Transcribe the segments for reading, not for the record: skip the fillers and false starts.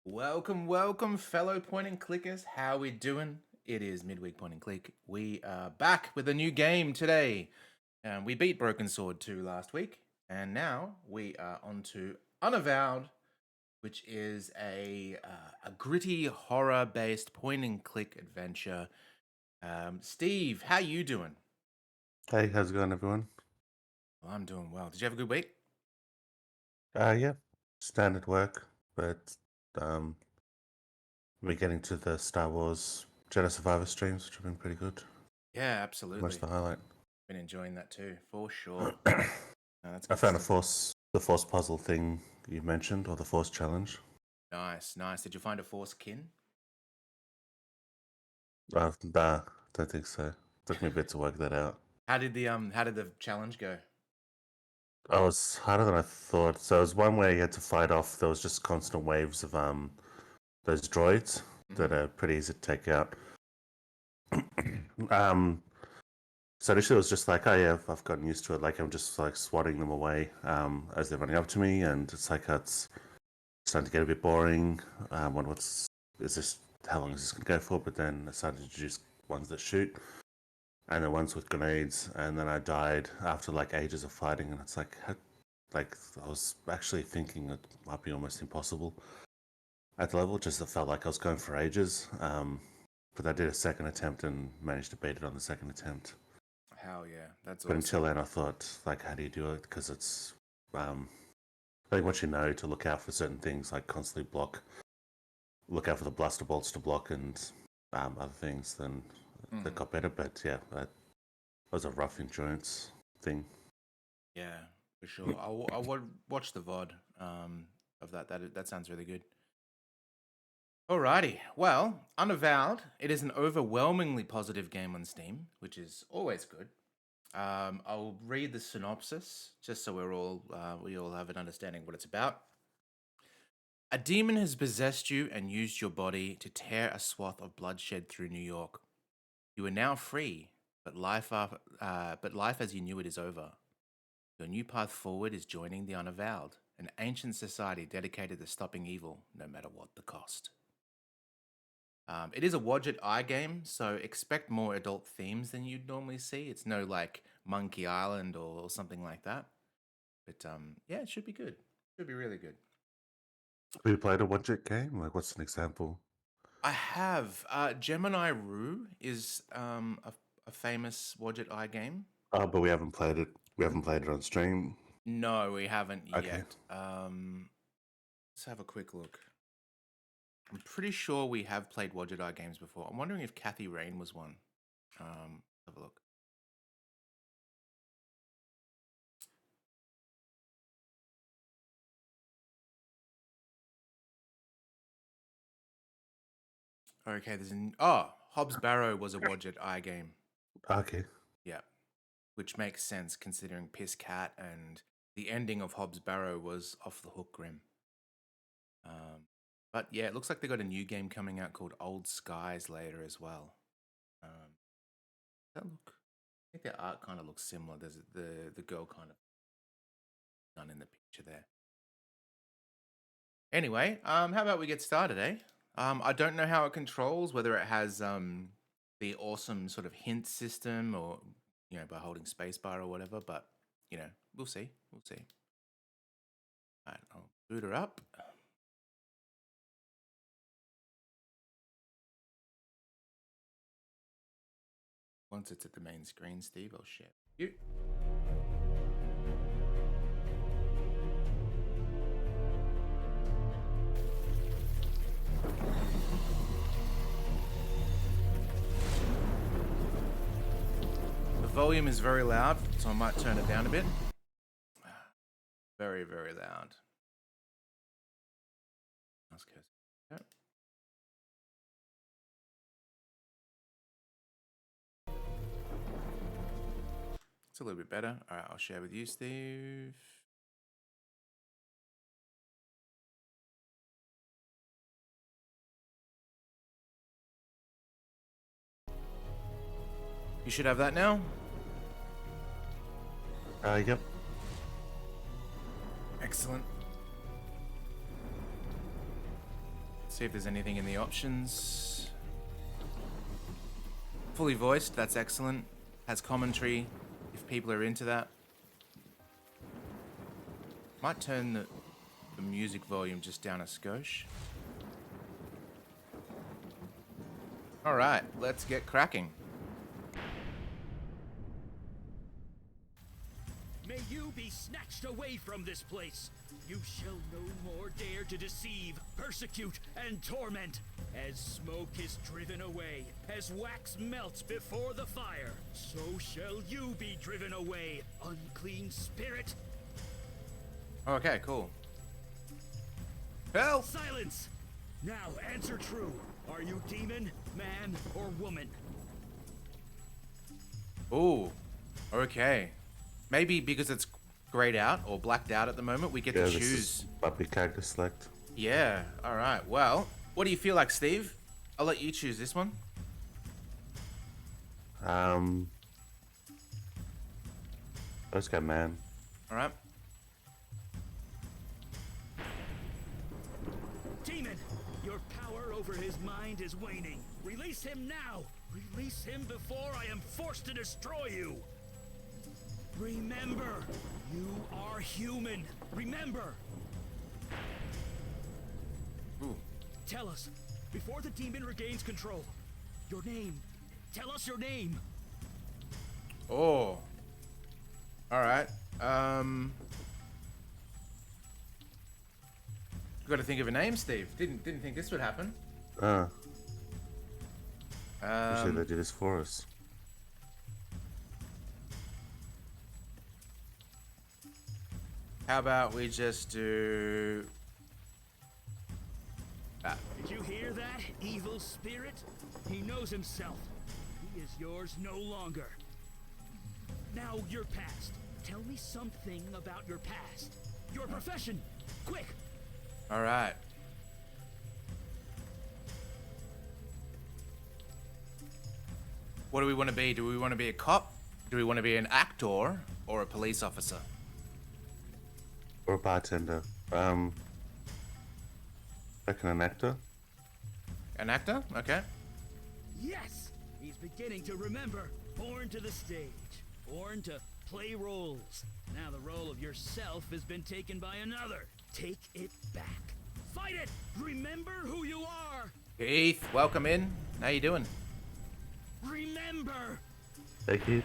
Welcome, welcome, fellow point and clickers. How we doing? It is midweek point and click. We are back with a new game today. We beat Broken Sword 2 last week, and now we are on to Unavowed, which is a gritty horror-based point and click adventure. Steve, how you doing? Hey, how's it going, everyone? Well, I'm doing well. Did you have a good week? Yeah, standard work, but um, we're getting to the Star Wars Jedi Survivor streams, which have been pretty good. Yeah, Much absolutely. the highlight. Been enjoying that too, for sure. No, that's I good found stuff. the Force puzzle thing you mentioned, or the Force challenge. Nice, nice. Did you find a Force kin? Nah, don't think so. Took me a bit to work that out. How did the challenge go? Oh, it was harder than I thought. So it was one where you had to fight off. There was just constant waves of those droids that Mhm. are pretty easy to take out. um, So initially it was just like, oh yeah, I've gotten used to it. Like I'm just like swatting them away as they're running up to me, and it's like it's starting to get a bit boring. What's is this? How long is this going to go for? But then I started to introduce ones that shoot, and then ones with grenades, and then I died after like ages of fighting, and it's like, like I was actually thinking it might be almost impossible at the level. Just it felt like I was going for ages. But I did a second attempt and managed to beat it on the second attempt. Hell yeah, that's But until awesome. then, I thought, like, how do you do it? Because it's, um, I think once you know to look out for certain things, like constantly look out for the blaster bolts to block and other things, then that Mm, got better. But yeah, that was a rough endurance thing. yeah, for sure. I would watch the VOD of that. That sounds really good. Alrighty. Well, Unavowed. It is an overwhelmingly positive game on Steam, which is always good. I'll read the synopsis just so we all have an understanding what it's about. A demon has possessed you and used your body to tear a swath of bloodshed through New York. You are now free, but life as you knew it is over. Your new path forward is joining the Unavowed, an ancient society dedicated to stopping evil, no matter what the cost. It is a Wadget Eye game, so expect more adult themes than you'd normally see. It's no like Monkey Island or something like that. But yeah, it should be good. Should be really good. Have you played a one-jet game? Like, what's an example? I have Gemini Rue is a famous Wadget Eye game. Oh, but we haven't played it. We haven't played it on stream. No, we haven't Okay. yet. Let's have a quick look. I'm pretty sure we have played Wadget Eye games before. I'm wondering if Kathy Rain was one. Have a look. Okay, Hobbs Barrow was a Wadget Eye game. Okay. Yeah, which makes sense considering Piss Cat and the ending of Hobbs Barrow was Off the Hook Grim. But yeah, it looks like they got a new game coming out called Old Skies later as well. Um, that look, I think the art kind of looks similar. There's the girl kind of done in the picture there. Anyway, how about we get started, eh? I don't know how it controls, whether it has the awesome sort of hint system or by holding spacebar or whatever, but we'll see. We'll see. All right, I'll boot her up. Once it's at the main screen, Steve, I'll share you. The volume is very loud, so I might turn it down a bit. Very, very loud. Mouse cursor. Okay. It's a little bit better. All right, I'll share with you, Steve. You should have that now. Yep. Excellent. See if there's anything in the options. Fully voiced, that's excellent. Has commentary, if people are into that. Might turn the music volume just down a skosh. Alright, let's get cracking. May you be snatched away from this place. You shall no more dare to deceive, persecute, and torment. As smoke is driven away, as wax melts before the fire, so shall you be driven away, unclean spirit. Okay, cool. Help! Silence! Now answer true. Are you demon, man, or woman? Ooh, okay. Maybe because it's grayed out or blacked out at the moment, we get to This choose. is puppy character select. Yeah, alright. Well, what do you feel like, Steve? I'll let you choose this one. Let's go, man. Alright. Demon, your power over his mind is waning. Release him now! Release him before I am forced to destroy you! Remember, you are human. Remember! Ooh. Tell us, before the demon regains control, your name. Tell us your name. Oh. Alright. Gotta think of a name, Steve. Didn't think this would happen. Usually they do this for us. How about we just do that? Did you hear that, evil spirit? He knows himself. He is yours no longer. Now, your past. Tell me something about your past. Your profession. Quick! Alright. What do we want to be? Do we want to be a cop? Do we want to be an actor or a police officer? Or a bartender. Reckon an actor? An actor? Okay. Yes! He's beginning to remember. Born to the stage. Born to play roles. Now the role of yourself has been taken by another. Take it back. Fight it! Remember who you are! Keith, welcome in. How you doing? Remember! Thank you.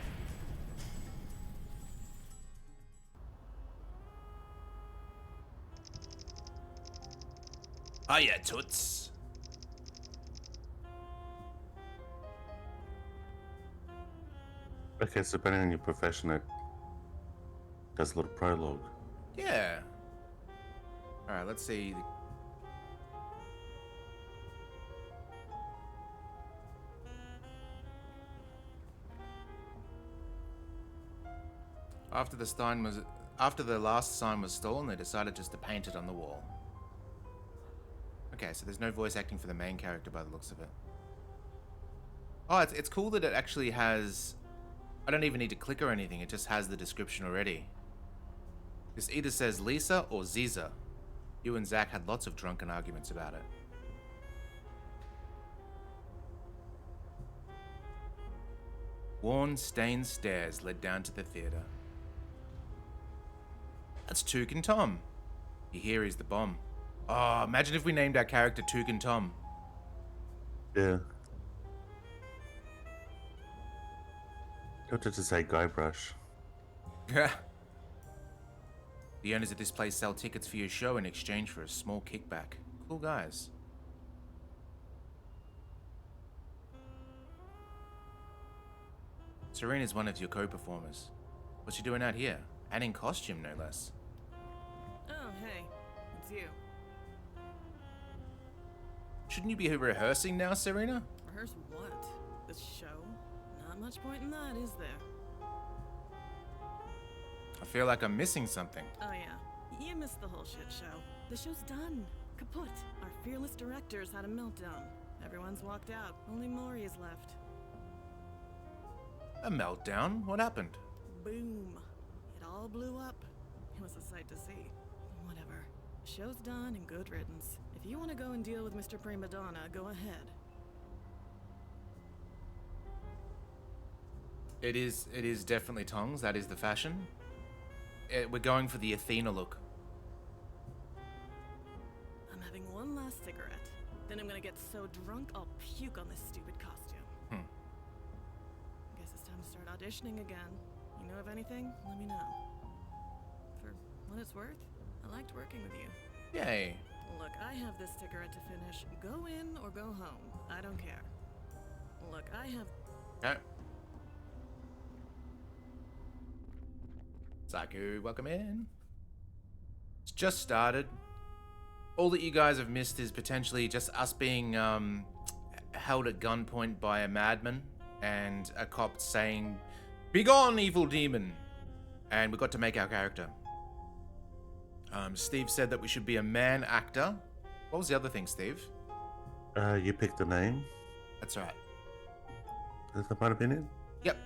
Hiya, toots. Okay, so depending on your profession, it does a little prologue. Yeah. Alright, let's see. After the last sign was stolen, they decided just to paint it on the wall. Okay, so there's no voice acting for the main character by the looks of it. Oh, it's cool that it actually has... I don't even need to click or anything, it just has the description already. This either says Lisa or Ziza. You and Zach had lots of drunken arguments about it. Worn, stained stairs led down to the theater. That's Took and Tom. You hear he's the bomb. Oh, imagine if we named our character Took and Tom. Yeah. Don't just say Guybrush. The owners of this place sell tickets for your show in exchange for a small kickback. Cool guys. Serena's one of your co-performers. What's she doing out here? And in costume, no less. Oh, hey. It's you. Shouldn't you be rehearsing now, Serena? Rehearse what? This show? Not much point in that, is there? I feel like I'm missing something. Oh yeah. You missed the whole shit show. The show's done. Kaput. Our fearless directors had a meltdown. Everyone's walked out. Only Maury is left. A meltdown? What happened? Boom. It all blew up. It was a sight to see. Whatever. Show's done and good riddance. If If you want to go and deal with Mr. Prima Donna, go ahead. It is definitely tongs. That is the fashion. We're going for the Athena look. I'm having one last cigarette. Then I'm gonna get so drunk I'll puke on this stupid costume. Guess it's time to start auditioning again. You know of anything? Let me know. For what it's worth, I liked working with you. Yay. Look, I have this cigarette to finish. Go in or go home. I don't care. Look, I have... Okay. Saku, welcome in. It's just started. All that you guys have missed is potentially just us being held at gunpoint by a madman and a cop saying, "Begone, evil demon!" And we got to make our character. Steve said that we should be a man actor. What was the other thing, Steve? You picked the name. That's right. That might have been it. Yep.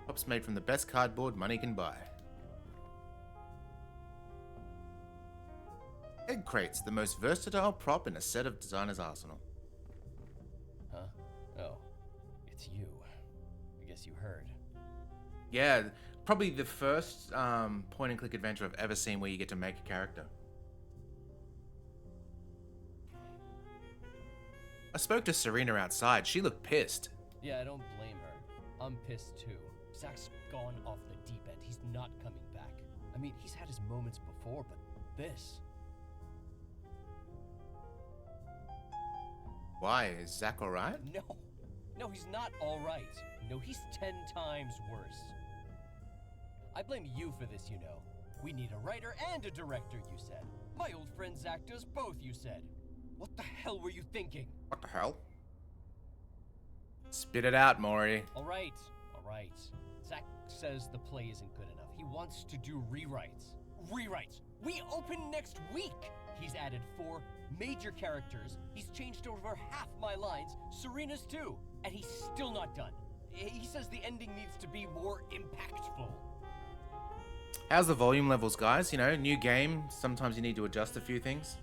Props made from the best cardboard money can buy. Egg crates, the most versatile prop in a set of designer's arsenal. Huh? Oh, it's you. I guess you heard. Yeah, probably the first point-and-click adventure I've ever seen where you get to make a character. I spoke to Serena outside. She looked pissed. Yeah, I don't blame her. I'm pissed too. Zach's gone off the deep end. He's not coming back. I mean, he's had his moments before, but this... Why? Is Zach alright? No, he's not alright. No, he's 10 times worse. I blame you for this, you know. We need a writer and a director, you said. My old friend Zach does both, you said. What the hell were you thinking? What the hell? Spit it out, Maury. All right. Zach says the play isn't good enough. He wants to do rewrites. Rewrites! We open next week! He's added 4 major characters. He's changed over half my lines. Serena's too. And he's still not done. He says the ending needs to be more impactful. How's the volume levels, guys? You know, new game. Sometimes you need to adjust a few things.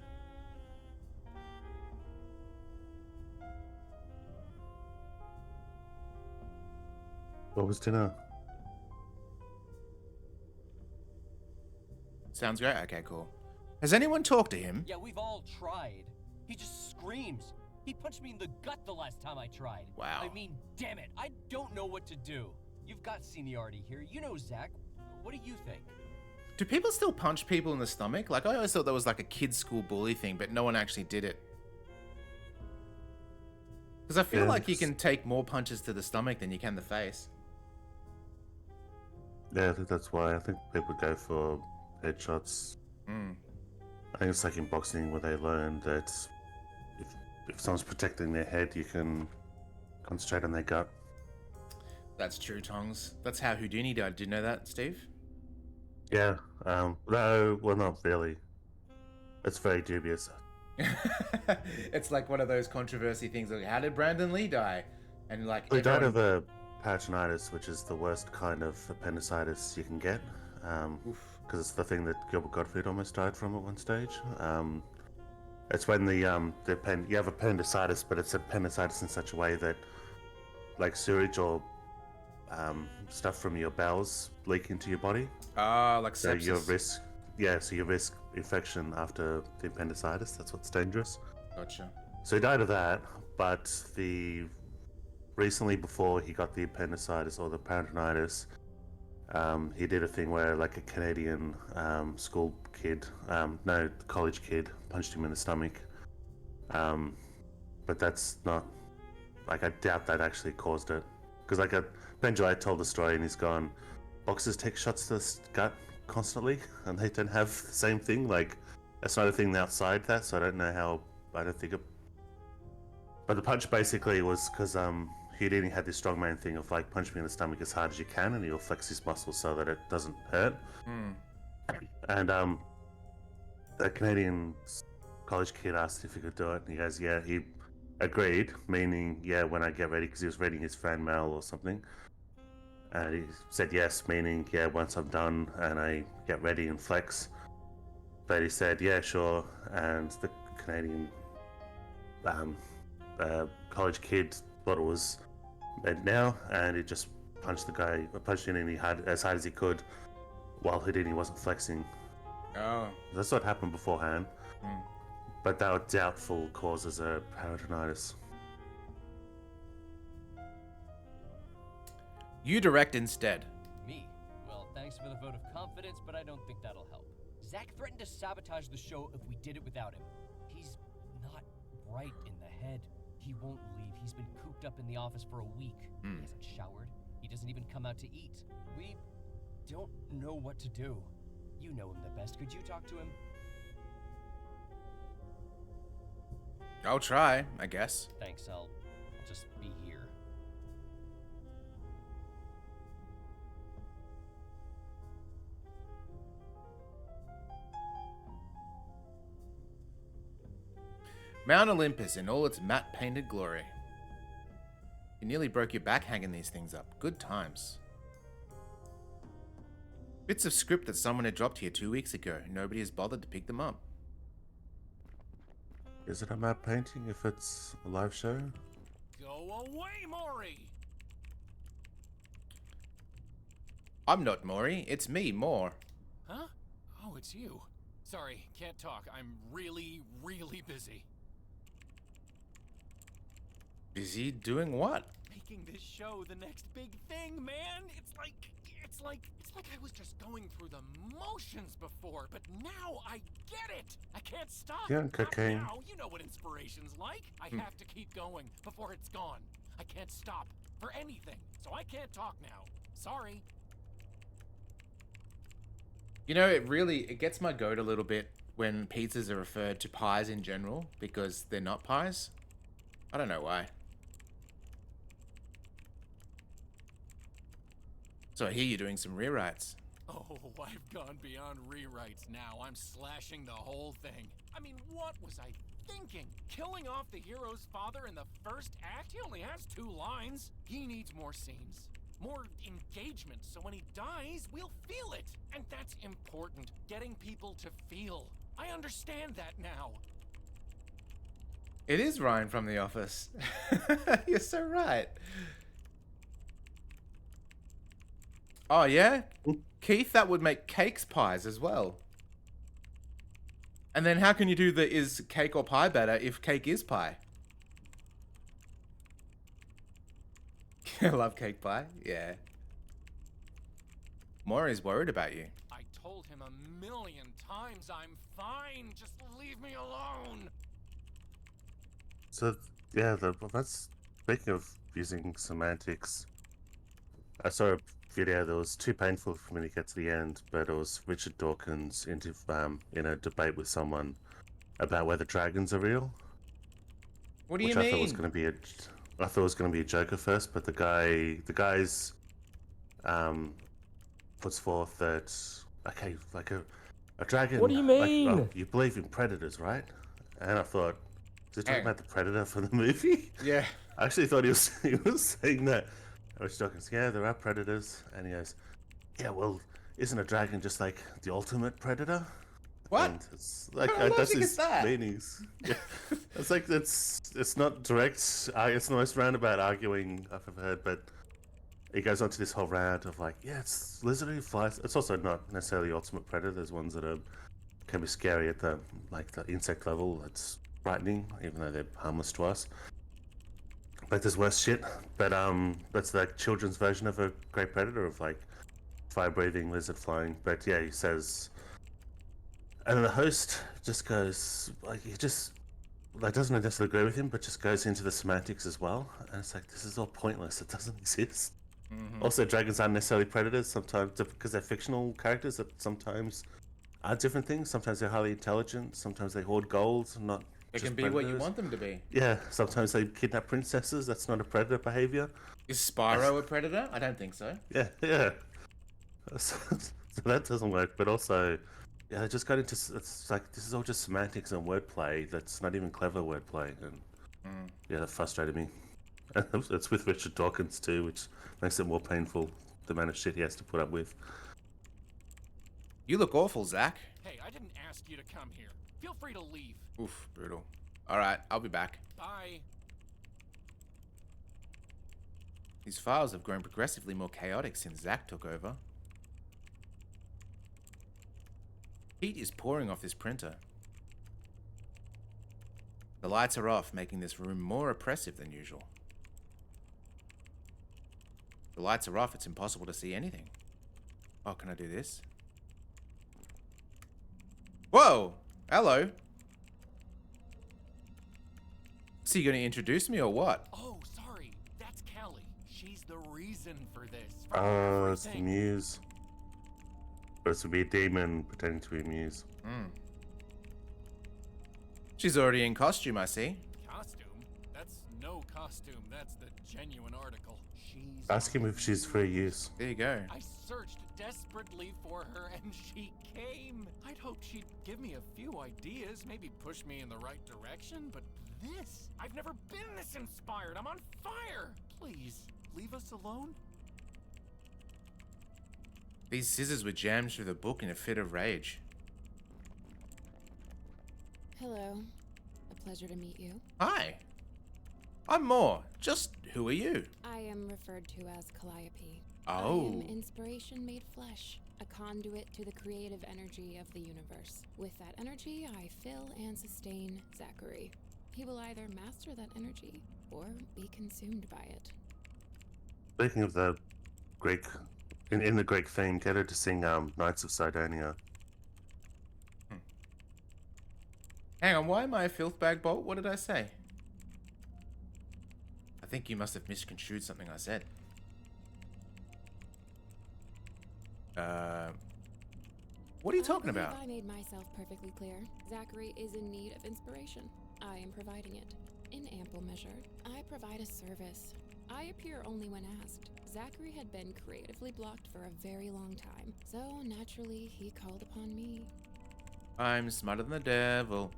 What was dinner? Sounds great. Okay, cool. Has anyone talked to him? Yeah, we've all tried. He just screams. He punched me in the gut the last time I tried. Wow. I mean, damn it. I don't know what to do. You've got seniority here. You know Zach. What do you think? Do people still punch people in the stomach? Like, I always thought that was like a kid's school bully thing, but no one actually did it. Because I feel like you can take more punches to the stomach than you can the face. Yeah, I think that's why. I think people go for headshots. I think it's like in boxing where they learn that if someone's protecting their head, you can concentrate on their gut. That's true, Tongs. That's how Houdini died. Did you know that, Steve? Yeah. No, well, not really. It's very dubious. It's like one of those controversy things. Like, how did Brandon Lee die? And like, He died of a peritonitis, which is the worst kind of appendicitis you can get. Because it's the thing that Gilbert Gottfried almost died from at one stage. It's when you have appendicitis, but it's appendicitis in such a way that, like, sewage or stuff from your bowels leak into your body. like So sepsis. you risk infection after the appendicitis. That's what's dangerous. Gotcha. So he died of that, but recently before he got the appendicitis or the peritonitis, he did a thing where, like, a Canadian college kid punched him in the stomach. But that's not, like, I doubt that actually caused it. Because, like, Ben Gillette told the story and he's gone, boxers take shots to the gut constantly and they don't have the same thing. Like, that's not a thing outside that, so I don't know how, I don't think it. But the punch basically was because Houdini had this strongman thing of, like, punch me in the stomach as hard as you can and he'll flex his muscles so that it doesn't hurt. And the Canadian college kid asked if he could do it, and he goes, yeah, he agreed, meaning, yeah, when I get ready, because he was reading his fan mail or something. And he said yes, meaning, yeah, once I'm done and I get ready and flex. But he said, yeah, sure. And the Canadian college kid thought it was meant now, and he just punched Houdini as hard as he could, while Houdini wasn't flexing. Oh. That's what happened beforehand. But they were doubtful causes of peritonitis. You direct instead. Me? Well, thanks for the vote of confidence, but I don't think that'll help. Zach threatened to sabotage the show if we did it without him. He's not right in the head. He won't leave. He's been cooped up in the office for a week. He hasn't showered. He doesn't even come out to eat. We don't know what to do. You know him the best. Could you talk to him? I'll try, I guess. Thanks, I'll just be here. Mount Olympus in all its matte-painted glory. You nearly broke your back hanging these things up. Good times. Bits of script that someone had dropped here 2 weeks ago. Nobody has bothered to pick them up. Is it a map painting if it's a live show? Go away, Maury! I'm not Maury. It's me, Moore. Huh? Oh, it's you. Sorry, can't talk. I'm really, really busy. Busy doing what? Making this show the next big thing, man. It's like I was just going through the motions before, but now I get it. I can't stop. Yeah, Not cocaine. now. You know what inspiration's like. I have to keep going before it's gone. I can't stop for anything, so I can't talk now. Sorry. You know, it gets my goat a little bit when pizzas are referred to pies in general because they're not pies. I don't know why. So I hear you're doing some rewrites. Oh, I've gone beyond rewrites now. I'm slashing the whole thing. I mean, what was I thinking? Killing off the hero's father in the first act? He only has 2 lines. He needs more scenes. More engagement, so when he dies, we'll feel it. And that's important. Getting people to feel. I understand that now. It is Ryan from The Office. You're so right. Oh, yeah? Keith, that would make cakes pies as well. And then how can you do the is cake or pie better if cake is pie? I love cake pie. Yeah. Maury's worried about you. I told him 1,000,000 times I'm fine. Just leave me alone. So, yeah, that's speaking of using semantics. I saw a video that was too painful for me to get to the end, but it was Richard Dawkins in a debate with someone about whether dragons are real. What do you which mean? I thought was going to be a joke at first, but the guys puts forth that okay, like a dragon. What do you mean? You believe in predators, right? And I thought, is he talking Hey. about the predator from the movie? Yeah. I actually thought he was saying that. I was talking, yeah, there are predators, and he goes, yeah, well, isn't a dragon just like the ultimate predator? What? And it's like How that's logic his is that? meanings. Yeah. It's like it's not direct. It's the most roundabout arguing I've ever heard, but it goes on to this whole rant of like, yeah, it's lizardy flies. It's also not necessarily the ultimate predator. There's ones that can be scary at the insect level. It's frightening, even though they're harmless to us. But there's worse shit. But that's like children's version of a great predator of like fire-breathing lizard flying. But yeah, he says, and then the host just goes like doesn't necessarily agree with him, but just goes into the semantics as well. And it's like this is all pointless. It doesn't exist. Mm-hmm. Also, dragons aren't necessarily predators. Sometimes because they're fictional characters that sometimes are different things. Sometimes they're highly intelligent. Sometimes they hoard gold. Not. It just can be what you predators. want them to be. Yeah, sometimes they kidnap princesses. That's not a predator behavior. Is Spyro a predator? I don't think so. Yeah. So that doesn't work. But also, yeah, they just got into. It's like this is all just semantics and wordplay. That's not even clever wordplay, and yeah, that frustrated me. And it's with Richard Dawkins too, which makes it more painful. The amount of shit he has to put up with. You look awful, Zach. Hey, I didn't ask you to come here. Feel free to leave. Oof, brutal. All right, I'll be back. Bye. These files have grown progressively more chaotic since Zach took over. Heat is pouring off this printer. The lights are off, making this room more oppressive than usual. The lights are off, it's impossible to see anything. Oh, can I do this? Whoa! Hello! So you gonna introduce me or what? Oh, sorry. That's Callie. She's the reason for this. Oh, it's the Everything. muse. Supposed to be a demon pretending to be a muse. She's already in costume, I see. Costume? That's no costume. That's the genuine article. She's... Ask him if she's free use. There you go. I searched desperately for her and she came. I'd hoped she'd give me a few ideas, maybe push me in the right direction, but this... I've never been this inspired. I'm on fire. Please, leave us alone. These scissors were jammed through the book in a fit of rage. Hello. A pleasure to meet you. Hi. I'm Moore. Just who are you? I am referred to as Calliope. Oh. I am inspiration made flesh, a conduit to the creative energy of the universe. With that energy, I fill and sustain Zachary. He will either master that energy or be consumed by it. Speaking of the Greek, in the Greek theme, get her to sing Knights of Sidonia. Hang on, why am I a filth bag bolt? What did I say? I think you must have misconstrued something I said. What are you talking about? I made myself perfectly clear. Zachary is in need of inspiration. I am providing it, in ample measure. I provide a service. I appear only when asked. Zachary had been creatively blocked for a very long time, so naturally he called upon me. I'm smarter than the devil.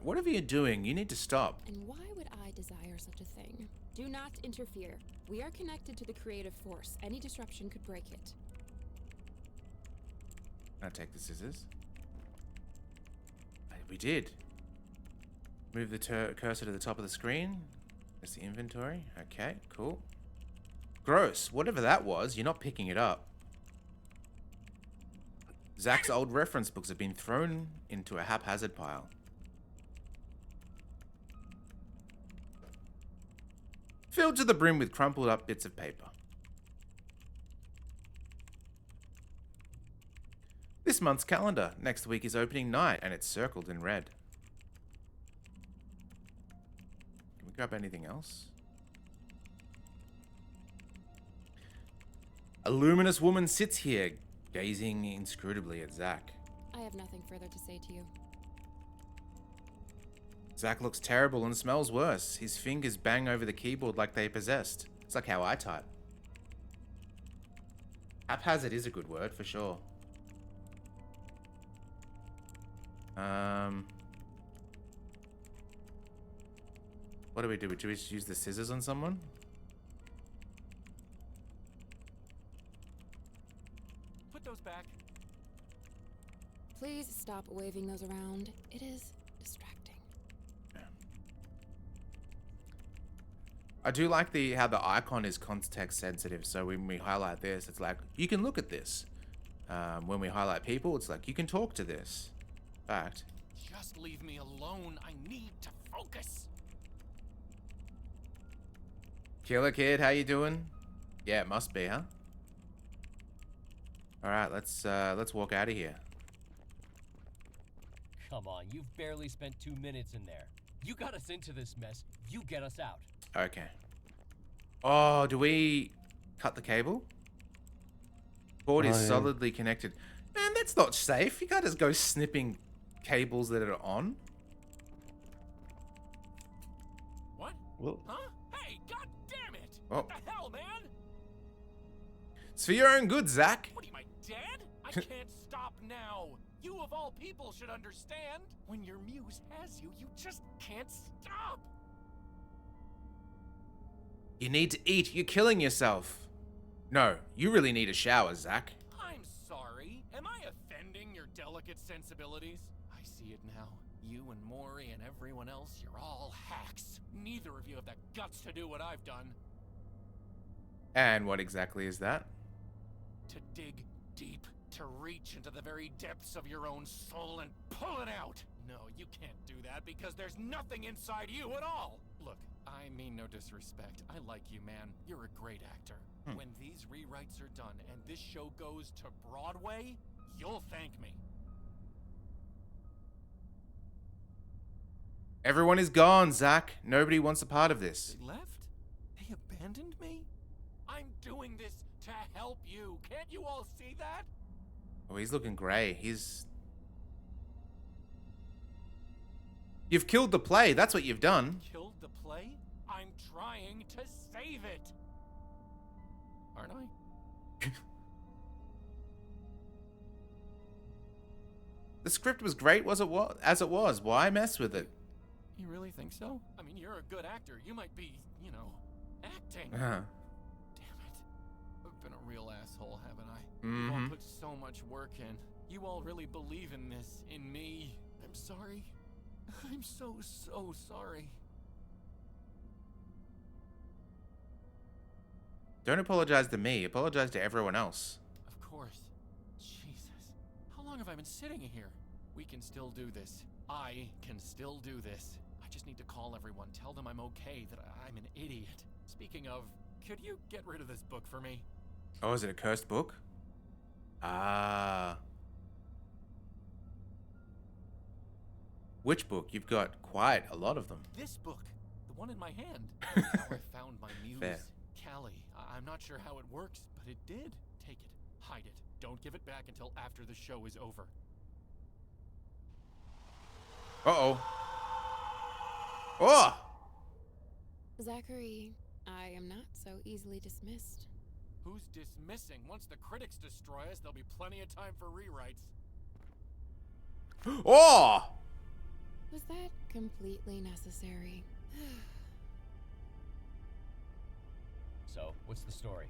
Whatever you're doing, you need to stop. And why would I desire such a thing? Do not interfere. We are connected to the creative force. Any disruption could break it. Can I take the scissors? We did. Move the cursor to the top of the screen. There's the inventory. Okay, cool. Gross. Whatever that was, you're not picking it up. Zach's old reference books have been thrown into a haphazard pile. Filled to the brim with crumpled up bits of paper. This month's calendar. Next week is opening night, and it's circled in red. Can we grab anything else? A luminous woman sits here, gazing inscrutably at Zach. I have nothing further to say to you. Zach looks terrible and smells worse. His fingers bang over the keyboard like they possessed. It's like how I type. Haphazard is a good word, for sure. What do we do? Do we just use the scissors on someone? Put those back. Please stop waving those around. It is distracting. I do like how the icon is context sensitive. So when we highlight this, it's like, you can look at this. When we highlight people, it's like, you can talk to this. Fact. Just leave me alone. I need to focus. Killer Kid, how you doing? Yeah, it must be, huh? Alright, let's walk out of here. Come on, you've barely spent 2 minutes in there. You got us into this mess. You get us out. Okay. Oh, do we cut the cable? Cord is Oh, yeah. solidly connected. Man, that's not safe. You can't just go snipping cables that are on. What? Well, Huh? Hey, god damn it! Oh. What the hell, man? It's for your own good, Zach. What, am I dead? I can't stop now. You of all people should understand. When your muse has you, you just can't stop. You need to eat. You're killing yourself. No, you really need a shower, Zach. I'm sorry. Am I offending your delicate sensibilities? I see it now. You and Maury and everyone else, you're all hacks. Neither of you have the guts to do what I've done. And what exactly is that? To dig deep, to reach into the very depths of your own soul and pull it out. No, you can't do that because there's nothing inside you at all. Look, I mean no disrespect. I like you, man. You're a great actor. When these rewrites are done and this show goes to Broadway, you'll thank me. Everyone is gone, Zach. Nobody wants a part of this. They left? They abandoned me? I'm doing this to help you. Can't you all see that? Oh, he's looking grey. You've killed the play. That's what you've done. Killed the play? I'm trying to save it. Aren't I? The script was great, as it was. Why mess with it? You really think so? I mean, you're a good actor. You might be, acting. Uh-huh. Damn it. I've been a real asshole, haven't I? You all put so much work in. You all really believe in this, in me. I'm sorry. I'm so sorry. Don't apologize to me. Apologize to everyone else. Of course. Jesus. How long have I been sitting here? We can still do this. I can still do this. I just need to call everyone, tell them I'm okay, that I'm an idiot. Speaking of, could you get rid of this book for me? Oh, is it a cursed book? Ah. Which book? You've got quite a lot of them. This book. The one in my hand. How I found my muse. Fair. Callie. I'm not sure how it works, but it did. Take it. Hide it. Don't give it back until after the show is over. Uh-oh. Oh! Zachary, I am not so easily dismissed. Who's dismissing? Once the critics destroy us, there'll be plenty of time for rewrites. Oh! Was that completely necessary? So, what's the story?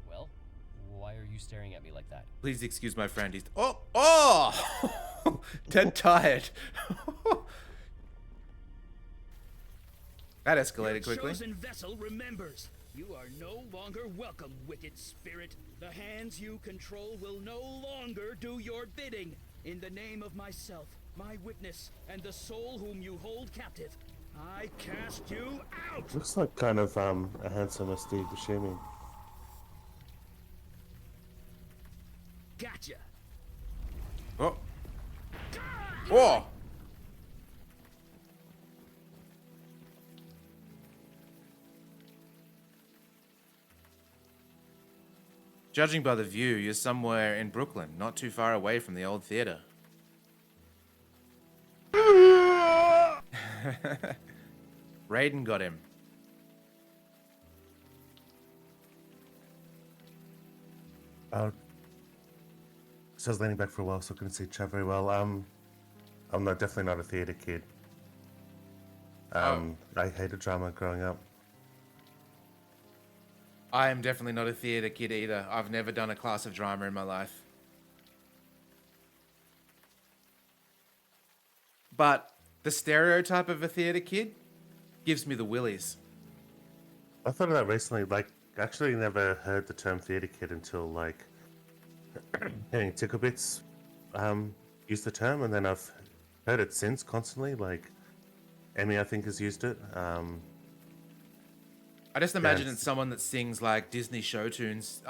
Well, why are you staring at me like that? Please excuse my friend. He's... Oh! Oh! Dead tired. That escalated quickly. Your chosen vessel remembers. You are no longer welcome, wicked spirit. The hands you control will no longer do your bidding. In the name of myself, my witness, and the soul whom you hold captive, I cast you out! Looks like kind of a handsome Steve Buscemi. Gotcha. Oh. Oh! Judging by the view, you're somewhere in Brooklyn, not too far away from the old theater. Raiden got him. So I was leaning back for a while, so I couldn't see chat very well. I'm definitely not a theatre kid. I hated drama growing up. I am definitely not a theater kid either. I've never done a class of drama in my life. But the stereotype of a theater kid gives me the willies. I thought of that recently. Like, actually never heard the term theatre kid until like hearing Ticklebits use the term, and then I've heard it since constantly. Like Emmy, I think, has used it. I just imagine Yes. it's someone that sings like Disney show tunes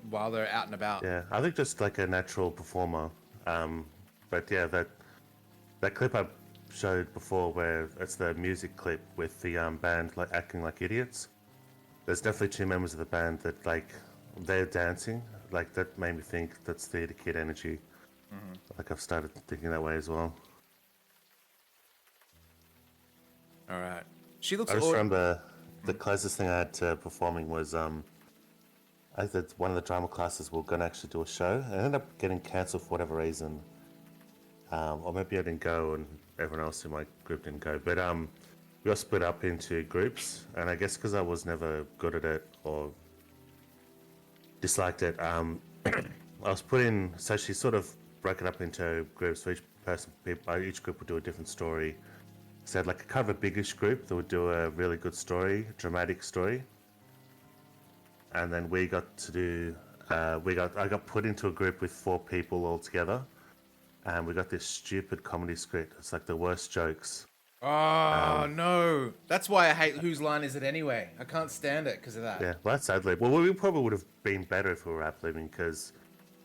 while they're out and about. Yeah, I think just like a natural performer. But yeah, that clip I showed before, where it's the music clip with the band like acting like idiots. There's definitely two members of the band that like they're dancing. Like that made me think that's theatre kid energy. Like I've started thinking that way as well. All right. She looks I just aw- remember the closest thing I had to performing was I think that one of the drama classes we were going to actually do a show, and it ended up getting cancelled for whatever reason. Or maybe I didn't go and everyone else in my group didn't go. But we all split up into groups, and I guess because I was never good at it, or disliked it. I was put in, so she sort of broke it up into groups. So each group would do a different story. So had like a kind of a biggish group that would do a really good story, dramatic story. And then we got to do, I got put into a group with 4 people all together. And we got this stupid comedy script. It's like the worst jokes. Oh, no. That's why I hate Whose Line Is It Anyway? I can't stand it because of that. Yeah, well, that's ad-lib. Well, we probably would have been better if we were ad-libbing because,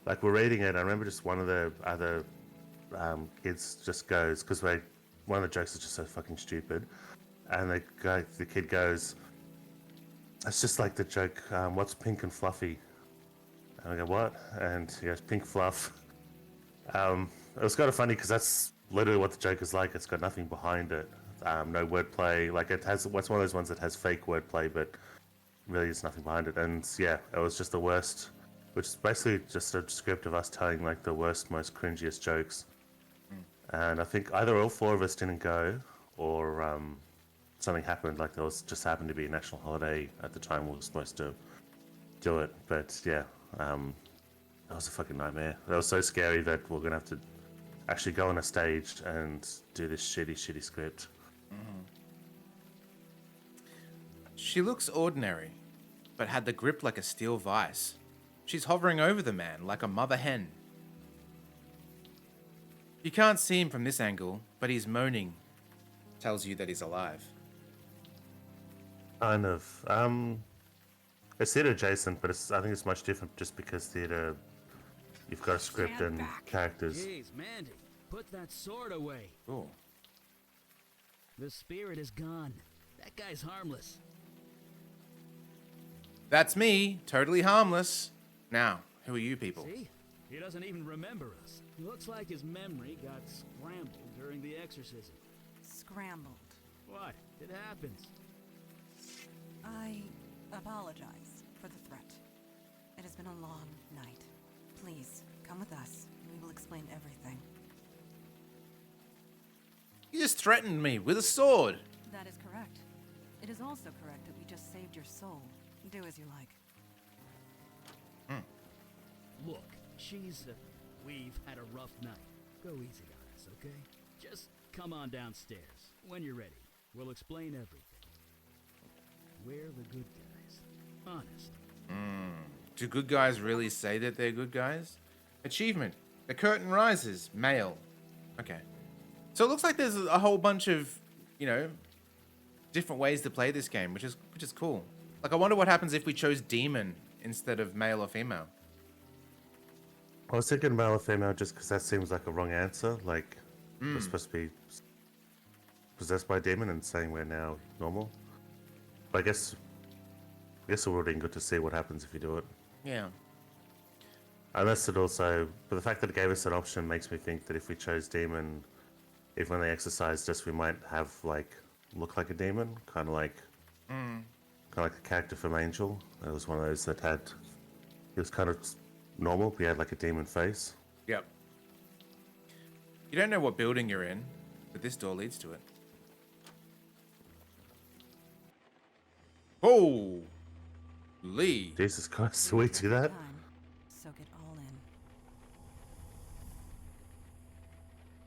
like, we're reading it. I remember just one of the other kids just goes, because one of the jokes is just so fucking stupid. And the kid goes, it's just like the joke, what's pink and fluffy? And I go, what? And he goes, pink fluff. It was kind of funny because that's literally what the joke is like. It's got nothing behind it. No wordplay. Like it's one of those ones that has fake wordplay, but really there's nothing behind it. And yeah, it was just the worst, which is basically just a script of us telling like the worst, most cringiest jokes. And I think either all 4 of us didn't go, or something happened. Like there was just happened to be a national holiday at the time we were supposed to do it. But yeah, that was a fucking nightmare. That was so scary that we're gonna have to actually go on a stage and do this shitty script. She looks ordinary, but had the grip like a steel vice. She's hovering over the man like a mother hen. You can't see him from this angle, but his moaning tells you that he's alive. Kind of. It's theatre adjacent, but I think it's much different just because theatre, you've got a script and characters. Jeez, Mandy, put that sword away. Cool. The spirit is gone. That guy's harmless. That's me, totally harmless. Now, who are you people? See? He doesn't even remember us. Looks like his memory got scrambled during the exorcism. Scrambled. What? It happens. I apologize for the threat. It has been a long night. Please, come with us, and we will explain everything. You just threatened me with a sword. That is correct. It is also correct that we just saved your soul. Do as you like. Look, we've had a rough night. Go easy on us, okay? Just come on downstairs. When you're ready, we'll explain everything. We're the good guys. Honest. Do good guys really say that they're good guys? Achievement. The curtain rises. Male. Okay. So it looks like there's a whole bunch of, different ways to play this game, which is cool. Like, I wonder what happens if we chose demon instead of male or female. I was thinking male or female just because that seems like a wrong answer. Like, we're supposed to be possessed by a demon and saying we're now normal. But I guess it would have been good to see what happens if you do it. Yeah. Unless it also, but the fact that it gave us an option makes me think that if we chose demon, if when they exercised us, we might have look like a demon, kind of like a character from Angel. It was one of those that it was kind of normal. We had like a demon face. Yep. You don't know what building you're in, but this door leads to it. Oh, Lee. Jesus Christ, do we do that? Time. Soak it all in.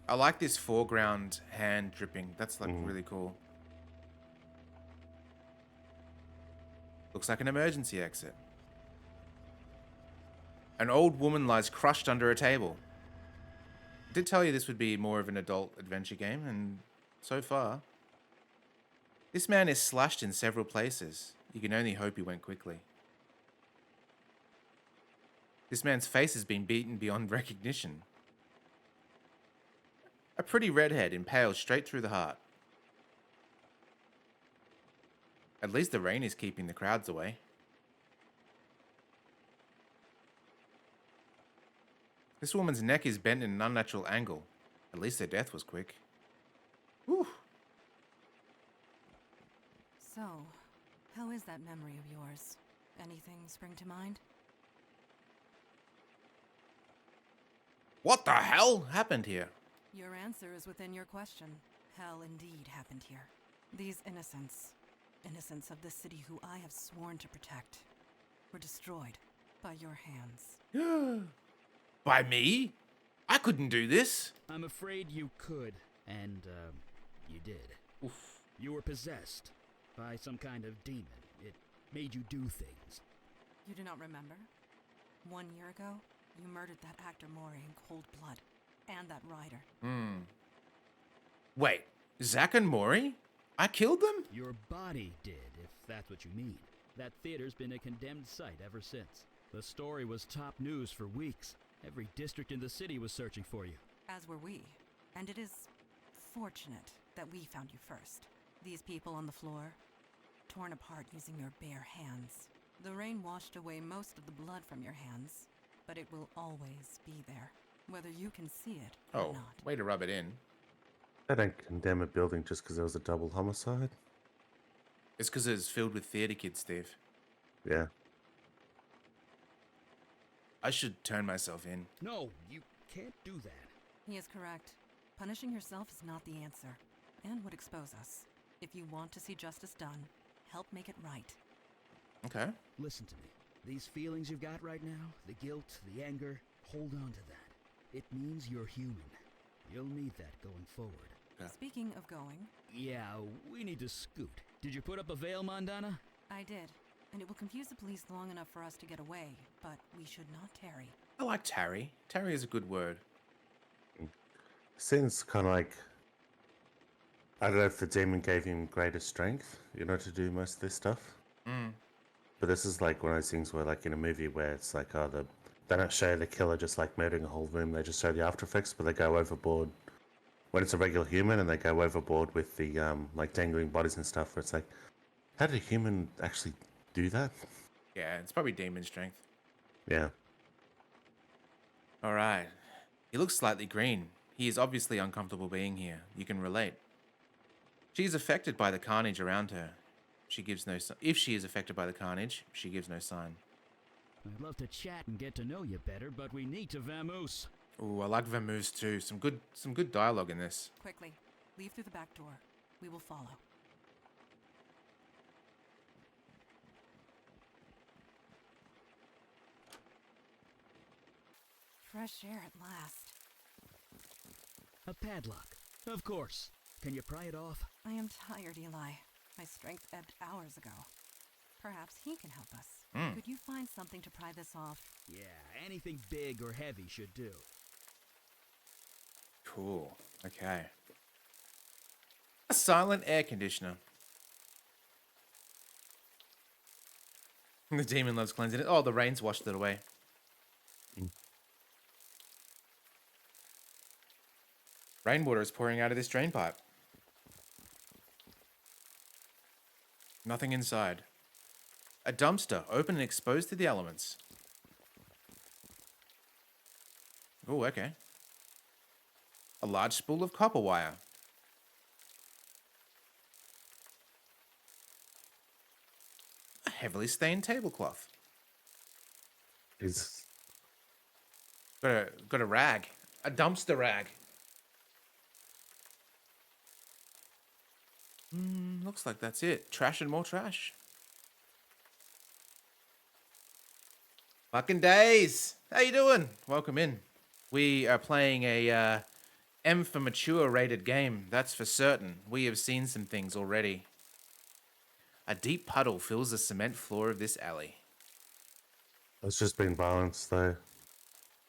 I like this foreground hand dripping. That's really cool. Looks like an emergency exit. An old woman lies crushed under a table. I did tell you this would be more of an adult adventure game, and so far. This man is slashed in several places. You can only hope he went quickly. This man's face has been beaten beyond recognition. A pretty redhead impaled straight through the heart. At least the rain is keeping the crowds away. This woman's neck is bent in an unnatural angle. At least her death was quick. Whew. So, how is that memory of yours? Anything spring to mind? What the hell happened here? Your answer is within your question. Hell indeed happened here. These innocents of the city who I have sworn to protect, were destroyed. by your hands. By me? I couldn't do this. I'm afraid you could, and, you did. Oof. You were possessed by some kind of demon. It made you do things. You do not remember? 1 year ago, you murdered that actor Mori in cold blood, and that rider. Wait, Zack and Mori? I killed them? Your body did, if that's what you mean. That theater's been a condemned site ever since. The story was top news for weeks. Every district in the city was searching for you. As were we. And it is fortunate that we found you first. These people on the floor, torn apart using your bare hands. The rain washed away most of the blood from your hands, but it will always be there, whether you can see it or Oh, not. way to rub it in. I don't condemn a building just because there was a double homicide. It's because it's filled with theater kids, Steve. Yeah. I should turn myself in. No, you can't do that. He is correct. Punishing yourself is not the answer, and would expose us. If you want to see justice done, help make it right. Okay. Listen to me. These feelings you've got right now, the guilt, the anger, hold on to that. It means you're human. You'll need that going forward. Yeah. Speaking of going, Yeah, we need to scoot. Did you put up a veil, Mondana? I did. And it will confuse the police long enough for us to get away, but we should not tarry. I like tarry. Tarry is a good word. Seems kind of like, I don't know if the demon gave him greater strength, to do most of this stuff. But this is like one of those things where, like in a movie where it's like, they don't show the killer just like murdering a whole room, they just show the after effects, but they go overboard when it's a regular human, and they go overboard with the like dangling bodies and stuff, where it's like, how did a human actually do that? Yeah, it's probably demon strength. Yeah. All right. He looks slightly green. He is obviously uncomfortable being here. You can relate. She is affected by the carnage around her. She gives no sign. If she is affected by the carnage, she gives no sign. I'd love to chat and get to know you better, but we need to vamoose. Ooh, I like Vamoose too. Some good dialogue in this. Quickly, leave through the back door. We will follow. Fresh air at last. A padlock. Of course. Can you pry it off? I am tired, Eli. My strength ebbed hours ago. Perhaps he can help us. Could you find something to pry this off? Yeah, anything big or heavy should do. Cool. Okay. A silent air conditioner. The demon loves cleansing it. Oh, the rain's washed it away. Rainwater is pouring out of this drain pipe. Nothing inside. A dumpster, open and exposed to the elements. Oh, okay. A large spool of copper wire. A heavily stained tablecloth. Is Got a rag. A dumpster rag. Looks like that's it. Trash and more trash. Fucking days. How you doing? Welcome in. We are playing a M for mature rated game. That's for certain. We have seen some things already. A deep puddle fills the cement floor of this alley. it's just been balanced though.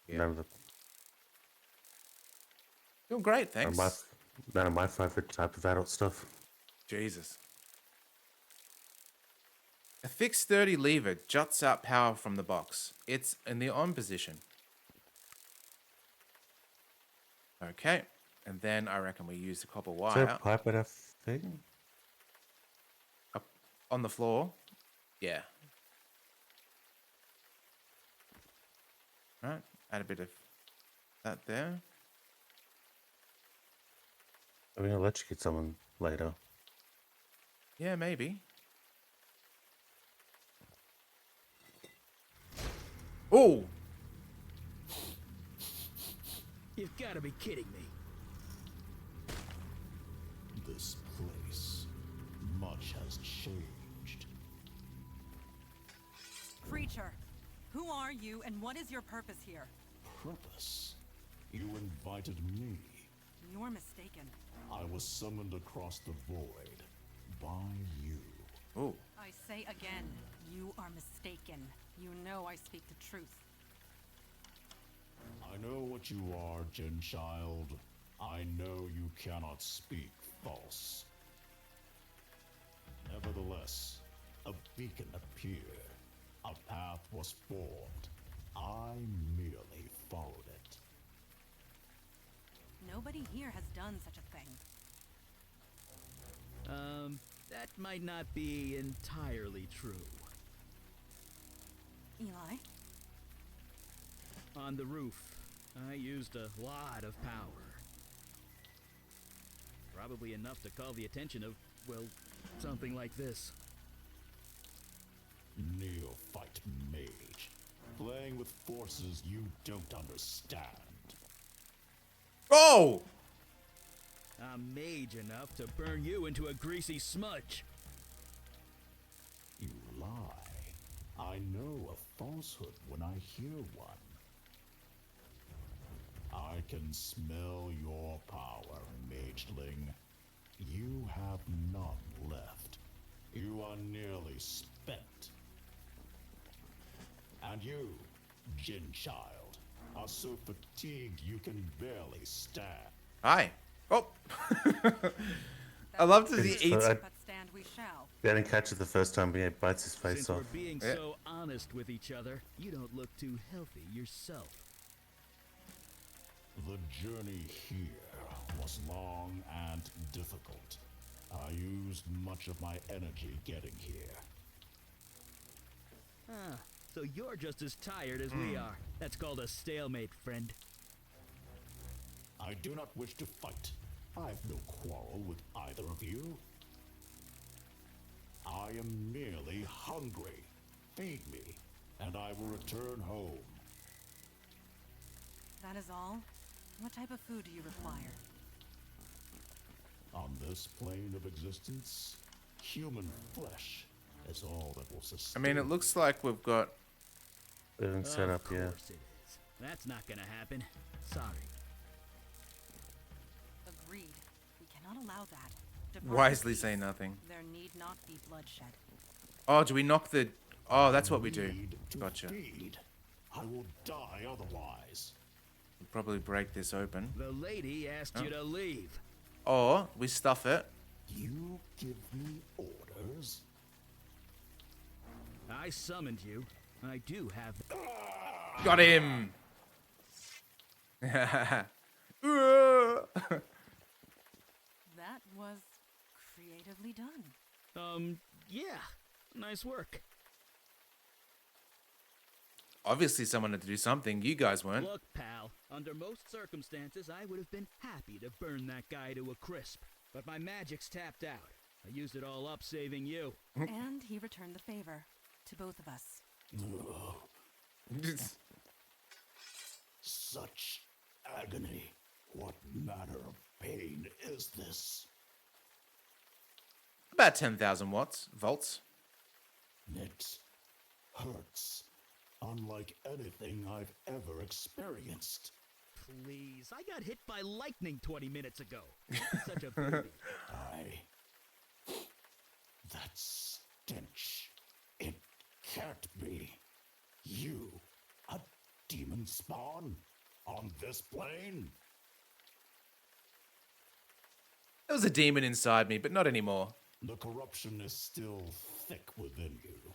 Yeah. None of the Doing great, thanks. none of my favorite type of adult stuff. Jesus. A fixed 30 lever juts out power from the box. It's in the on position. Okay. And then I reckon we use the copper Is there wire a pipe at a thing? up on the floor. Yeah. Right. Add a bit of that there. I mean, I'll let you get someone later. Yeah, maybe. Oh! You've got to be kidding me. This place, much has changed. Creature! Who are you and what is your purpose here? Purpose? You invited me. You're mistaken. I was summoned across the void by you. Oh. I say again, you are mistaken. You know I speak the truth. I know what you are, Jin Child. I know you cannot speak false. Nevertheless, a beacon appeared. A path was formed. I merely followed it. Nobody here has done such a thing. That might not be entirely true. Eli? On the roof, I used a lot of power. Probably enough to call the attention of, well, something like this. Neophyte mage. Playing with forces you don't understand. Oh! I'm mage enough to burn you into a greasy smudge. You lie. I know a falsehood when I hear one. I can smell your power, mageling. You have none left. You are nearly spent. And you, Jin Child, are so fatigued you can barely stand. Hi. Oh. I love to see So eats. I But stand we shall. didn't catch it the first time, but he bites his face Since off. we're being Yeah. so honest with each other, you don't look too healthy yourself. The journey here was long and difficult. I used much of my energy getting here. Ah, so you're just as tired as we are. That's called a stalemate, friend. I do not wish to fight. I have no quarrel with either of you. I am merely hungry. Feed me, and I will return home. That is all? What type of food do you require? On this plane of existence, human flesh is all that will I sustain. mean, it looks like we've got. Everything's set up, Of yeah. course it is. That's not gonna happen. Sorry. Agreed. We cannot allow that. Depart Wisely in say peace. nothing. There need not be bloodshed. Oh, do we knock the. Oh, that's what we do. Need to Gotcha. feed. I will die otherwise. We'll probably break this open. The lady asked you to leave. Or we stuff it. You give me orders? I summoned you. I do have. Got him! That was creatively done. Yeah. Nice work. Obviously, someone had to do something. You guys weren't. Look, pal, under most circumstances, I would have been happy to burn that guy to a crisp. But my magic's tapped out. I used it all up saving you. And he returned the favor to both of us. Such agony. What manner of pain is this? About 10,000 volts. It hurts. Unlike anything I've ever experienced. Please, I got hit by lightning 20 minutes ago. Such a baby. That stench. It can't be. You, a demon spawn? On this plane? There was a demon inside me, but not anymore. The corruption is still thick within you.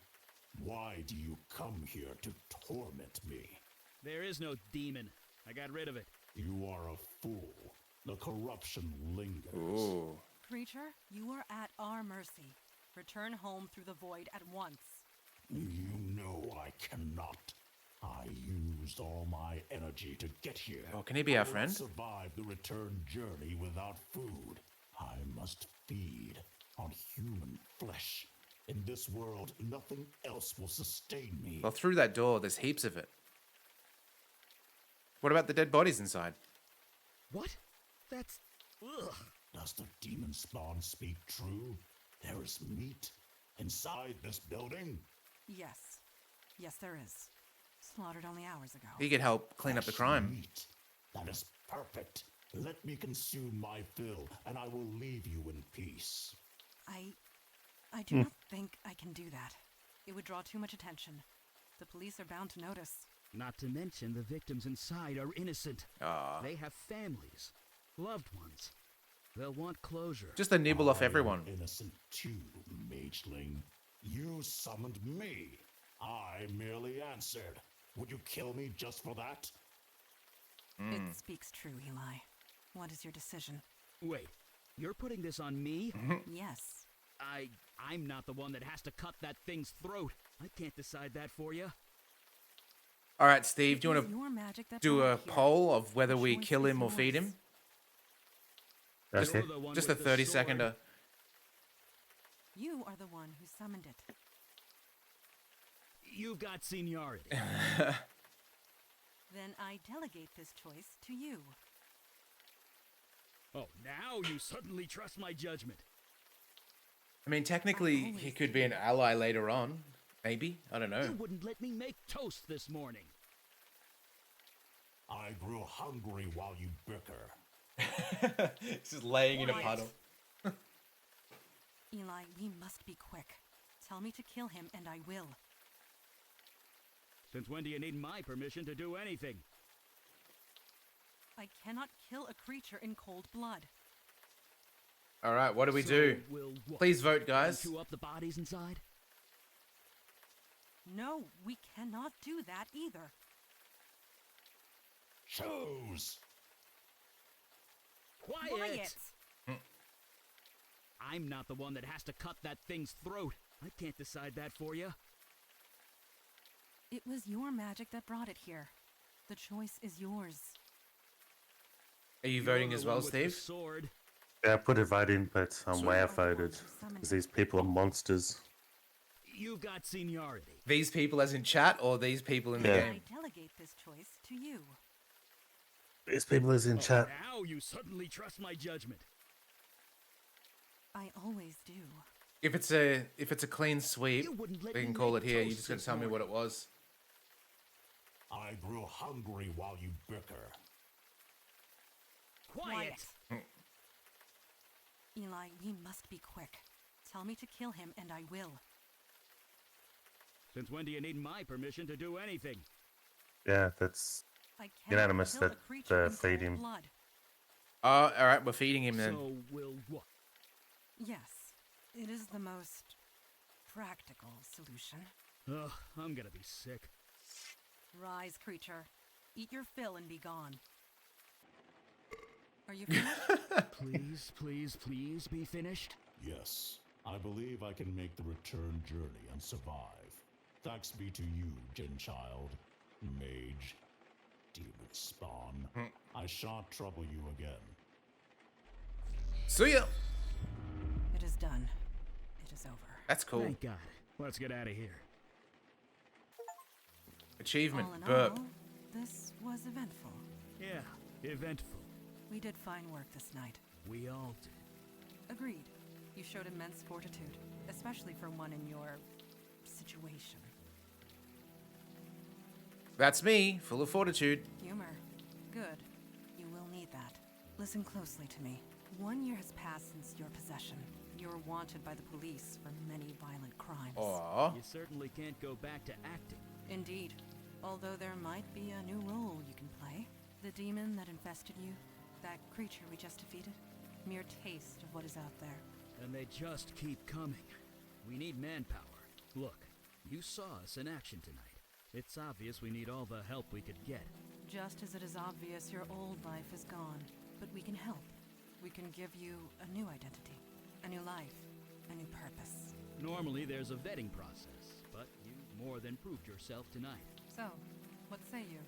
Why do you come here to torment me? There is no demon. I got rid of it. You are a fool. The corruption lingers. Ooh. Creature, you are at our mercy. Return home through the void at once. You know I cannot. I used all my energy to get here. Oh, can he be our I will friend? survive the return journey without food. I must feed on human flesh. In this world, nothing else will sustain me. Well, through that door, there's heaps of it. What about the dead bodies inside? What? That's. Ugh. Does the demon spawn speak true? There is meat inside this building? Yes. Yes, there is. Slaughtered only hours ago. He could help clean up the Fresh crime. meat. That is perfect. Let me consume my fill, and I will leave you in peace. I do not think I can do that. It would draw too much attention. The police are bound to notice. Not to mention the victims inside are innocent. Ah, They have families, loved ones. They'll want closure. just a nibble off I am everyone. innocent too, mageling. You summoned me. I merely answered. Would you kill me just for that? It speaks true, Eli. What is your decision? Wait, you're putting this on me? Yes. I'm not the one that has to cut that thing's throat. I can't decide that for you. All right, Steve, do you It want is to your magic that do brought a it here. poll of whether The we choice kill is him or feed yours. him? Okay. You're the one Just a with the 30 sword. seconder. You are the one who summoned it. You've got seniority. Then I delegate this choice to you. Oh, now you suddenly trust my judgment. I mean, technically, he could be an ally later on. Maybe. I don't You know. wouldn't let me make toast this morning. I grew hungry while you bicker. He's just laying in a Quiet. puddle. Eli, we must be quick. Tell me to kill him, and I will. Since when do you need my permission to do anything? I cannot kill a creature in cold blood. All right, what do we So do? we'll what, Please vote, guys. chew up the bodies inside? No, we cannot do that either. Choose. Quiet! I'm not the one that has to cut that thing's throat. I can't decide that for you. It was your magic that brought it here. The choice is yours. Are you You're voting the as one well, with the Steve? sword. Yeah, I put a vote in, but I'm So way you are outvoted. the one who summoned Because it. these people are monsters. You've got seniority. These people as in chat or these people in the Yeah. game? I delegate this choice to you. These people is in Oh, chat. now you suddenly trust my judgment. I always do. If it's a clean sweep, You wouldn't let we me can call make it here. You toast just gotta this tell me what morning. it was. I grew hungry while you bicker. Quiet! Eli, we must be quick. Tell me to kill him, and I will. Since when do you need my permission to do anything? Yeah, that's I cannot unanimous kill a that creature in feed cold him. blood. All right, we're feeding him then. So we'll what? Yes, it is the most practical solution. Ugh, I'm gonna be sick. Rise, creature. Eat your fill and be gone. Are you finished? Please, please, please be finished. Yes, I believe I can make the return journey and survive. Thanks be to you, Genchild, Mage, Demon Spawn. I shan't trouble you again. See ya. It is done. It is over. That's cool. Thank God. Let's get out of here. Achievement. All in Burp. all, this was eventful. Yeah, eventful. We did fine work this night. We all did. Agreed. You showed immense fortitude, especially for one in your situation. That's me, full of fortitude. Humor. Good. You will need that. Listen closely to me. 1 year has passed since your possession. You're wanted by the police for many violent crimes. Aw. You certainly can't go back to acting. Indeed. Although there might be a new role you can play. The demon that infested you, that creature we just defeated, mere taste of what is out there. And they just keep coming. We need manpower. Look, you saw us in action tonight. It's obvious we need all the help we could get. Just as it is obvious your old life is gone, but we can help. We can give you a new identity, a new life, a new purpose. Normally there's a vetting process, but you more than proved yourself tonight. So, what say you?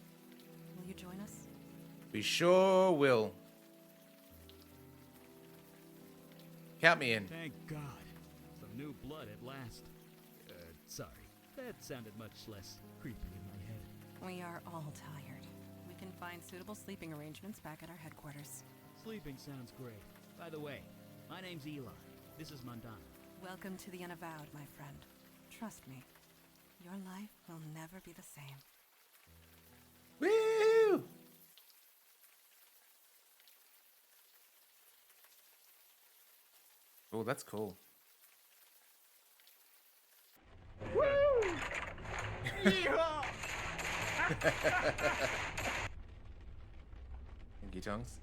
Will you join us? We sure will. Count me in. Thank God. Some new blood at last. Sorry. That sounded much less creepy in my head. We are all tired. We can find suitable sleeping arrangements back at our headquarters. Sleeping sounds great. By the way, my name's Eli. This is Mandana. Welcome to the Unavowed, my friend. Trust me, your life will never be the same. cool. That's cool. Thank you, Tongs.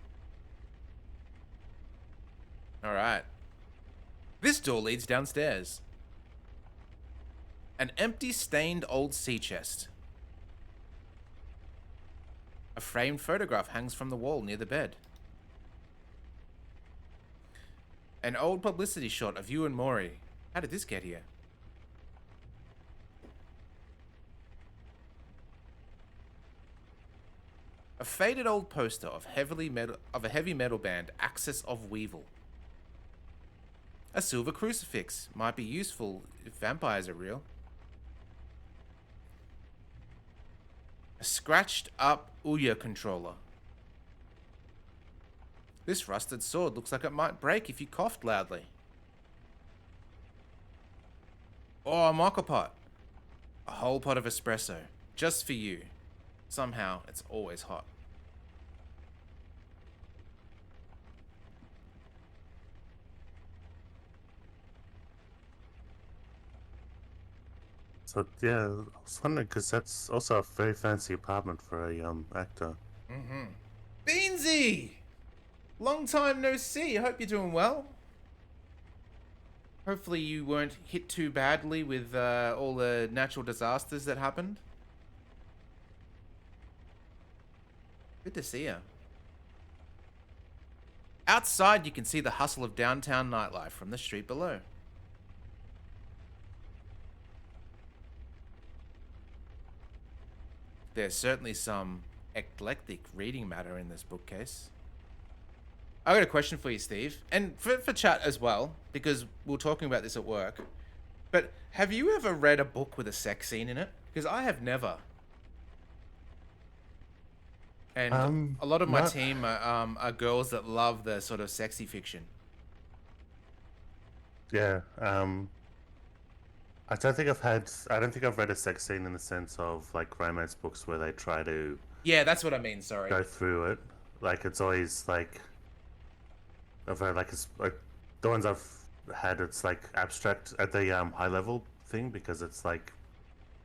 All right. This door leads downstairs. An empty, stained old sea chest. A framed photograph hangs from the wall near the bed. An old publicity shot of you and Maury. How did this get here? A faded old poster of a heavy metal band, Axis of Weevil. A silver crucifix might be useful if vampires are real. A scratched up Ouya controller. This rusted sword looks like it might break if you coughed loudly. Oh, a mocha pot. A whole pot of espresso. Just for you. Somehow, it's always hot. So yeah, I was wondering because that's also a very fancy apartment for a actor. Mm-hmm. Beansy! Long time no see. I hope you're doing well. Hopefully you weren't hit too badly with all the natural disasters that happened. Good to see you. Outside, you can see the hustle of downtown nightlife from the street below. There's certainly some eclectic reading matter in this bookcase. I got a question for you, Steve, and for chat as well, because we were talking about this at work. But have you ever read a book with a sex scene in it? Because I have never. And a lot of my team are girls that love the sort of sexy fiction. Yeah. I don't think I've read a sex scene in the sense of like romance books where they try to. Yeah, that's what I mean. Sorry. Go through it. Like it's always like. I've read like it's like the ones I've had. It's like abstract at the high level thing because it's like,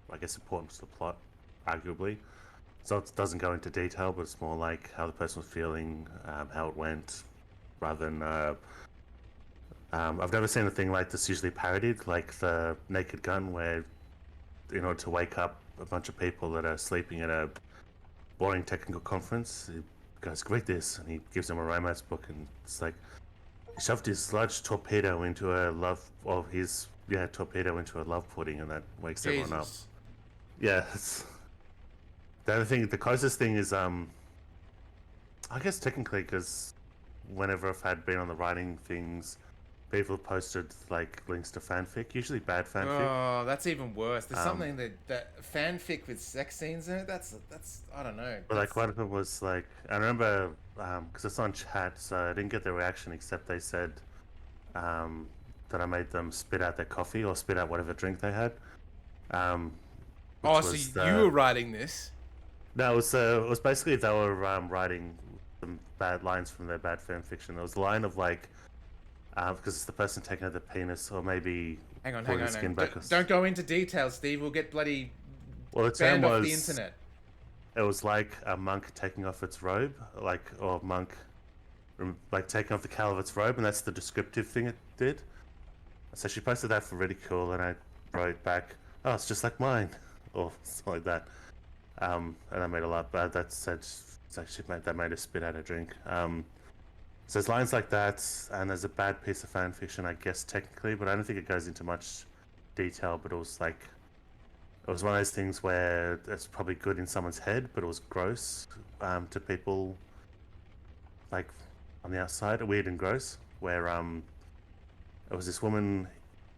I guess important to the plot, arguably. So it doesn't go into detail, but it's more like how the person was feeling, how it went, rather than. I've never seen a thing like this usually parodied, like the Naked Gun, where in order to wake up a bunch of people that are sleeping at a boring technical conference, he goes, "Read this," and he gives them a romance book, and it's like he shoved his large torpedo into a love, torpedo into a love pudding, and that wakes everyone up. Yeah. The other thing, the closest thing is, I guess technically, because whenever I've been on the writing things, people have posted like links to fanfic, usually bad fanfic. Oh, that's even worse. There's something that fanfic with sex scenes in it. That's I don't know. But like one of them was like, I remember because it's on chat, so I didn't get the reaction except they said that I made them spit out their coffee or spit out whatever drink they had. So you were writing this? No, it was basically they were writing some bad lines from their bad fan fiction. There was a line of like, because it's the person taking out the penis, or maybe hang on. Don't go into details, Steve. We'll get bloody banned off the internet. It was like a monk taking off its robe, or monk like taking off the cowl of its robe, and that's the descriptive thing it did. So she posted that for ridicule, and I wrote back, "Oh, it's just like mine," or something like that. And I made a lot, but that made her spit out a drink. So there's lines like that, and there's a bad piece of fan fiction, I guess technically, but I don't think it goes into much detail. But it was one of those things where it's probably good in someone's head, but it was gross to people, like on the outside, weird and gross. Where it was this woman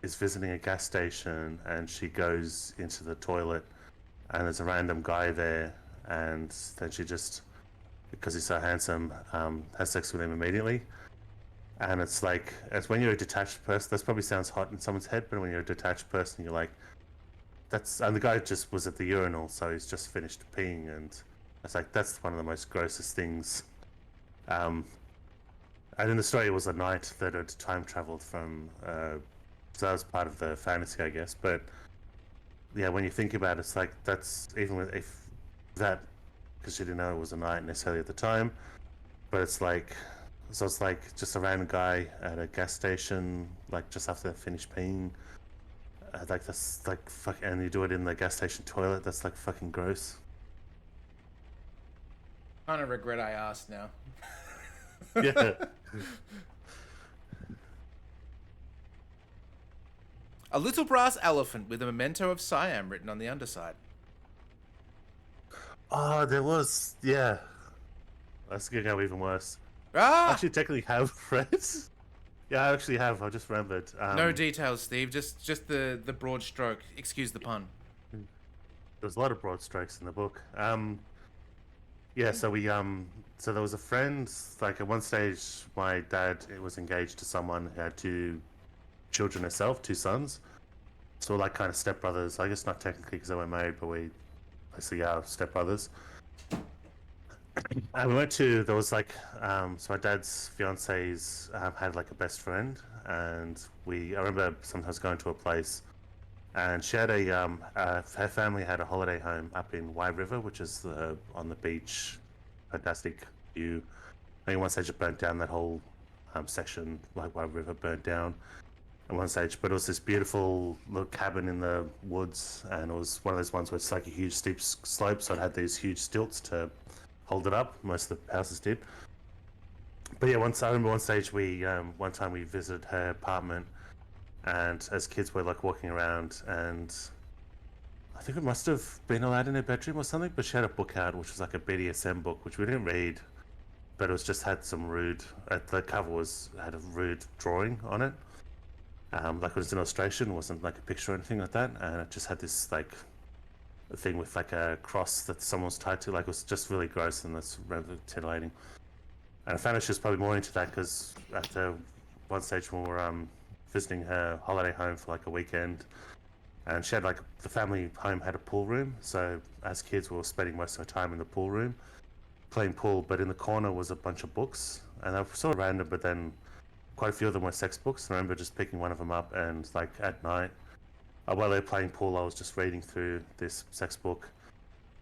is visiting a gas station, and she goes into the toilet. And there's a random guy there, and then she just, because he's so handsome, has sex with him immediately. And it's when you're a detached person, that probably sounds hot in someone's head, but when you're a detached person, you're like, and the guy just was at the urinal, so he's just finished peeing, and it's like, that's one of the most grossest things. And in the story, it was a knight that had time traveled from. So that was part of the fantasy, I guess. But yeah, when you think about it, it's like that's even with if that because she didn't know it was a knight necessarily at the time. But it's like so it's like just a random guy at a gas station, like just after they finished peeing. Like that's like fuck, and you do it in the gas station toilet. That's like fucking gross. Kind of regret I asked now. Yeah. A little brass elephant with a memento of Siam written on the underside. Oh, there was. Yeah. That's gonna go even worse. I Ah! actually technically have read. Yeah, I actually have. I just remembered. No details, Steve. Just the broad stroke. Excuse the pun. There's a lot of broad strokes in the book. Yeah, so we so there was a friend. Like at one stage, my dad was engaged to someone who had two children herself, two sons. So we're like kind of stepbrothers. I guess not technically because they weren't married, but we basically are stepbrothers. And we went to there was like so my dad's fiance's had like a best friend, and I remember sometimes going to a place, and she had her family had a holiday home up in Wye River, which is on the beach, fantastic view. I think one stage it burnt down, that whole section, like Wye River burnt down at one stage, but it was this beautiful little cabin in the woods, and it was one of those ones where it's like a huge steep slope, so it had these huge stilts to hold it up. Most of the houses did. But yeah, I remember one stage one time we visited her apartment, and as kids we're like walking around, and I think we must have been allowed in her bedroom or something, but she had a book out which was like a BDSM book, which we didn't read, but it was just had some rude, the cover had a rude drawing on it. Like it was an illustration, it wasn't like a picture or anything like that, and it just had this like a thing with like a cross that someone was tied to. Like it was just really gross, and that's rather titillating. And I found out she was probably more into that because at one stage when we were visiting her holiday home for like a weekend, and she had like the family home had a pool room, so as kids we were spending most of our time in the pool room playing pool, but in the corner was a bunch of books, and they were sort of random, but then quite a few of them were sex books. I remember just picking one of them up, and like at night while they were playing pool, I was just reading through this sex book,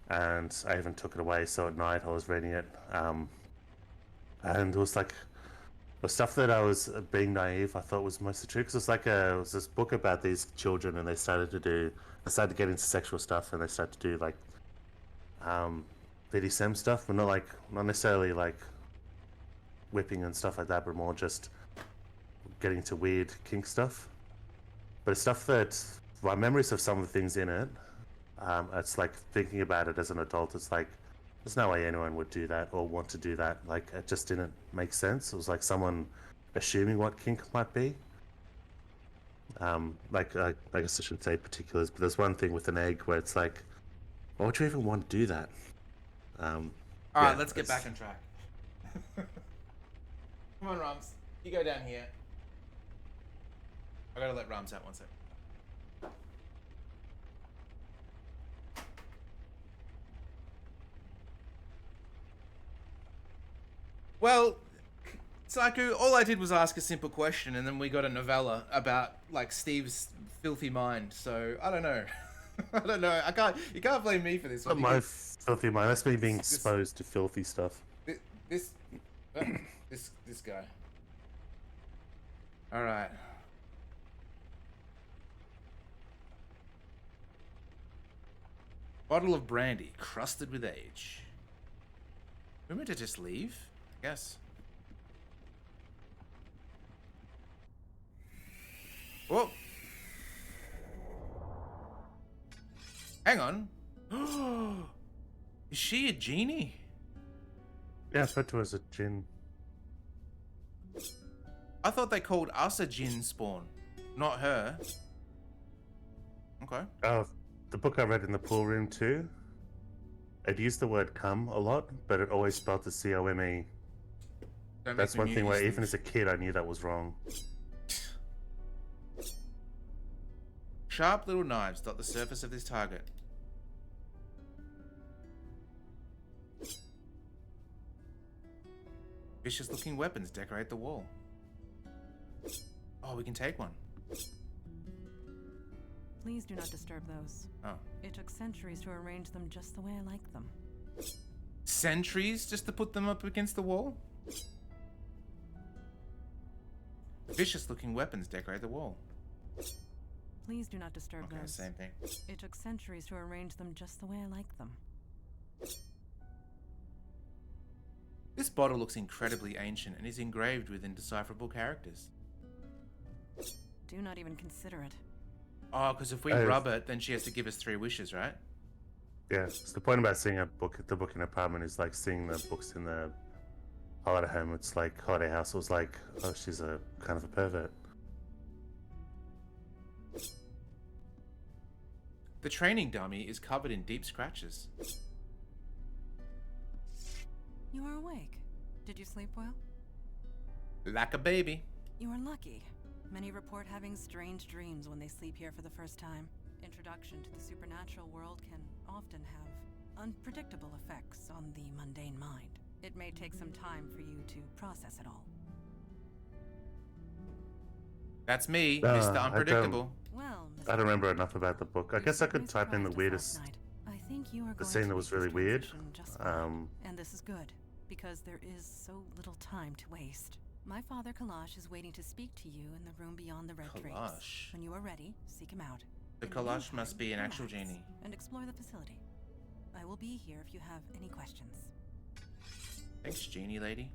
and I even took it away. So at night, I was reading it, and it was like the stuff that I was being naive. I thought was mostly true because it's like it was this book about these children, and they started to get into sexual stuff, and they started to do like BDSM stuff, but not necessarily like whipping and stuff like that, but more just getting into weird kink stuff. But it's stuff that my memories of some of the things in it, it's like thinking about it as an adult, it's like there's no way anyone would do that or want to do that. Like it just didn't make sense. It was like someone assuming what kink might be. Like I guess I shouldn't say particulars, but there's one thing with an egg where it's like, why would you even want to do that? All right, let's get back on track. Come on, Rams. You go down here. I gotta let Rams out 1 sec. Well, Saku, all I did was ask a simple question, and then we got a novella about like Steve's filthy mind. So I don't know. I don't know. You can't blame me for this one. My filthy mind. That's me being exposed to filthy stuff. This guy. All right. Bottle of brandy, crusted with age. We meant to just leave? I guess. Whoa. Hang on. Is she a genie? Yeah, I referred to her as a djinn. I thought they called us a djinn spawn, not her. Okay. The book I read in the pool room too, it used the word "come" a lot, but it always spelled the C-O-M-E. That's one thing where even as a kid I knew that was wrong. Sharp little knives dot the surface of this target. Vicious looking weapons decorate the wall. Oh, we can take one. Please do not disturb those. Oh. It took centuries to arrange them just the way I like them. Centuries just to put them up against the wall? Vicious looking weapons decorate the wall. Please do not disturb Okay, those. same thing. It took centuries to arrange them just the way I like them. This bottle looks incredibly ancient and is engraved with indecipherable characters. Do not even consider it. Oh, because if we Oh. rub it, then she has to give us 3 wishes, right? Yeah, so the point about seeing the book in an apartment is like seeing the books in the holiday home. It's like holiday house. It was like, oh, she's a kind of a pervert. The training dummy is covered in deep scratches. You are awake. Did you sleep well? Like a baby. You are lucky. Many report having strange dreams when they sleep here for the first time. Introduction to the supernatural world can often have unpredictable effects on the mundane mind. It may take some time for you to process it all. That's me, I Mr. don't- Unpredictable. Well, I don't remember enough about the book. I you guess I certainly could type in the surprised us weirdest. last night. I think you are The going scene to that make was this really weird. transition just fine. And this is good, because there is so little time to waste. My father Kalash is waiting to speak to you in the room beyond the red drapes. Kalash? When you are ready, seek him out. The In Kalash meantime, must be an actual relax genie. And explore the facility. I will be here if you have any questions. Thanks, genie lady.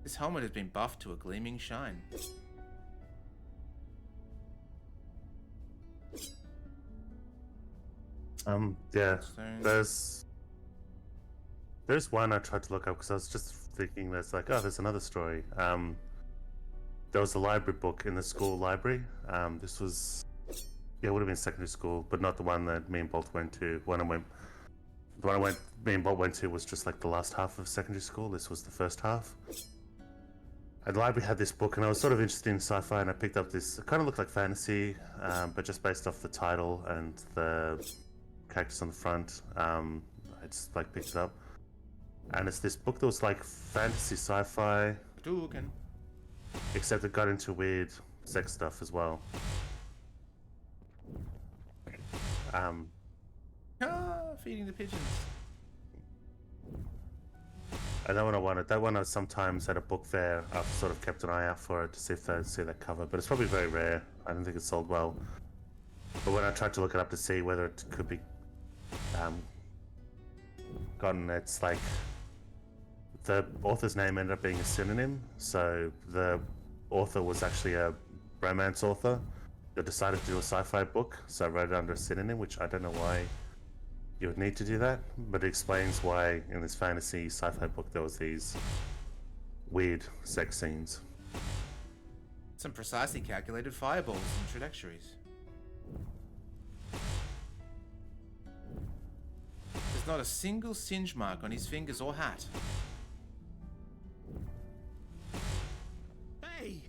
This helmet has been buffed to a gleaming shine. Yeah, Stones. there's one I tried to look up because I was just thinking there's like, oh, there's another story. There was a library book in the school library. This was, yeah, it would have been secondary school, but not the one that me and Bolt went to. Me and Bolt went to was just like the last half of secondary school. This was the first half. And the library had this book, and I was sort of interested in sci-fi, and I picked up this. It kind of looked like fantasy, but just based off the title and the characters on the front, I just like picked it up. And it's this book that was like fantasy sci-fi, Hadouken. except it got into weird sex stuff as well. Feeding the pigeons. And that one I wanted. That one I sometimes at a book fair, I've sort of kept an eye out for it to see if they see that cover, but it's probably very rare. I don't think it's sold well. But when I tried to look it up to see whether it could be gotten, it's like the author's name ended up being a synonym. So the author was actually a romance author that decided to do a sci-fi book, so I wrote it under a synonym, which I don't know why you would need to do that, but it explains why in this fantasy sci-fi book there was these weird sex scenes. Some precisely calculated fireballs and trajectories. There's not a single singe mark on his fingers or hat. Hey!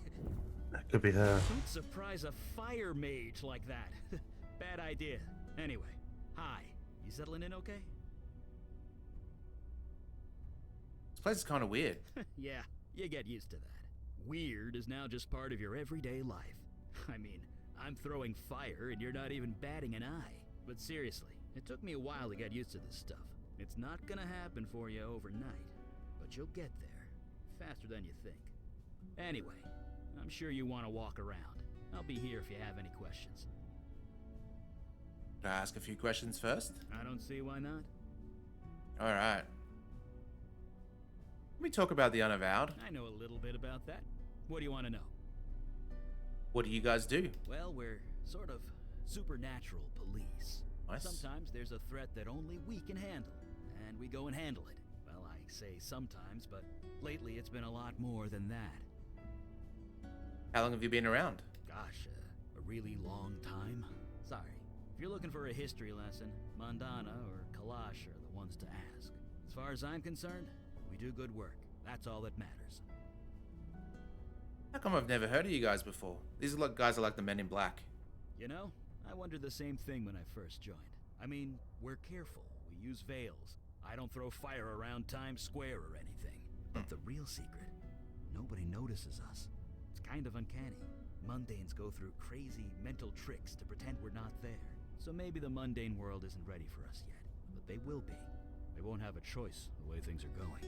That could be her. Don't surprise a fire mage like that. Bad idea. Anyway, hi. You settling in okay? This place is kind of weird. Yeah, you get used to that. Weird is now just part of your everyday life. I mean, I'm throwing fire and you're not even batting an eye. But seriously, it took me a while to get used to this stuff. It's not gonna happen for you overnight, but you'll get there. Faster than you think. Anyway, I'm sure you want to walk around. I'll be here if you have any questions. Can I ask a few questions first? I don't see why not. Alright. Let me talk about the Unavowed. I know a little bit about that. What do you want to know? What do you guys do? Well, we're sort of supernatural police. Nice. Sometimes there's a threat that only we can handle, and we go and handle it. Well, I say sometimes, but lately it's been a lot more than that. How long have you been around? Gosh, a really long time. Sorry. If you're looking for a history lesson, Mandana or Kalash are the ones to ask. As far as I'm concerned, we do good work. That's all that matters. How come I've never heard of you guys before? These guys are like the Men in Black. You know, I wondered the same thing when I first joined. I mean, we're careful. We use veils. I don't throw fire around Times Square or anything. But the real secret, nobody notices us. It's kind of uncanny. Mundanes go through crazy mental tricks to pretend we're not there. So maybe the mundane world isn't ready for us yet, but they will be. They won't have a choice the way things are going.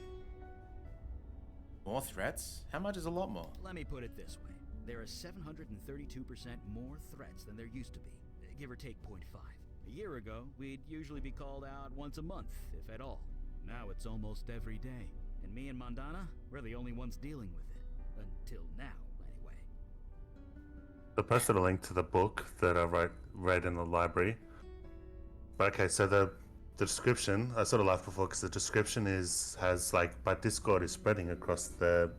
More threats? How much is a lot more? Let me put it this way. There are 732% more threats than there used to be, give or take 0.5. A year ago, we'd usually be called out once a month, if at all. Now it's almost every day. And me and Mondana, we're the only ones dealing with it. Until now, anyway. I posted a link to the book that I read in the library. But okay, so the description, I sort of laughed before because the description has like, but Discord is spreading across the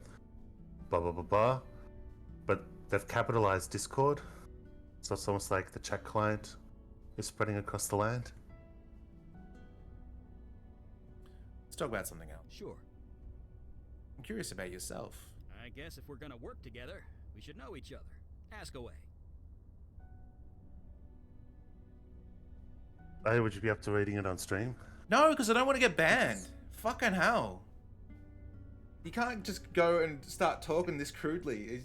blah blah blah blah. But they've capitalized Discord, so it's almost like the chat client is spreading across the land. Let's talk about something else. Sure. I'm curious about yourself. I guess if we're gonna work together, we should know each other. Ask away. Hey, would you be up to reading it on stream? No, because I don't want to get banned. Fucking hell. You can't just go and start talking this crudely.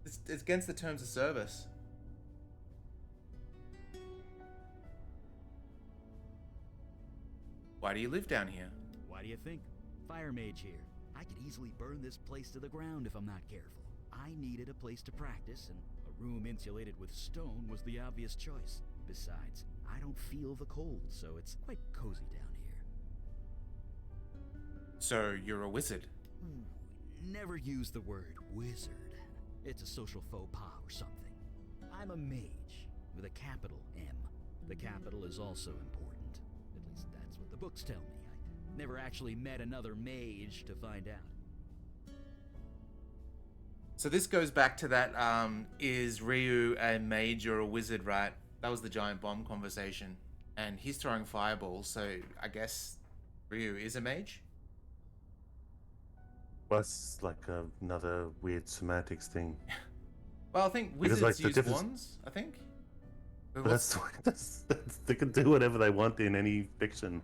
It's against the terms of service. Why do you live down here? Why do you think? Fire mage here. I could easily burn this place to the ground if I'm not careful. I needed a place to practice, and a room insulated with stone was the obvious choice. Besides, I don't feel the cold, so it's quite cozy down here. So you're a wizard? Never use the word wizard. It's a social faux pas or something. I'm a mage, with a capital M. The capital is also important. At least that's what the books tell me. I never actually met another mage to find out. So this goes back to that, is Ryu a mage or a wizard, right? That was the giant bomb conversation. And he's throwing fireballs, so I guess Ryu is a mage? Well, it's like another weird semantics thing. Well, I think Because, wizards like, the use difference- wands, I think. But But that's they can do whatever they want in any fiction.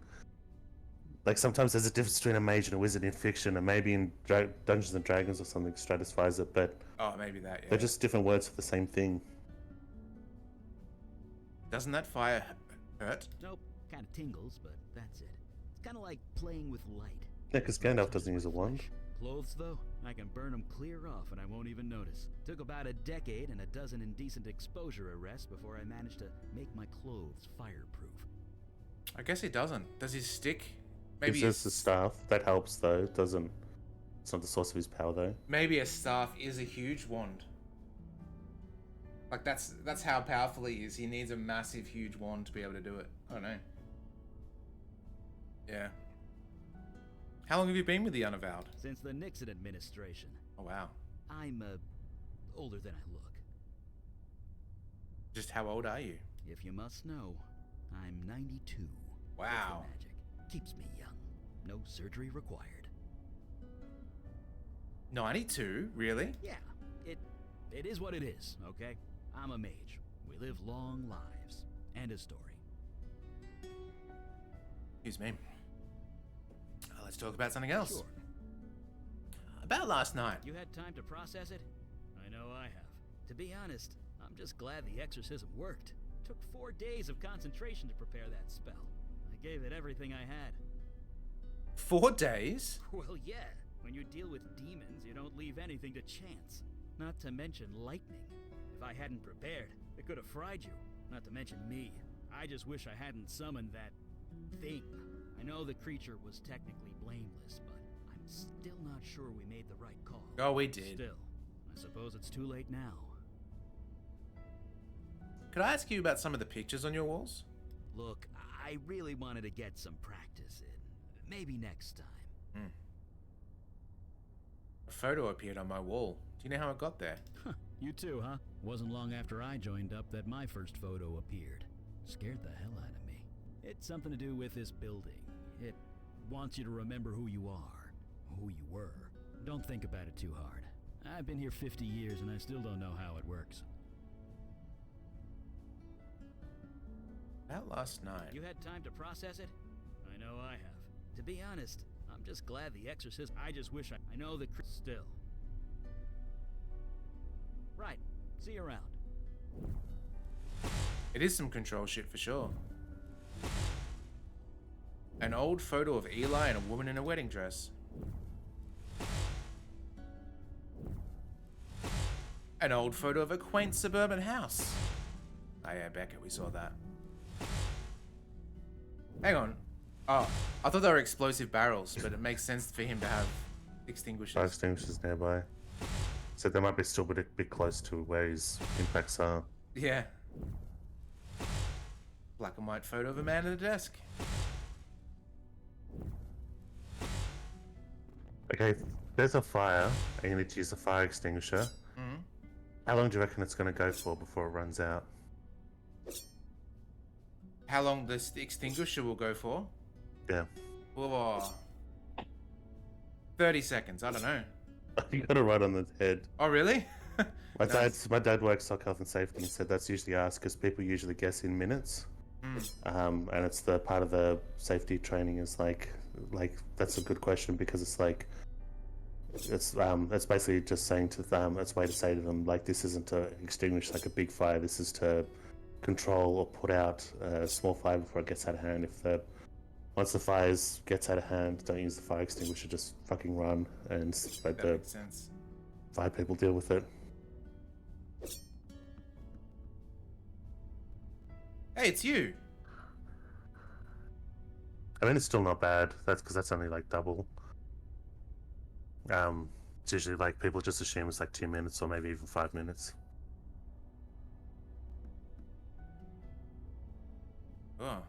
Like sometimes there's a difference between a mage and a wizard in fiction, and maybe in Dungeons and Dragons or something stratifies it, but oh, maybe that, yeah. they're just different words for the same thing. Doesn't that fire hurt? Nope, kind of tingles, but that's it. It's kind of like playing with light. Yeah, because Gandalf doesn't use a wand. Clothes, though, I can burn them clear off and I won't even notice. Took about a decade and a dozen indecent exposure arrests before I managed to make my clothes fireproof. I guess he doesn't. Does his stick? It's just the staff. That helps, though. It doesn't. It's not the source of his power, though. Maybe a staff is a huge wand. Like that's how powerful he is. He needs a massive, huge wand to be able to do it. I don't know. Yeah. How long have you been with the Unavowed? Since the Nixon administration. Oh wow. I'm older than I look. Just how old are you? If you must know, I'm 92. Wow. That's the magic. Keeps me young. No surgery required. 92? Really? Yeah, it is what it is, okay? I'm a mage. We live long lives. And a story. Excuse me. Let's talk about something else. Sure. About last night. You had time to process it? I know I have. To be honest, I'm just glad the exorcism worked. Took 4 days of concentration to prepare that spell. I gave it everything I had. 4 days? Well, yeah. When you deal with demons, you don't leave anything to chance. Not to mention lightning. If I hadn't prepared, it could have fried you. Not to mention me. I just wish I hadn't summoned that thing. I know the creature was technically blameless, but I'm still not sure we made the right call. Oh, we did. Still, I suppose it's too late now. Could I ask you about some of the pictures on your walls? Look, I really wanted to get some practice in. Maybe next time. A photo appeared on my wall. Do you know how it got there? You too, huh? Wasn't long after I joined up that my first photo appeared. Scared the hell out of me. It's something to do with this building. It wants you to remember who you are, who you were. Don't think about it too hard. I've been here 50 years and I still don't know how it works. About last night. You had time to process it? I know I have. To be honest, I'm just glad the exorcist. I just wish I know the still. Right. See you around. It is some control shit for sure. An old photo of Eli and a woman in a wedding dress. An old photo of a quaint suburban house. Oh yeah, Becca, we saw that. Hang on. Oh, I thought they were explosive barrels, but it makes sense for him to have extinguishers. Fire extinguishers nearby. So they might be still a bit close to where his impacts are. Yeah. Black and white photo of a man at a desk. Okay, if there's a fire and you need to use a fire extinguisher, how long do you reckon it's going to go for before it runs out? How long this extinguisher will go for? Yeah. Oh, 30 seconds, I don't know. You got it right on the head. Oh, really? My dad works stock health and safety and said that's usually asked because people usually guess in minutes. And it's the part of the safety training is like that's a good question because it's like it's basically just saying to them, it's a way to say to them like this isn't to extinguish like a big fire, this is to control or put out a small fire before it gets out of hand. Once the fire gets out of hand, don't use the fire extinguisher, just fucking run and let the makes sense. fire people deal with it. Hey, it's you. I mean, it's still not bad. That's because that's only like double. It's usually like people just assume it's like 2 minutes or maybe even 5 minutes. Oh.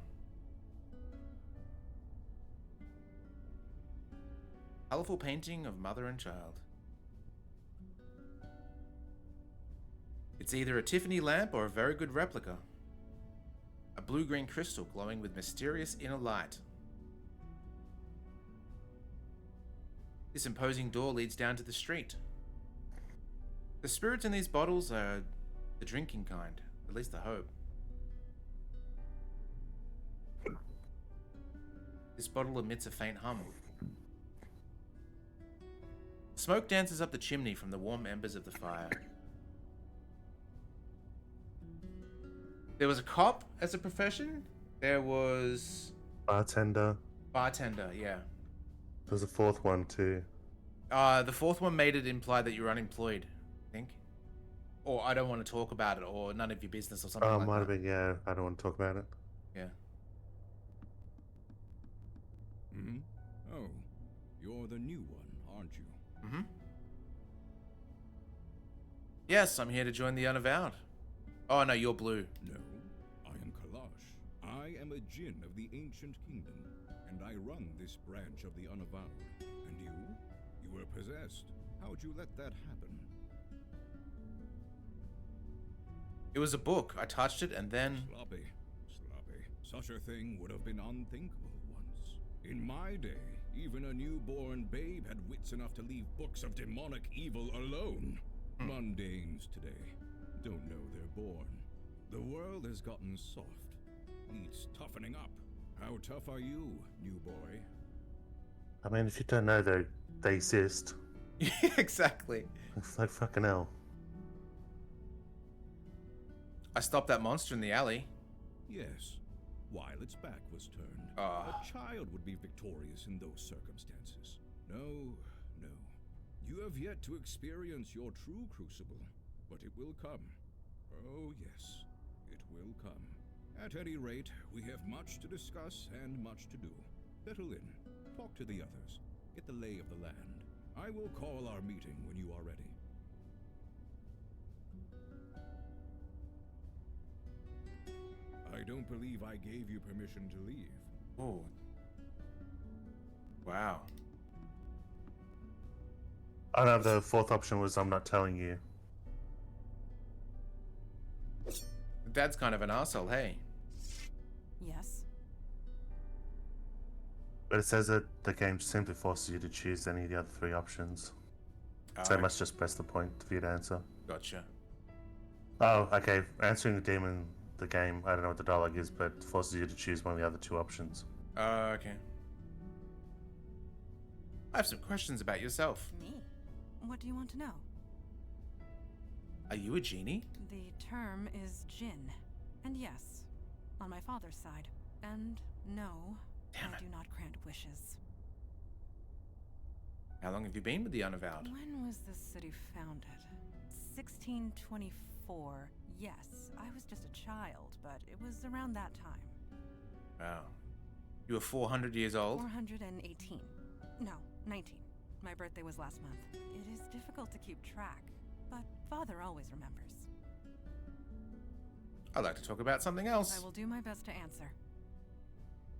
Colorful painting of mother and child. It's either a Tiffany lamp or a very good replica. A blue-green crystal glowing with mysterious inner light. This imposing door leads down to the street. The spirits in these bottles are the drinking kind, at least I hope. This bottle emits a faint hum. Smoke dances up the chimney from the warm embers of the fire. There was a cop as a profession. There was... Bartender. Bartender, yeah. There's a fourth one too. The fourth one made it imply that you're unemployed, I think. Or I don't want to talk about it, or none of your business, or something like that. Might have been, yeah. I don't want to talk about it. Yeah. Hmm? Oh, you're the new one, aren't you? Mm-hmm. Yes, I'm here to join the Unavowed. Oh, no, you're blue. No, I am Kalash. I am a Jinn of the Ancient Kingdom, and I run this branch of the Unavowed. And you? You were possessed. How'd you let that happen? It was a book. I touched it and then... Sloppy. Such a thing would have been unthinkable once. In my day, even a newborn babe had wits enough to leave books of demonic evil alone. Mundanes today don't know they're born. The world has gotten soft. Needs toughening up. How tough are you, new boy? I mean, if you don't know they exist, Exactly. it's like fucking hell. I stopped that monster in the alley. Yes, while its back was turned. Ah. A child would be victorious in those circumstances. No. You have yet to experience your true crucible, but it will come. Oh yes, it will come. At any rate, we have much to discuss and much to do. Settle in, talk to the others, get the lay of the land. I will call our meeting when you are ready. I don't believe I gave you permission to leave. Oh. Wow. Oh no, the fourth option was I'm not telling you. Dad's kind of an asshole, hey? Yes. But it says that the game simply forces you to choose any of the other three options. So I must just press the point for you to answer. Gotcha. Oh, okay. Answering the demon, the game, I don't know what the dialogue is, but forces you to choose one of the other two options. Okay. I have some questions about yourself. Me? What do you want to know? Are you a genie? The term is Jinn. And yes, on my father's side. And no, Damn I it. do not grant wishes. How long have you been with the Unavowed? When was this city founded? 1624. Yes, I was just a child, but it was around that time. Wow. You were 400 years old? 418. No, 19. My birthday was last month. It is difficult to keep track, but Father always remembers. I'd like to talk about something else. I will do my best to answer.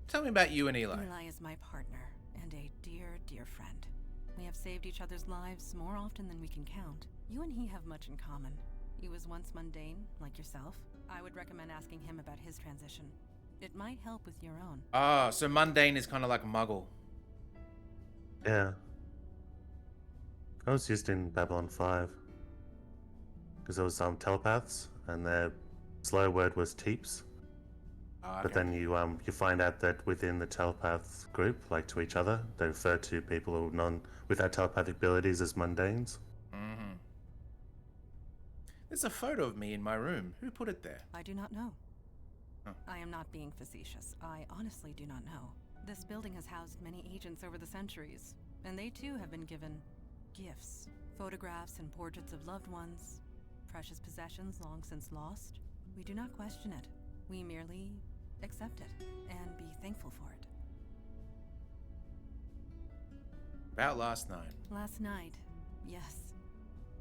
Tell me about you and Eli. Eli is my partner, and a dear, dear friend. We have saved each other's lives more often than we can count. You and he have much in common. He was once mundane, like yourself. I would recommend asking him about his transition. It might help with your own. Ah, so mundane is kind of like a muggle. Yeah. I was used in Babylon 5. Because there was telepaths, and their slow word was teeps. Ah, But then you find out that within the telepath group, like to each other, they refer to people who are without telepathic abilities as mundanes. Mm-hmm. There's a photo of me in my room. Who put it there? I do not know. Oh. I am not being facetious. I honestly do not know. This building has housed many agents over the centuries, and they too have been given gifts. Photographs and portraits of loved ones, precious possessions long since lost. We do not question it. We merely accept it and be thankful for it. About last night. Last night, yes.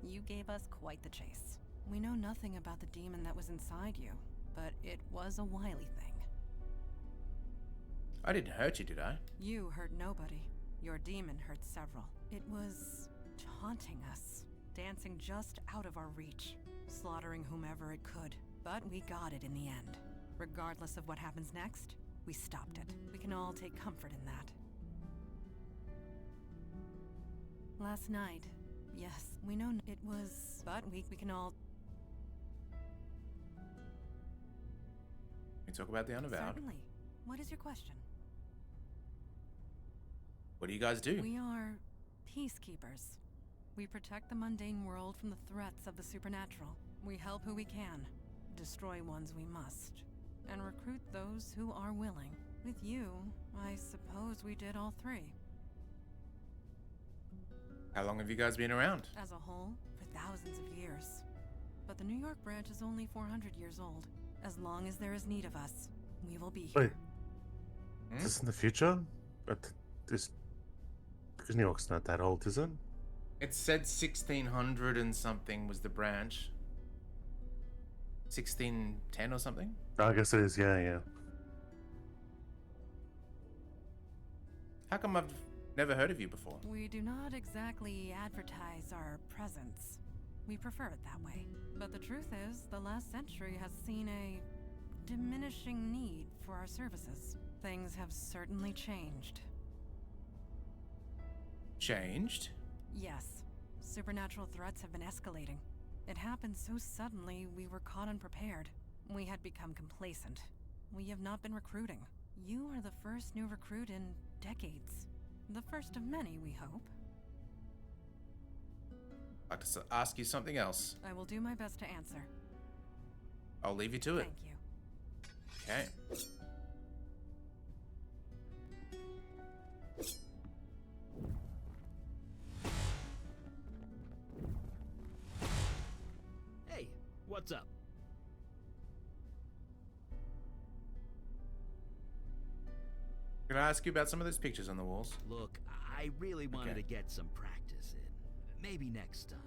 You gave us quite the chase. We know nothing about the demon that was inside you, but it was a wily thing. I didn't hurt you, did I? You hurt nobody. Your demon hurt several. It was taunting us, dancing just out of our reach, slaughtering whomever it could. But we got it in the end. Regardless of what happens next, we stopped it. We can all take comfort in that. Last night, yes, we know it was, but we can all... We talk about the Unavowed. Certainly. What is your question? What do you guys do? We are peacekeepers. We protect the mundane world from the threats of the supernatural. We help who we can, destroy ones we must, and recruit those who are willing. With you, I suppose we did all three. How long have you guys been around? As a whole, for thousands of years. But the New York branch is only 400 years old. As long as there is need of us, we will be here. Wait. Is this in the future? But this... Because New York's not that old, is it? It said 1600 and something was the branch. 1610 or something? I guess it is, yeah. How come I've never heard of you before? We do not exactly advertise our presence. We prefer it that way. But the truth is, the last century has seen a diminishing need for our services. Things have certainly changed. Changed? Yes. Supernatural threats have been escalating. It happened so suddenly, we were caught unprepared. We had become complacent. We have not been recruiting. You are the first new recruit in decades. The first of many, we hope. I'd like to ask you something else. I will do my best to answer. I'll leave you to it. Thank you. Okay. Hey, what's up? Can I ask you about some of those pictures on the walls? Look, I really wanted Okay. to get some practice in. Maybe next time.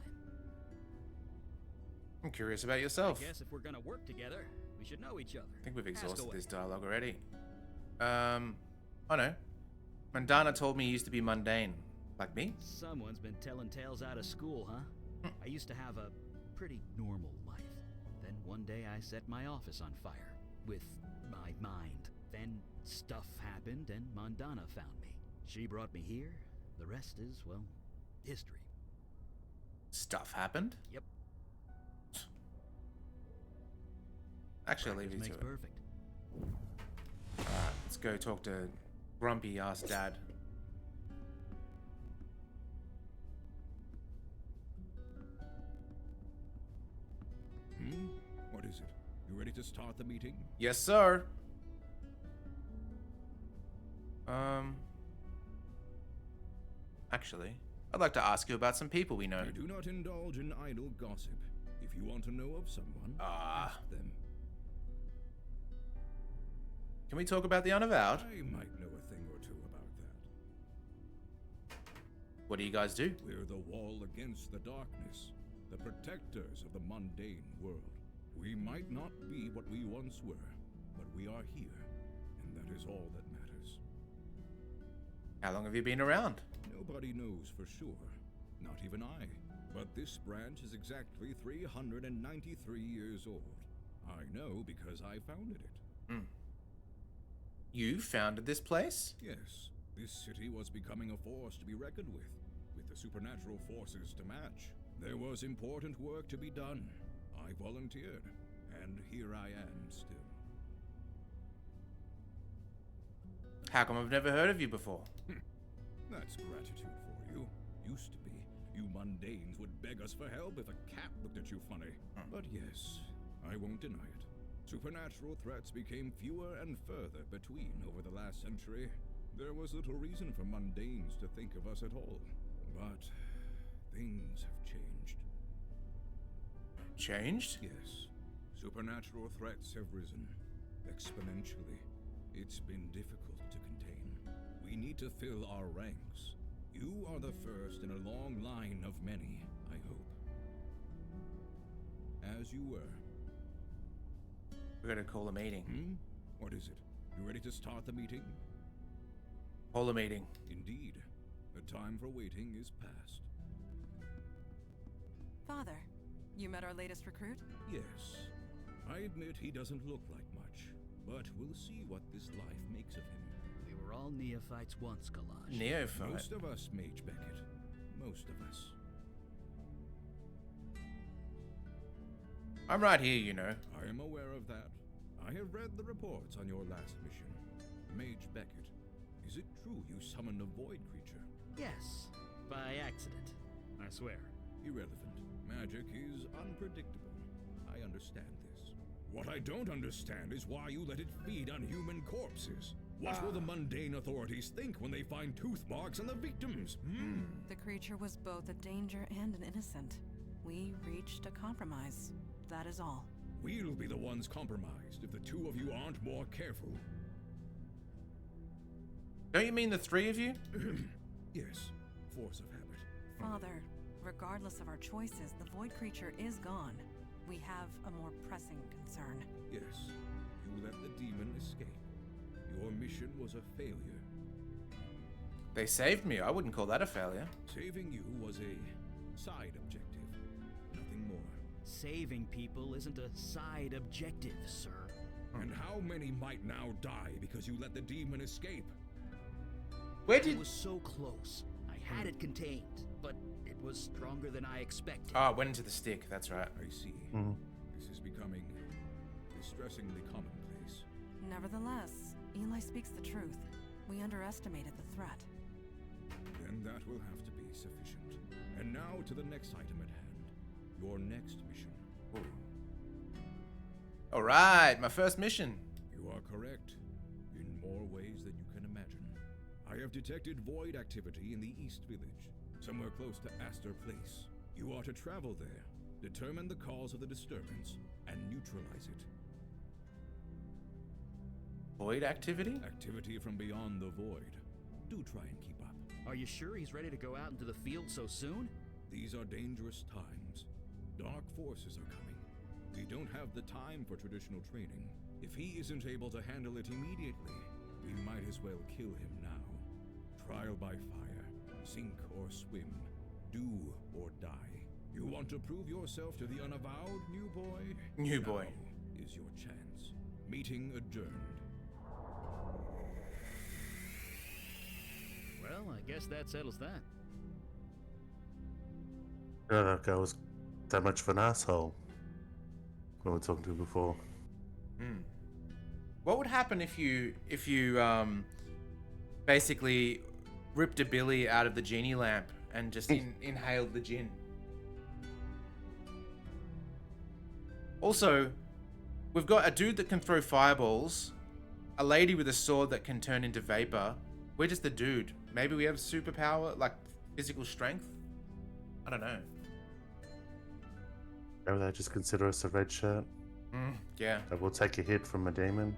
I'm curious about yourself. I guess if we're gonna work together, we should know each other. I think we've Ask exhausted away. this dialogue already. Oh no. Mandana told me you used to be mundane. Like me? Someone's been telling tales out of school, huh? I used to have a pretty normal life. Then one day I set my office on fire. With my mind. Then stuff happened and Mandana found me. She brought me here. The rest is, well, history. Stuff happened? Yep. Actually, I'll leave you Practice to makes it. perfect. Alright, let's go talk to grumpy ass dad. What is it? You ready to start the meeting? Yes, sir. Actually, I'd like to ask you about some people we know. I do not indulge in idle gossip. If you want to know of someone, ask them. Can we talk about the Unavowed? I might know a thing or two about that. What do you guys do? We're the wall against the darkness, the protectors of the mundane world. We might not be what we once were, but we are here, and that is all that matters. How long have you been around? Nobody knows for sure, not even I. But this branch is exactly 393 years old. I know because I founded it. You founded this place? Yes, this city was becoming a force to be reckoned with the supernatural forces to match. There was important work to be done. I volunteered, and here I am still. How come I've never heard of you before? That's gratitude for you. Used to be. You mundanes would beg us for help if a cat looked at you funny. But yes, I won't deny it. Supernatural threats became fewer and further between over the last century. There was little reason for mundanes to think of us at all. But things have changed. Changed? Yes. Supernatural threats have risen exponentially. It's been difficult to contain. We need to fill our ranks. You are the first in a long line of many, I hope. As you were. We're gonna call a meeting. What is it? You ready to start the meeting? Call a meeting. Indeed. The time for waiting is past. Father, you met our latest recruit? Yes. I admit he doesn't look like much, but we'll see what this life makes of him. We were all neophytes once, Galage. Neophyte. Most of us, Mage Beckett. Most of us. I'm right here, you know. I am aware of that. I have read the reports on your last mission. Mage Beckett, is it true you summoned a void creature? Yes, by accident. I swear. Irrelevant. Magic is unpredictable. I understand this. What I don't understand is why you let it feed on human corpses. What will the mundane authorities think when they find tooth marks on the victims? The creature was both a danger and an innocent. We reached a compromise. That is all. We'll be the ones compromised if the two of you aren't more careful. Don't you mean the three of you? Yes, force of habit. Father, regardless of our choices, the void creature is gone. We have a more pressing concern. Yes, you let the demon escape. Your mission was a failure. They saved me. I wouldn't call that a failure. Saving you was a side objective, nothing more. Saving people isn't a side objective, sir. And how many might now die because you let the demon escape? Where It did... was so close. I had it contained, but it was stronger than I expected. Oh, it went into the stick. That's right. I see. This is becoming distressingly commonplace. Nevertheless, Eli speaks the truth. We underestimated the threat. Then that will have to be sufficient. And now to the next item at hand. Your next mission. All right, my first mission. You are correct. In more ways than you can imagine. I have detected void activity in the East Village, somewhere close to Astor Place. You are to travel there, determine the cause of the disturbance, and neutralize it. Void activity? Activity from beyond the void. Do try and keep up. Are you sure he's ready to go out into the field so soon? These are dangerous times. Dark forces are coming. We don't have the time for traditional training. If he isn't able to handle it immediately, we might as well kill him now. Trial by fire. Sink or swim. Do or die. You want to prove yourself to the Unavowed, new boy? New boy. Now is your chance. Meeting adjourned. Well, I guess that settles that. Yeah, that guy was that much of an asshole when we were talking to him before. What would happen if you basically ripped a billy out of the genie lamp and just inhaled the gin? Also, we've got a dude that can throw fireballs, a lady with a sword that can turn into vapor. We're just a dude. Maybe we have superpower, like physical strength? I don't know. Maybe they just consider us a red shirt. Yeah. That will take a hit from a demon.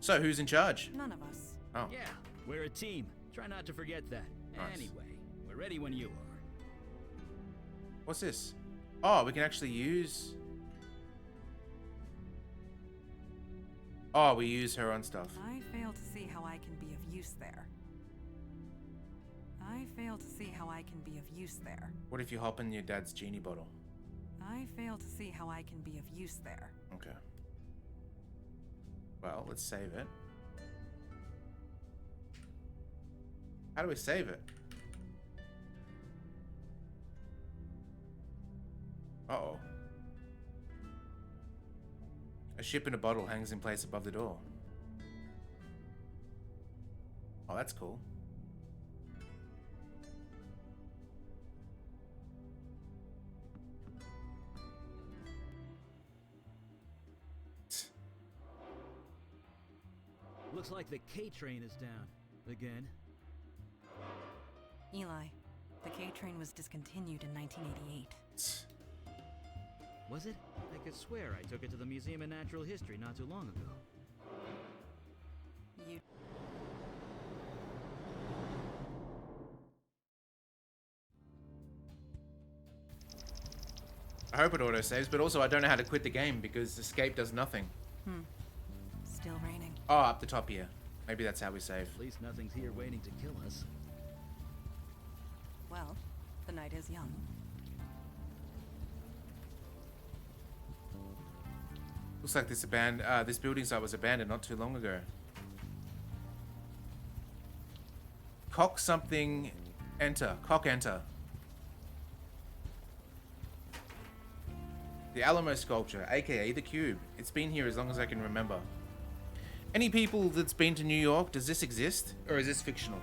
So, who's in charge? None of us. Oh. Yeah, we're a team. Try not to forget that. Nice. Anyway, we're ready when you are. What's this? Oh, we can actually use... Oh, we use her on stuff. I fail to see how I can be of use there. I fail to see how I can be of use there. What if you hop in your dad's genie bottle? I fail to see how I can be of use there. Okay. Well, let's save it. How do we save it? Uh-oh. A ship in a bottle hangs in place above the door. Oh, that's cool. Looks like the K train is down. Again. Eli, the K train was discontinued in 1988. Was it? I could swear I took it to the Museum of Natural History not too long ago. You I hope it autosaves, but also I don't know how to quit the game because escape does nothing. still raining. Oh, up the top here. Maybe that's how we save. At least nothing's here waiting to kill us. Well, the night is young. Looks like this building site was abandoned not too long ago. Cock something, enter. Cock enter. The Alamo sculpture, aka the Cube. It's been here as long as I can remember. Any people that's been to New York, does this exist? Or is this fictional?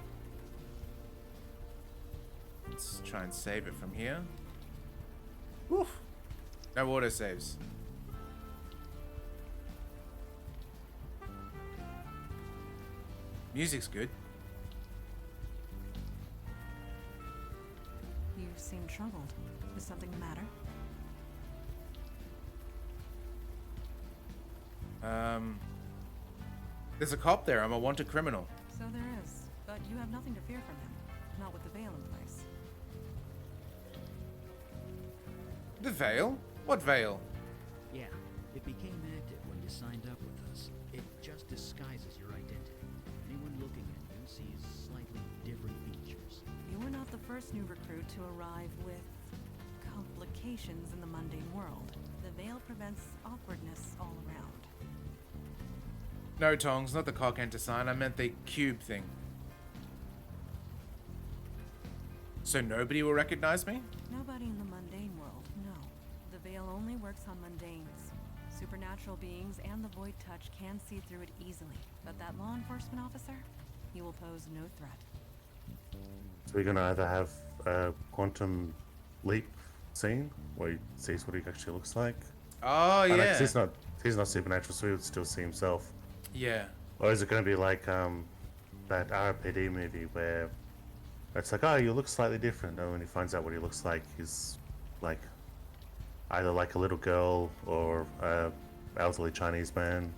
Let's try and save it from here. Woof. No autosaves. Music's good. You seem troubled. Is something the matter? There's a cop there. I'm a wanted criminal. So there is, but you have nothing to fear from him. Not with the veil in place. The veil? What veil? Yeah, it became active when you signed up with us. It just disguises your identity. Anyone looking at you sees slightly different features. You were not the first new recruit to arrive with complications in the mundane world. The veil prevents awkwardness all around. No, Tongs, not the cock enter sign. I meant the cube thing. So nobody will recognize me? Nobody in the mundane world, no. The veil only works on mundanes. Supernatural beings and the void touch can see through it easily. But that law enforcement officer, he will pose no threat. So we're gonna either have a quantum leap scene where he sees what he actually looks like. Oh, And yeah. he's not supernatural, so he would still see himself. Yeah. Or is it going to be like that RPD movie where it's like, oh, you look slightly different, and when he finds out what he looks like, he's like either like a little girl or a elderly Chinese man.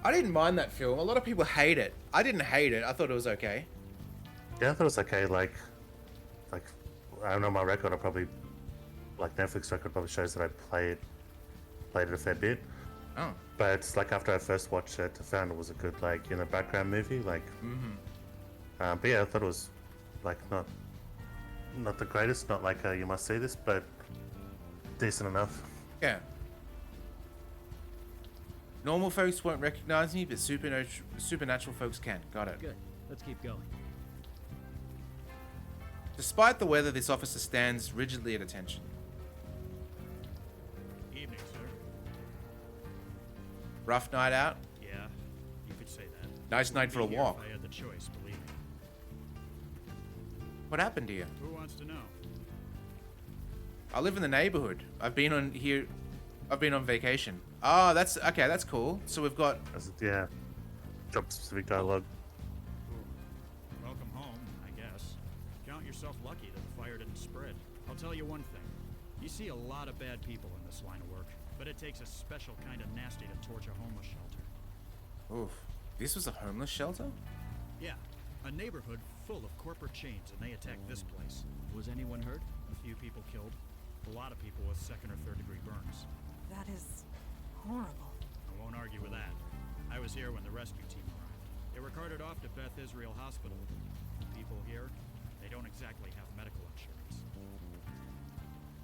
I didn't mind that film. A lot of people hate it. I didn't hate it. I thought it was okay. Yeah, I thought it was okay. Like I don't know, my record, I probably like Netflix record probably shows that I played it a fair bit. Oh. But it's like after I first watched it, I found it was a good like in the background movie. Like, but yeah, I thought it was like not the greatest, not like you must see this, but decent enough. Yeah. Normal folks won't recognize me, but supernatural folks can. Got it. Good. Let's keep going. Despite the weather, this officer stands rigidly at attention. Evening, sir. Rough night out. Yeah, you could say that. Nice night for a Be here walk. If I had the choice, believe me. What happened to you? Who wants to know? I live in the neighborhood. I've been on here. I've been on vacation. Oh, that's okay. That's cool. So we've got. Yeah. Job specific dialogue. Welcome home, I guess. Count yourself lucky that the fire didn't spread. I'll tell you one thing. You see a lot of bad people in this line of work, but it takes a special kind of nasty to torch a homeless shelter. Oof. This was a homeless shelter? Yeah, a neighborhood full of corporate chains, and they attacked this place. Was anyone hurt? A few people killed. A lot of people with second or third degree burns. That is horrible. I won't argue with that. I was here when the rescue team arrived. They were carted off to Beth Israel Hospital. The people here, they don't exactly have medical insurance.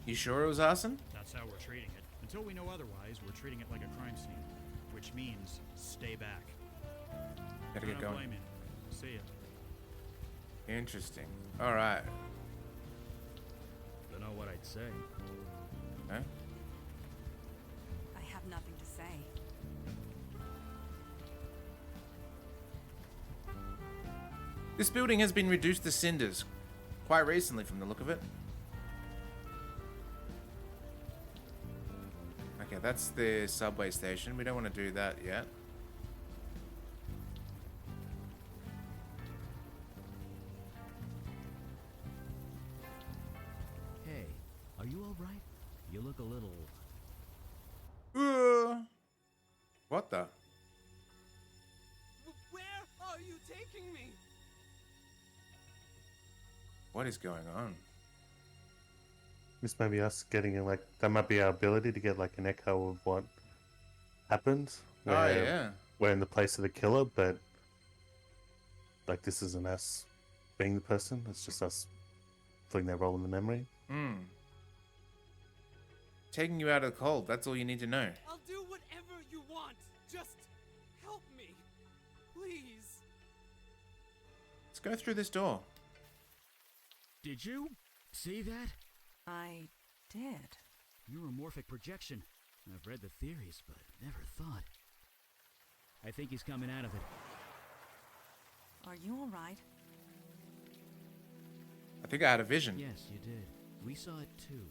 You sure it was arson? That's how we're treating it. Until we know otherwise, we're treating it like a crime scene. Which means, stay back. Gotta get I don't going. blame you. See ya. Interesting. All right. Don't know what I'd say. Okay. I have nothing to say. This building has been reduced to cinders quite recently from the look of it. Okay, that's the subway station. We don't want to do that yet. Hey, are you all right? You look a little... What the? Where are you taking me? What is going on? This may be us getting in, like, that might be our ability to get like an echo of what happened. Oh, yeah. We're in the place of the killer, but like this isn't us being the person. It's just us playing that role in the memory. Hmm. Taking you out of the cold. That's all you need to know. I'll do whatever you want. Just help me. Please. Let's go through this door. Did you see that? I did. Neuromorphic projection. I've read the theories, but never thought. I think he's coming out of it. Are you all right? I think I had a vision. Yes, you did. We saw it too.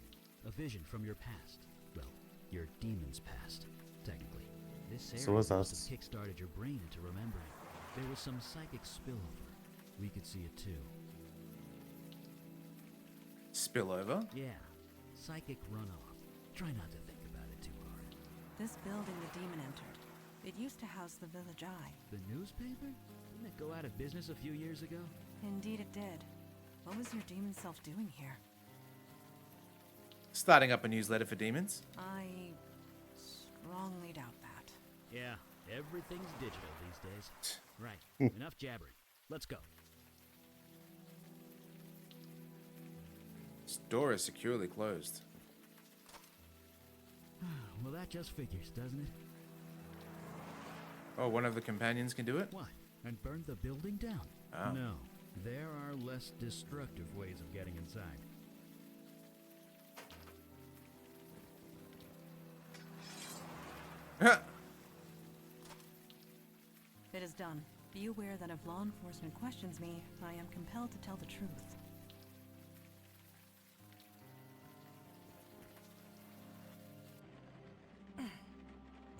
A vision from your past. Well, your demon's past, technically. This area So was must us. have kick-started your brain into remembering. There was some psychic spillover. We could see it too. Spillover? Yeah, psychic runoff. Try not to think about it too hard. This building the demon entered. It used to house the Village Eye. The newspaper? Didn't it go out of business a few years ago? Indeed it did. What was your demon self doing here? Starting up a newsletter for demons. I strongly doubt that. Yeah, everything's digital these days. Right, enough jabbering. Let's go. This door is securely closed. Well, that just figures, doesn't it? Oh, one of the companions can do it? What? And burn the building down? Oh. No, there are less destructive ways of getting inside. It is done. Be aware that if law enforcement questions me, I am compelled to tell the truth.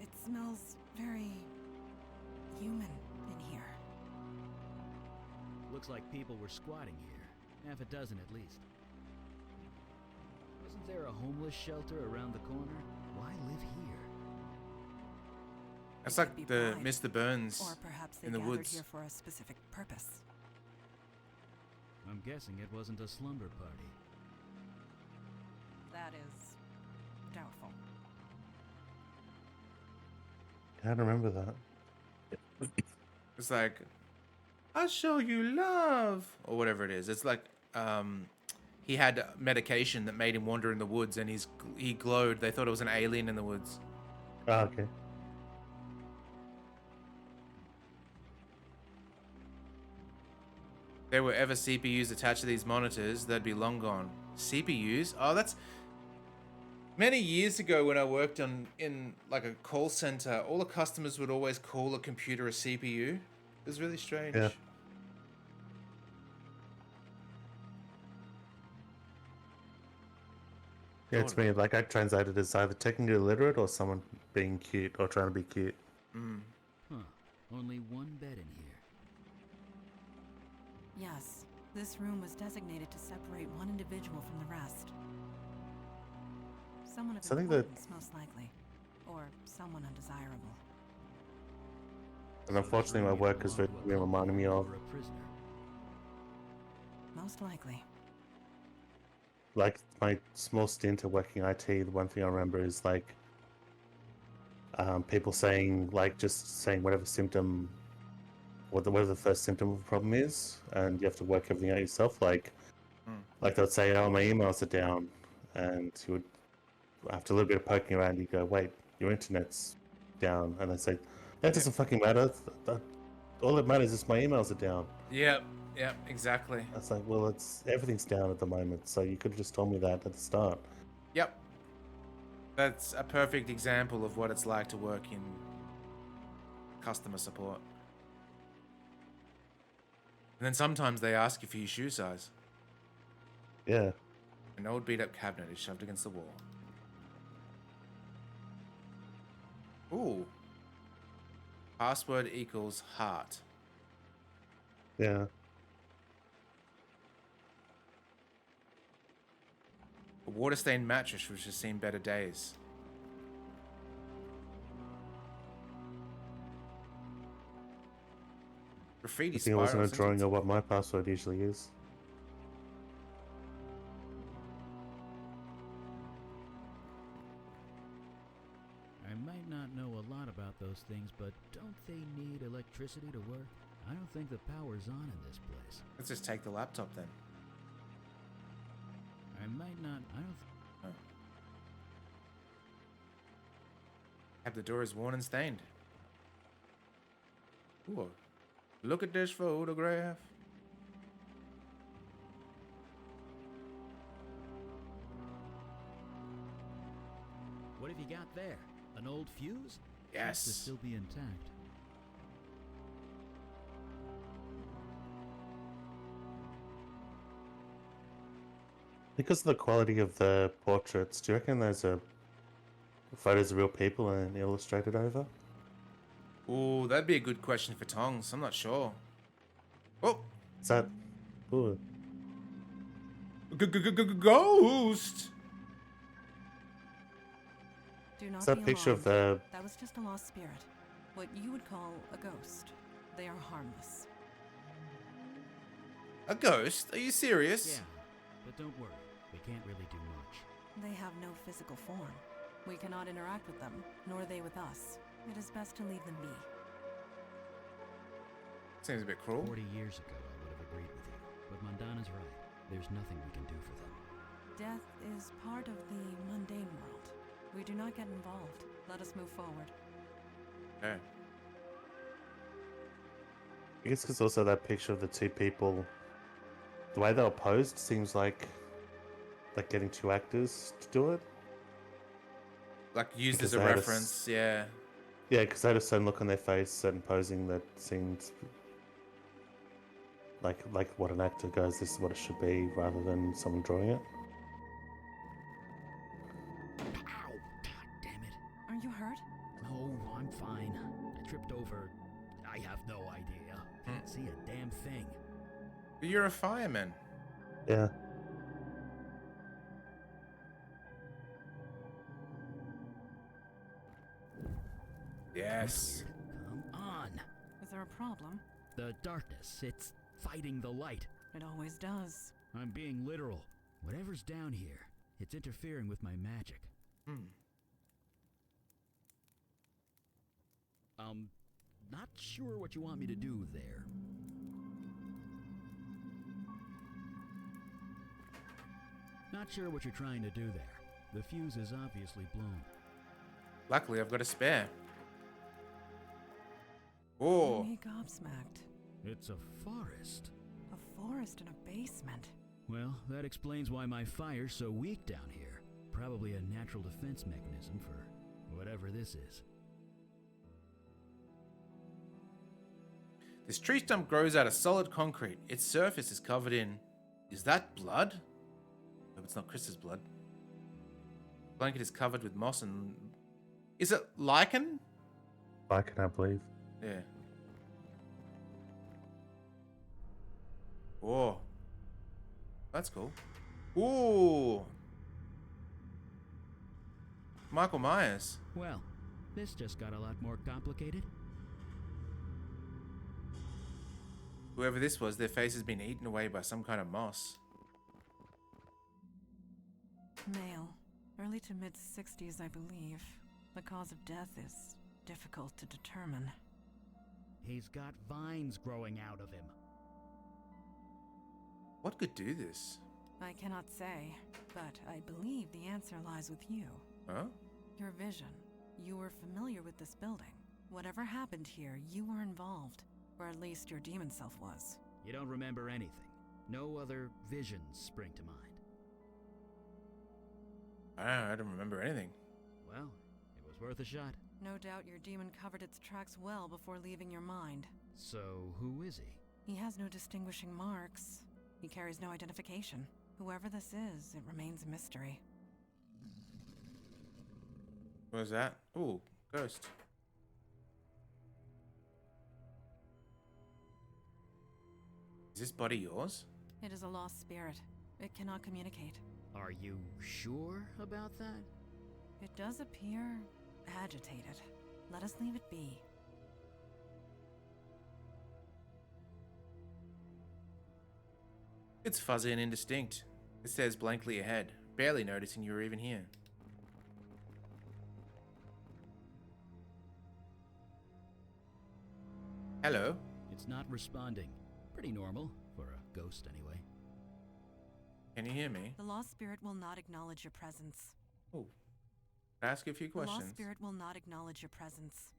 It smells very human in here. Looks like people were squatting here. Half a dozen at least. Wasn't there a homeless shelter around the corner? Why live here? That's It like could be the pride. Mr. Burns Or perhaps they in the gathered woods. here for a specific purpose. I'm guessing it wasn't a slumber party. That is doubtful. Can't remember that. It's like, I'll show you love, or whatever it is. It's like, he had medication that made him wander in the woods, and he glowed. They thought it was an alien in the woods. Oh, okay. If there were ever CPUs attached to these monitors, they'd be long gone. CPUs? Oh, that's many years ago when I worked in like a call center. All the customers would always call a computer a CPU. It was really strange. Yeah. Yeah, it's me. Like I translated as either technically illiterate or someone being cute or trying to be cute. Huh. Only one bed in here. Yes, this room was designated to separate one individual from the rest. Someone of Something that- importance, most likely. Or someone undesirable. And unfortunately, my work has been reminding me of, Or a prisoner. Most likely. like, my small stint at working IT. The one thing I remember is like people saying, like, just saying whatever symptom, whatever the first symptom of the problem is, and you have to work everything out yourself. Like they'd say, "Oh, my emails are down," and you would, after a little bit of poking around, you go, "Wait, your internet's down," and they say, "That doesn't fucking matter. All that matters is my emails are down." Yep, exactly. It's like, well, everything's down at the moment, so you could have just told me that at the start. Yep. That's a perfect example of what it's like to work in customer support. And then sometimes they ask you for your shoe size. Yeah. An old beat up cabinet is shoved against the wall. Ooh. Password equals heart. Yeah. A water-stained mattress which has seen better days. Graffiti I think I wasn't a spirals drawing into- of what my password usually is. I might not know a lot about those things, but don't they need electricity to work? I don't think the power's on in this place. Let's just take the laptop then. I might not. I don't. Have the door is worn and stained. Ooh. Look at this photograph. What have you got there? An old fuse? Yes. To still be intact. Because of the quality of the portraits, do you reckon those are photos of real people and illustrated over? Ooh, that'd be a good question for Tongs. I'm not sure. Oh, Is that... Ooh. Ghost! Do not Is that be picture of alarmed. the... That was just a lost spirit. What you would call a ghost. They are harmless. A ghost? Are you serious? Yeah, but don't worry. We can't really do much. They have no physical form. We cannot interact with them, nor they with us. It is best to leave them be. Seems a bit cruel. 40 years ago, I would have agreed with you. But Mondana's right. There's nothing we can do for them. Death is part of the mundane world. We do not get involved. Let us move forward. Okay. I guess it's also that picture of the two people. The way they were posed seems like getting two actors to do it. Like used Because as a they had reference, yeah. Yeah, because they had a certain look on their face, certain posing that seemed like what an actor goes, this is what it should be, rather than someone drawing it. Ow! God damn it. Are you hurt? No, I'm fine. I tripped over. I have no idea. Can't see a damn thing. But you're a fireman. Yeah. Yes. Come on. Is there a problem? The darkness, it's fighting the light. It always does. I'm being literal. Whatever's down here, it's interfering with my magic. Not sure what you want me to do there. Not sure what you're trying to do there. The fuse is obviously blown. Luckily, I've got a spare. Oh, Me gobsmacked. It's a forest. A forest in a basement. Well, that explains why my fire's so weak down here. Probably a natural defense mechanism for whatever this is. this tree stump grows out of solid concrete. Its surface is covered in... Is that blood? Hope it's not Chris's blood. Blanket is covered with moss and... Is it lichen? Lichen, I believe. Yeah. Whoa. That's cool. Ooh. Michael Myers. Well, this just got a lot more complicated. Whoever this was, their face has been eaten away by some kind of moss. Male. Early to mid-60s, I believe. The cause of death is difficult to determine. He's got vines growing out of him. What could do this? I cannot say, but I believe the answer lies with you. Huh? Your vision. You were familiar with this building. Whatever happened here, you were involved. Or at least your demon self was. You don't remember anything. No other visions spring to mind. I don't remember anything. Well, it was worth a shot. No doubt your demon covered its tracks well before leaving your mind. So, who is he? He has no distinguishing marks. He carries no identification. Whoever this is, it remains a mystery. What was that? Ooh, ghost. Is this body yours? It is a lost spirit. It cannot communicate. Are you sure about that? It does appear agitated. Let us leave it be. It's fuzzy and indistinct. It stares blankly ahead, barely noticing you were even here. Hello? It's not responding. Pretty normal, for a ghost anyway. Can you hear me? The lost spirit will not acknowledge your presence. Oh. Can I ask you a few The questions? lost spirit will not acknowledge your presence.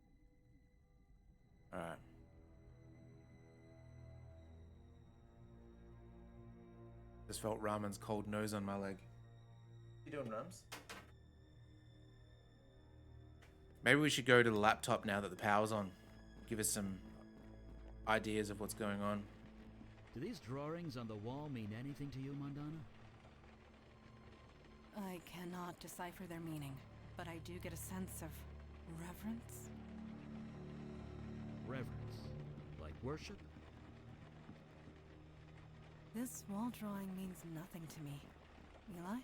Alright. Just felt Ramon's cold nose on my leg. You doing, Rums? Maybe we should go to the laptop now that the power's on. Give us some ideas of what's going on. Do these drawings on the wall mean anything to you, Mondana? I cannot decipher their meaning, but I do get a sense of reverence. Reverence. Like worship? This wall drawing means nothing to me. Eli?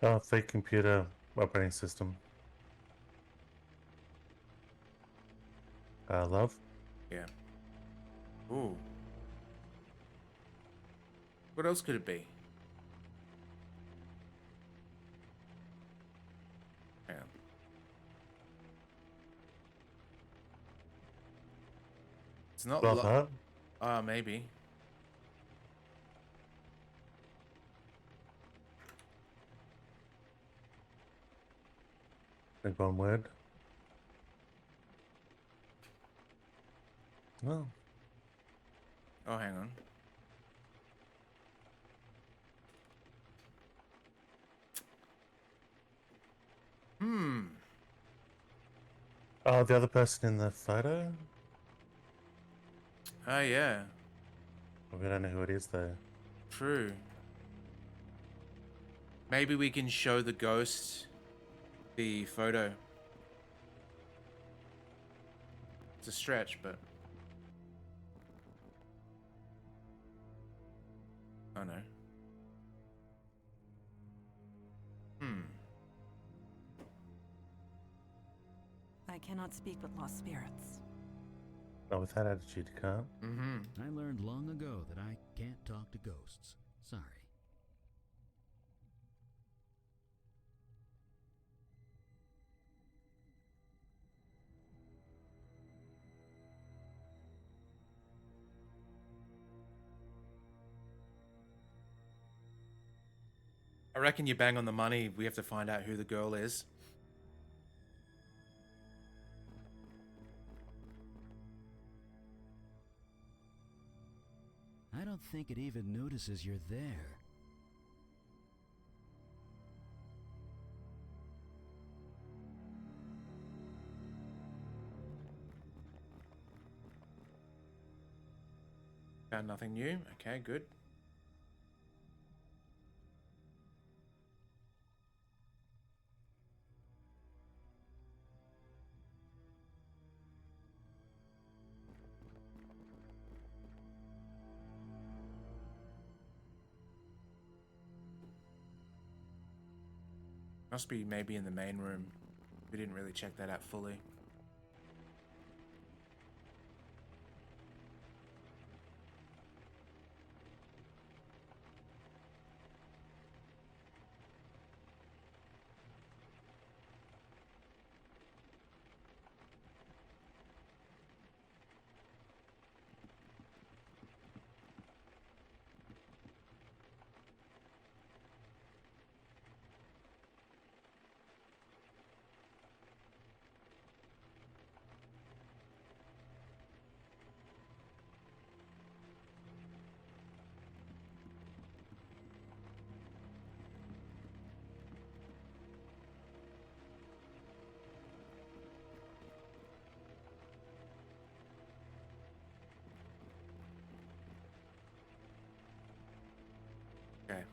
Oh, fake computer operating system. Love? Yeah. Ooh. What else could it be? Hang on. It's not Love heart? maybe. Think one word. Oh. Oh, hang on. Oh, the other person in the photo? Oh, yeah. We don't know who it is, though. True. Maybe we can show the ghost the photo. It's a stretch, but... Oh, no. I cannot speak with lost spirits. Not with that attitude, you can't. Mm-hmm. I learned long ago that I can't talk to ghosts. Sorry. I reckon you bang on the money. We have to find out who the girl is. I don't think it even notices you're there. Found nothing new. Okay, good. Must be maybe in the main room. We didn't really check that out fully. Okay.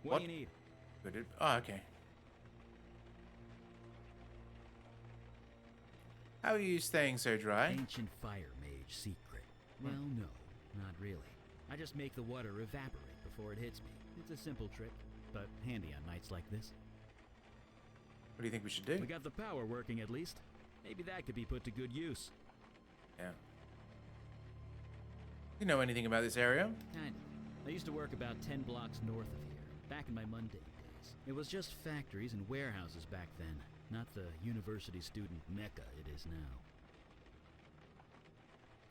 What do you need? Good. Oh, okay. How are you staying so dry? Ancient fire mage secret. Well, no, not really. I just make the water evaporate before it hits me. It's a simple trick, but handy on nights like this. What do you think we should do? We got the power working at least. Maybe that could be put to good use. Yeah. You know anything about this area? Kind of. I used to work about 10 blocks north of here, back in my mundane days. It was just factories and warehouses back then, not the university student mecca it is now.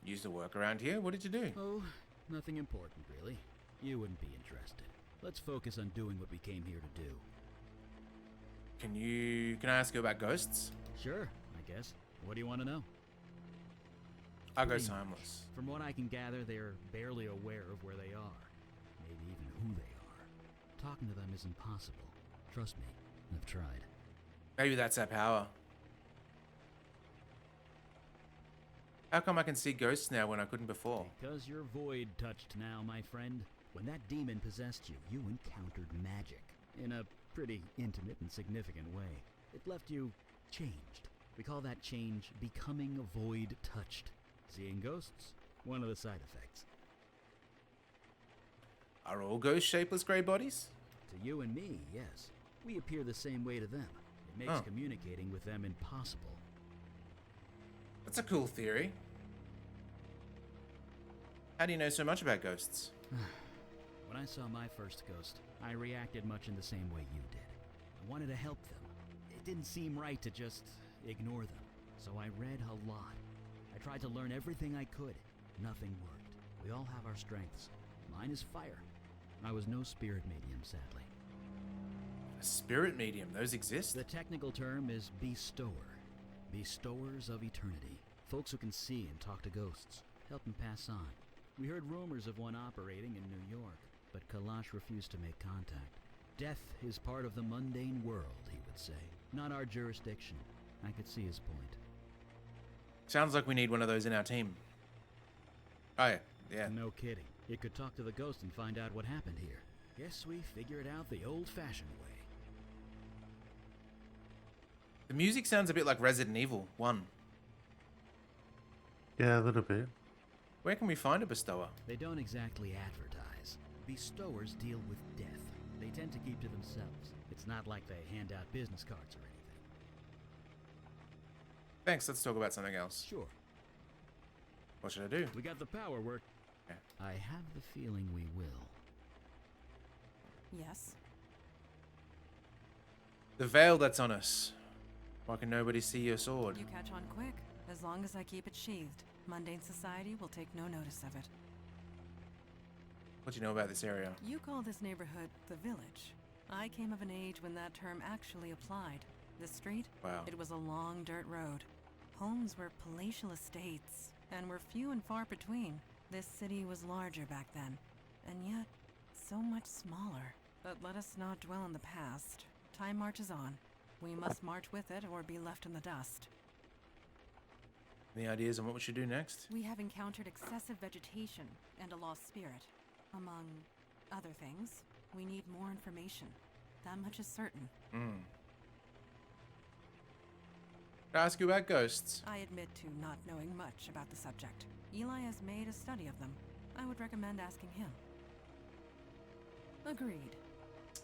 Used to work around here? What did you do? Oh, nothing important, really. You wouldn't be interested. Let's focus on doing what we came here to do. Can I ask you about ghosts? Sure, I guess. What do you want to know? I'll go Pretty timeless. From what I can gather, they're barely aware of where they are. Maybe even who they are. Talking to them is impossible. Trust me, I've tried. Maybe that's our power. How come I can see ghosts now when I couldn't before? Because you're void touched now, my friend. When that demon possessed you, you encountered magic. In a pretty intimate and significant way. It left you changed. We call that change becoming void touched. Seeing ghosts? One of the side effects. Are all ghosts shapeless grey bodies? To you and me, yes. We appear the same way to them. It makes communicating with them impossible. That's a cool theory. How do you know so much about ghosts? When I saw my first ghost, I reacted much in the same way you did. I wanted to help them. It didn't seem right to just ignore them, so I read a lot. I tried to learn everything I could. Nothing worked. We all have our strengths. Mine is fire. I was no spirit medium, sadly. A spirit medium? Those exist? The technical term is bestower. Bestowers of eternity. Folks who can see and talk to ghosts. Help them pass on. We heard rumors of one operating in New York, but Kalash refused to make contact. Death is part of the mundane world, he would say. Not our jurisdiction. I could see his point. Sounds like we need one of those in our team. Oh yeah. No kidding. You could talk to the ghost and find out what happened here. Guess we figure it out the old-fashioned way. The music sounds a bit like Resident Evil 1. Yeah, a little bit. Where can we find a bestower? They don't exactly advertise. Bestowers deal with death. They tend to keep to themselves. It's not like they hand out business cards or anything. Thanks, let's talk about something else. Sure. What should I do? We got the power work. Yeah. I have the feeling we will. Yes. The veil that's on us. Why can nobody see your sword? You catch on quick. As long as I keep it sheathed, mundane society will take no notice of it. What do you know about this area? You call this neighborhood the village. I came of an age when that term actually applied. This street? Wow. It was a long dirt road. Homes were palatial estates, and were few and far between. This city was larger back then, and yet so much smaller. But let us not dwell on the past. Time marches on. We must march with it or be left in the dust. Any ideas on what we should do next? We have encountered excessive vegetation and a lost spirit. Among other things, we need more information. That much is certain. Hmm. Can I ask you about ghosts? I admit to not knowing much about the subject. Eli has made a study of them. I would recommend asking him. Agreed.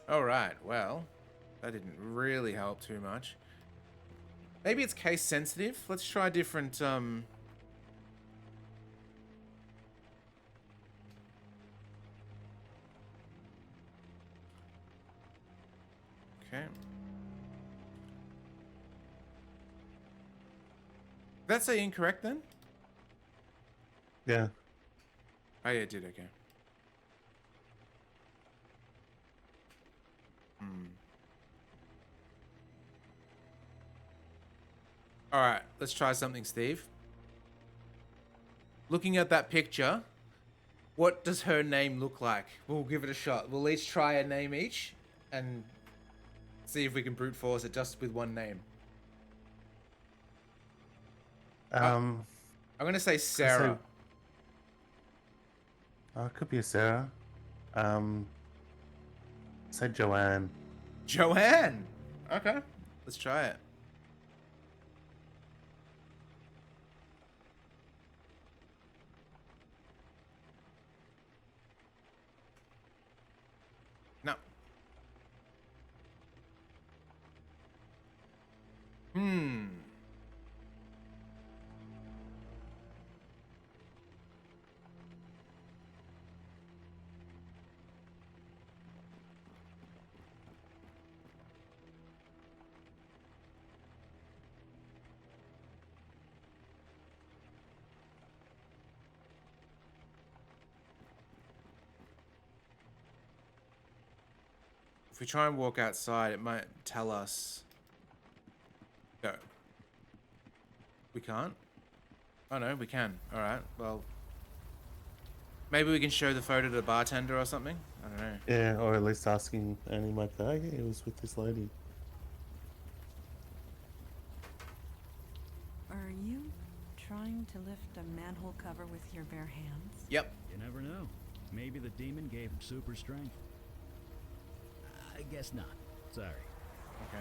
Alright, well, that didn't really help too much. Maybe it's case sensitive. Let's try different, Okay. Did that say incorrect then? Yeah. Oh yeah, it did, okay. Alright, let's try something, Steve. Looking at that picture, what does her name look like? We'll give it a shot. We'll each try a name each and see if we can brute force it just with one name. I'm gonna say Sarah. It could be a Sarah. Say Joanne. Joanne! Okay, let's try it. No. If we try and walk outside, it might tell us. Go. We can't? Oh no, we can. Alright, well. Maybe we can show the photo to the bartender or something? I don't know. Yeah, or at least asking Annie like, oh yeah, it was with this lady. Are you trying to lift a manhole cover with your bare hands? Yep. You never know. Maybe the demon gave him super strength. I guess not. Sorry. Okay.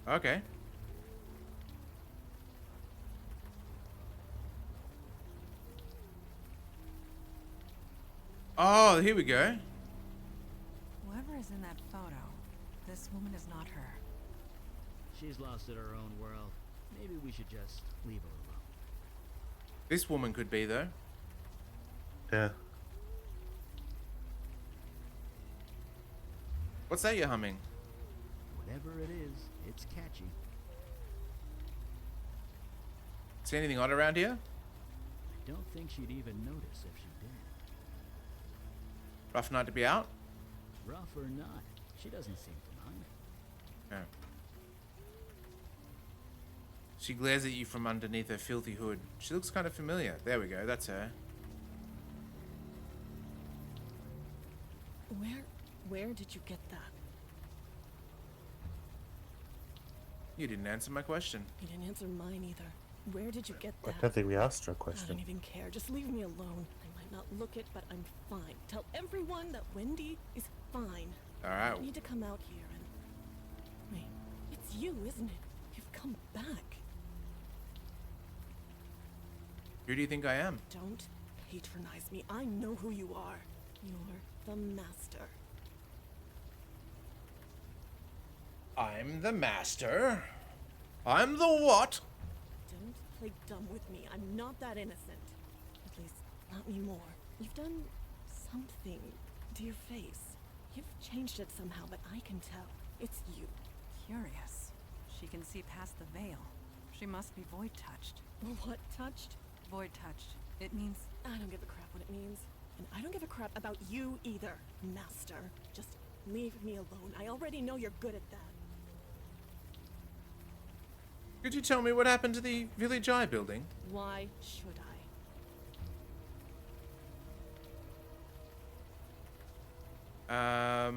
Okay. Oh, here we go. Whoever is in that photo, this woman is not her. She's lost in her own world. Maybe we should just leave her alone. This woman could be, though. Yeah. What's that you're humming? Whatever it is, it's catchy. See anything odd around here? I don't think she'd even notice if she did. Rough night to be out? Rough or not, she doesn't seem to mind. Yeah. She glares at you from underneath her filthy hood. She looks kind of familiar. There we go, that's her. Where did you get that? You didn't answer my question. You didn't answer mine either. Where did you get I that? don't think we asked her a I question. don't even care. Just leave me alone. I might not look it, but I'm fine. Tell everyone that Wendy is fine. Alright. You need to come out here and... Wait, it's you, isn't it? You've come back. Who do you think I am? Don't patronize me. I know who you are. You're the master. I'm the master. I'm the what? Don't play dumb with me. I'm not that innocent. At least, not anymore. You've done something to your face. You've changed it somehow, but I can tell. It's you. Curious. She can see past the veil. She must be void touched. What touched? Void touched. It means... I don't give a crap what it means. And I don't give a crap about you either, master. Just leave me alone. I already know you're good at that. Could you tell me what happened to the Village Eye building? Why should I?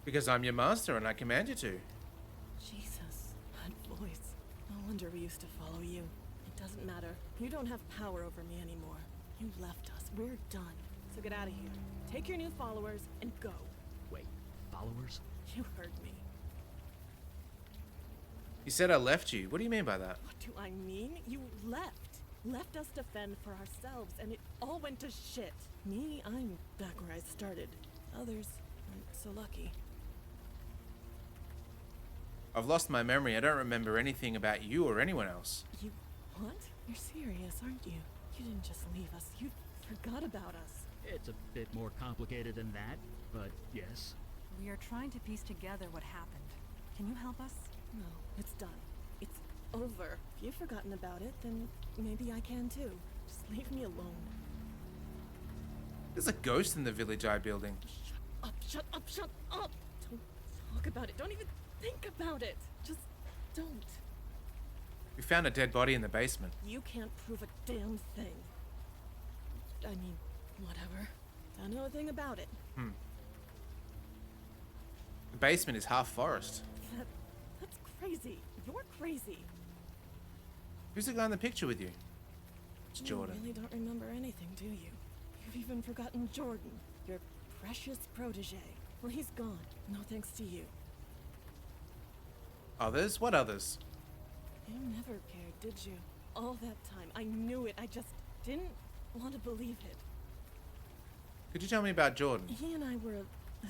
Because I'm your master and I command you to. Jesus, that voice. No wonder we used to follow you. It doesn't matter. You don't have power over me anymore. You left us. We're done. So get out of here. Take your new followers and go. Wait, followers? You heard me. You said I left you. What do you mean by that? What do I mean? You left. Left us to fend for ourselves, and it all went to shit. Me, I'm back where I started. Others aren't so lucky. I've lost my memory. I don't remember anything about you or anyone else. You what? You're serious, aren't you? You didn't just leave us. You forgot about us. It's a bit more complicated than that, but yes. We are trying to piece together what happened. Can you help us? No, it's done. It's over. If you've forgotten about it, then maybe I can too. Just leave me alone. There's a ghost in the Village Eye building. Shut up, shut up, shut up! Don't talk about it. Don't even think about it. Just don't. We found a dead body in the basement. You can't prove a damn thing. I mean, whatever. Don't know a thing about it. The basement is half forest. That's crazy. You're crazy. Who's the guy in the picture with you? It's Jordan. You really don't remember anything, do you? You've even forgotten Jordan, your precious protege. Well, he's gone. No thanks to you. Others? What others? You never cared, did you? All that time. I knew it. I just didn't want to believe it. Could you tell me about Jordan? He and I were a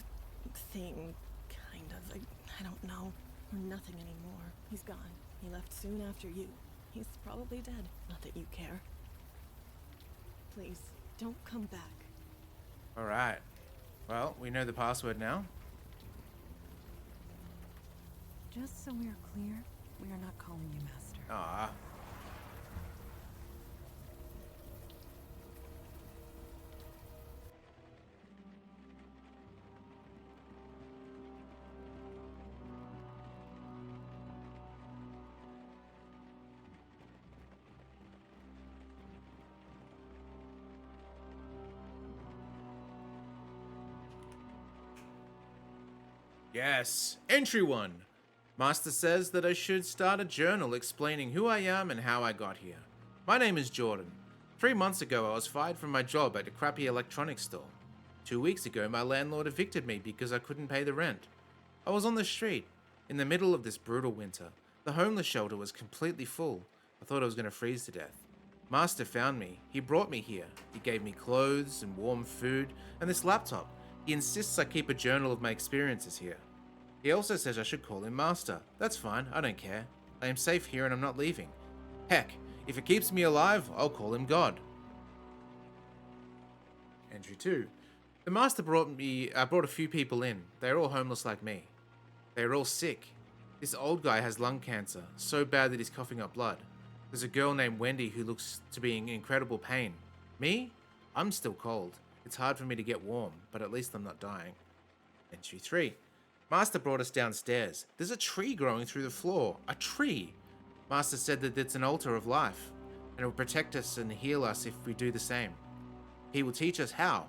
thing, kind of. I don't know. We're nothing anymore. He's gone. He left soon after you. He's probably dead. Not that you care. Please, don't come back. Alright. Well, we know the password now. Just so we are clear, we are not calling you master. Ah. Yes. Entry 1. Master says that I should start a journal explaining who I am and how I got here. My name is Jordan. 3 months ago, I was fired from my job at a crappy electronics store. 2 weeks ago, my landlord evicted me because I couldn't pay the rent. I was on the street, in the middle of this brutal winter. The homeless shelter was completely full. I thought I was going to freeze to death. Master found me. He brought me here. He gave me clothes and warm food and this laptop. He insists I keep a journal of my experiences here. He also says I should call him Master. That's fine, I don't care. I am safe here and I'm not leaving. Heck, if it keeps me alive, I'll call him God. Entry 2. The Master brought a few people in. They're all homeless like me. They're all sick. This old guy has lung cancer, so bad that he's coughing up blood. There's a girl named Wendy who looks to be in incredible pain. Me? I'm still cold. It's hard for me to get warm, but at least I'm not dying. Entry 3. Master brought us downstairs. There's a tree growing through the floor. A tree! Master said that it's an altar of life, and it will protect us and heal us if we do the same. He will teach us how.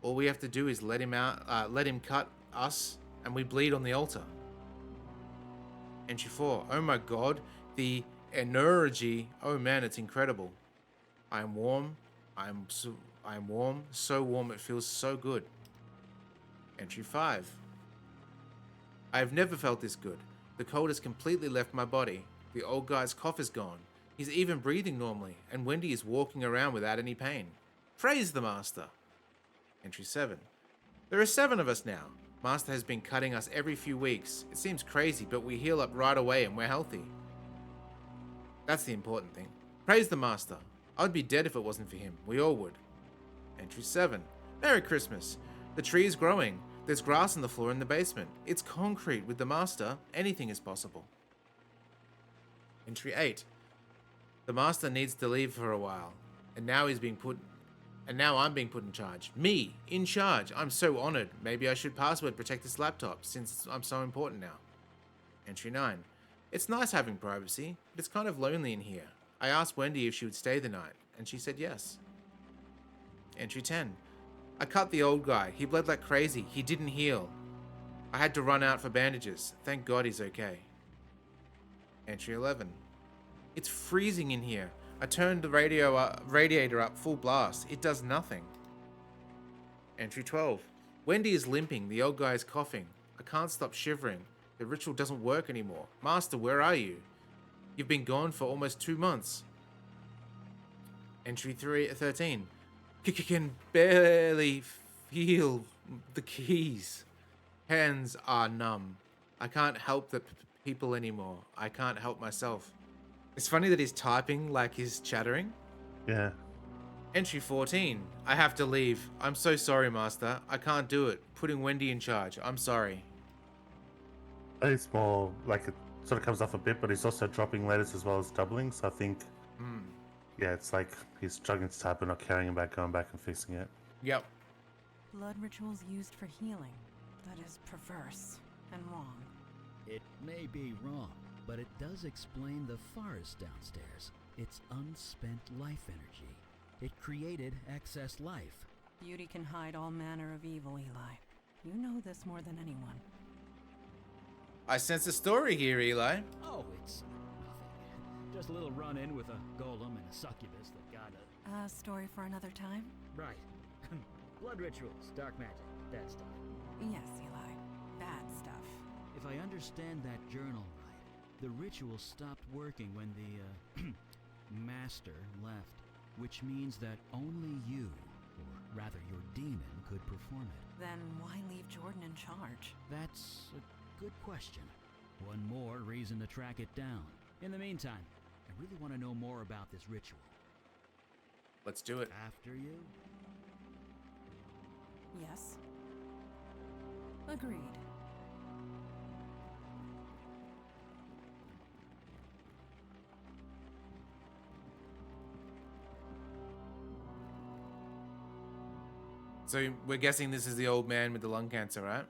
All we have to do is let him cut us, and we bleed on the altar. Entry 4. Oh my god, the energy. Oh man, it's incredible. I am warm. I am warm, so warm it feels so good. Entry 5. I have never felt this good. The cold has completely left my body. The old guy's cough is gone. He's even breathing normally, and Wendy is walking around without any pain. Praise the Master. Entry 7. There are 7 of us now. Master has been cutting us every few weeks. It seems crazy, but we heal up right away and we're healthy. That's the important thing. Praise the Master. I'd be dead if it wasn't for him. We all would. Entry 7. Merry Christmas. The tree is growing. There's grass on the floor in the basement. It's concrete. With the Master, anything is possible. Entry 8. The Master needs to leave for a while, and now I'm being put in charge. Me, in charge. I'm so honored. Maybe I should password protect this laptop, since I'm so important now. Entry 9. It's nice having privacy, but it's kind of lonely in here. I asked Wendy if she would stay the night, and she said yes. Entry 10. I cut the old guy. He bled like crazy. He didn't heal. I had to run out for bandages. Thank God he's okay. Entry 11. It's freezing in here. I turned the radiator up full blast. It does nothing. Entry 12. Wendy is limping. The old guy is coughing. I can't stop shivering. The ritual doesn't work anymore. Master, where are you? You've been gone for almost 2 months. Entry 13. Can barely feel the keys. Hands are numb. I can't help the people anymore. I can't help myself. It's funny that he's typing like he's chattering. Yeah. Entry 14. I have to leave. I'm so sorry, Master. I can't do it. Putting Wendy in charge. I'm sorry. It's more like it sort of comes off a bit, but he's also dropping letters as well as doubling. So I think, yeah, it's like he's struggling to type and not caring about going back and fixing it. Yep. Blood rituals used for healing. That is perverse and wrong. It may be wrong, but it does explain the forest downstairs. It's unspent life energy. It created excess life. Beauty can hide all manner of evil, Eli. You know this more than anyone. I sense a story here, Eli. Oh, it's nothing. Just a little run-in with a golem and a succubus that got a... A story for another time? Right. Blood rituals, dark magic, that stuff. Yes, Eli. Bad stuff. If I understand that journal right, the ritual stopped working when the, master left, which means that only you, or rather your demon, could perform it. Then why leave Jordan in charge? That's a good question. One more reason to track it down. In the meantime, I really want to know more about this ritual. Let's do it. After you? Yes. Agreed. So we're guessing this is the old man with the lung cancer, right?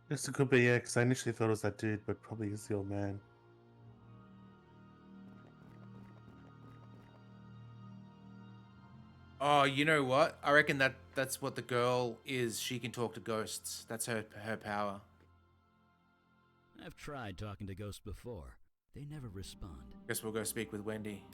Yes, it could be, yeah, because I initially thought it was that dude, but probably is the old man. Oh, you know what? I reckon that's what the girl is. She can talk to ghosts. That's her power. I've tried talking to ghosts before. They never respond. Guess we'll go speak with Wendy.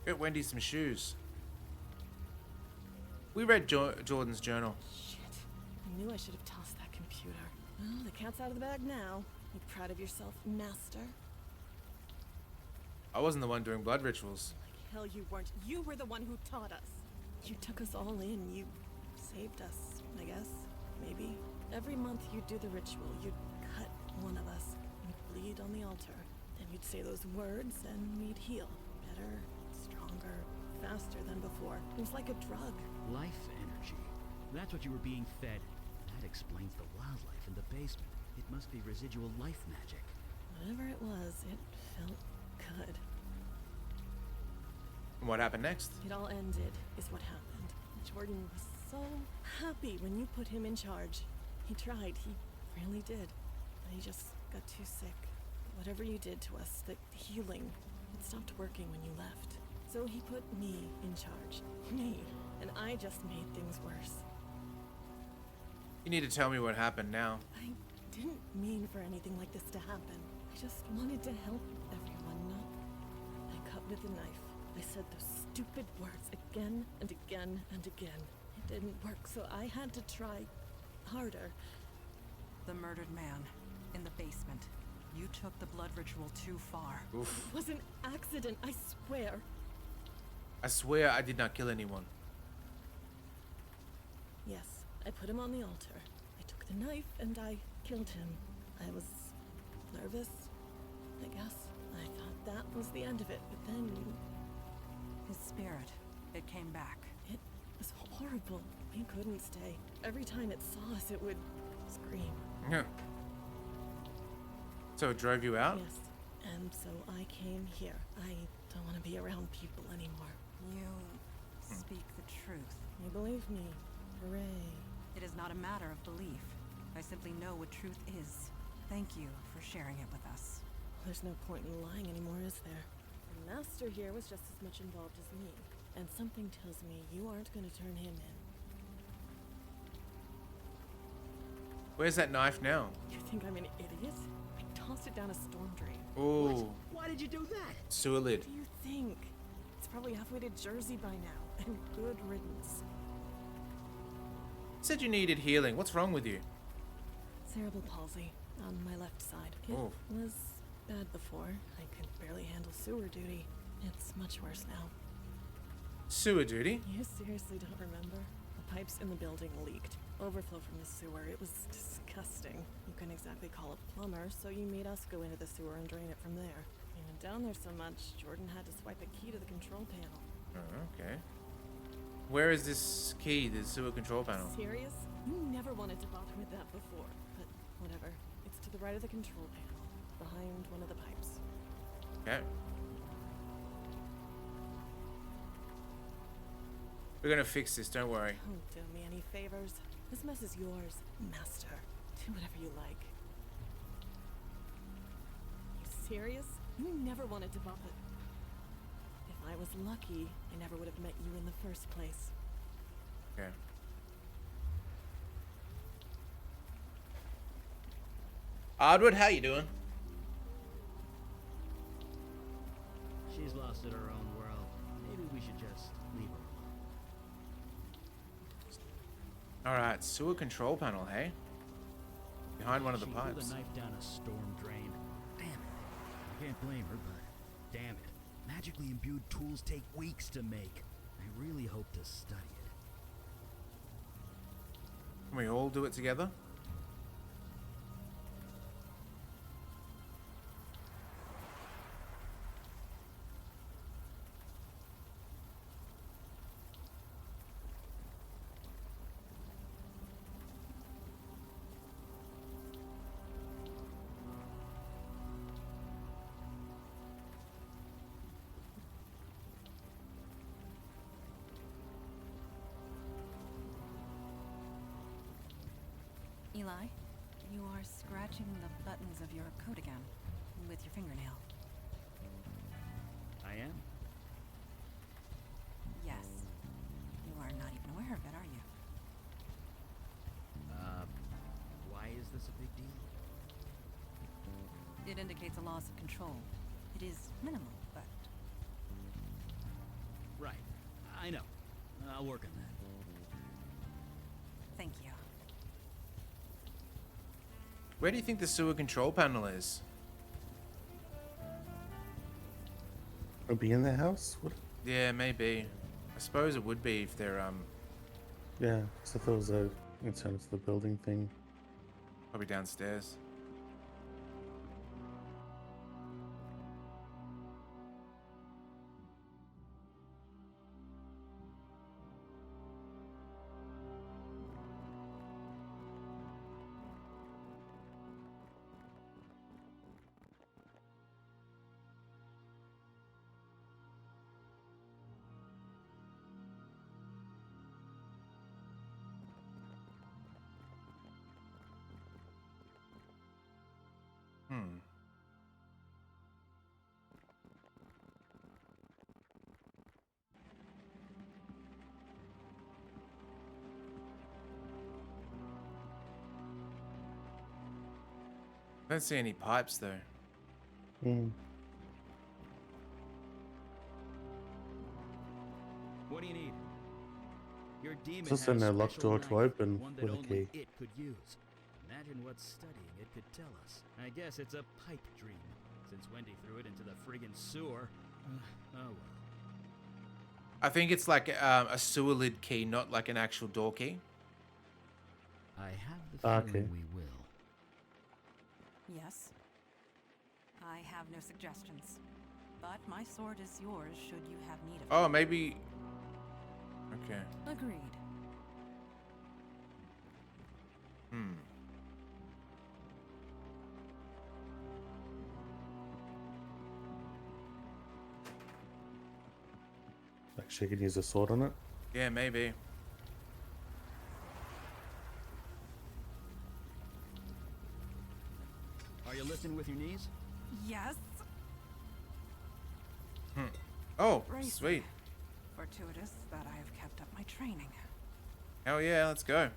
Get Wendy some shoes. We read Jordan's journal. Shit. I knew I should have tossed that computer. Well, the cat's out of the bag now. You proud of yourself, Master? I wasn't the one doing blood rituals. Like hell you weren't. You were the one who taught us. You took us all in. You saved us, I guess. Maybe. Every month you'd do the ritual. You'd cut one of us. You'd bleed on the altar. Then you'd say those words and we'd heal. Better, stronger, faster than before. It was like a drug. Life energy. That's what you were being fed. That explains the wildlife in the basement. It must be residual life magic. Whatever it was, it felt good. And what happened next? It all ended, is what happened. Jordan was so happy when you put him in charge. He tried, he really did. But he just got too sick. Whatever you did to us, the healing, it stopped working when you left. So he put me in charge. Me. And I just made things worse. You need to tell me what happened now. I didn't mean for anything like this to happen. I just wanted to help everyone, I cut with a knife. I said those stupid words again and again and again. It didn't work, so I had to try harder. The murdered man in the basement. You took the blood ritual too far. Oof. It was an accident, I swear. I swear I did not kill anyone. Yes, I put him on the altar. I took the knife and I killed him. I was nervous, I guess. I thought that was the end of it, but then... His spirit, it came back. It was horrible. We couldn't stay. Every time it saw us, it would scream. Yeah. So it drove you out? Yes, and so I came here. I don't want to be around people anymore. You speak the truth. You believe me. Hooray. It is not a matter of belief. I simply know what truth is. Thank you for sharing it with us. There's no point in lying anymore, is there? The master here was just as much involved as me, and something tells me you aren't going to turn him in. Where's that knife now? You think I'm an idiot? I tossed it down a storm drain. Ooh. Why did you do that? Sewer lid. What do you think? It's probably halfway to Jersey by now, and good riddance. Said you needed healing. What's wrong with you? Cerebral palsy on my left side. It Oh. was bad before. I could barely handle sewer duty. It's much worse now. Sewer duty? You seriously don't remember? The pipes in the building leaked. Overflow from the sewer. It was disgusting. You couldn't exactly call a plumber, so you made us go into the sewer and drain it from there. You went down there so much, Jordan had to swipe a key to the control panel. Oh, okay. Where is this key, the sewer control panel? Serious? You never wanted to bother with that before, but whatever. It's to the right of the control panel, behind one of the pipes. Okay. We're gonna fix this, don't worry. Don't do me any favors. This mess is yours, master. Do whatever you like. You serious? You never wanted to bother. If I was lucky, I never would have met you in the first place. Okay. Ardwood, how you doing? She's lost in her own world. Maybe we should just leave her alone. Alright, sewer control panel, hey? Behind one of the She pipes. threw the knife down a storm drain. Damn it. I can't blame her, but damn it. Magically imbued tools take weeks to make. I really hope to study it. Can we all do it together? Eli, you are scratching the buttons of your coat again, with your fingernail. I am? Yes. You are not even aware of it, are you? Why is this a big deal? It indicates a loss of control. It is minimal, but... Right. I know. I'll work on that. Thank you. Where do you think the sewer control panel is? It'll be in their house? What? Yeah, maybe. I suppose it would be if they're, Yeah, so there was a inside of the building thing. probably downstairs. Hmm. I don't see any pipes though. Hmm. What do you need? Your demon Just has in a a locked special door to knife, open one that with a only key. it could use. Imagine what studying it could tell us. I guess it's a pipe dream, since Wendy threw it into the friggin' sewer. Oh well. I think it's like a sewer lid key, not like an actual door key. I have the feeling Okay. we will. Yes. I have no suggestions. But my sword is yours should you have need of it. Oh, maybe... Okay. Agreed. Hmm. Like she could use a sword on it. Yeah, maybe. Are you lifting with your knees? Yes. Oh, Racing. sweet. Fortuitous that I have kept up my training. Hell yeah, let's go.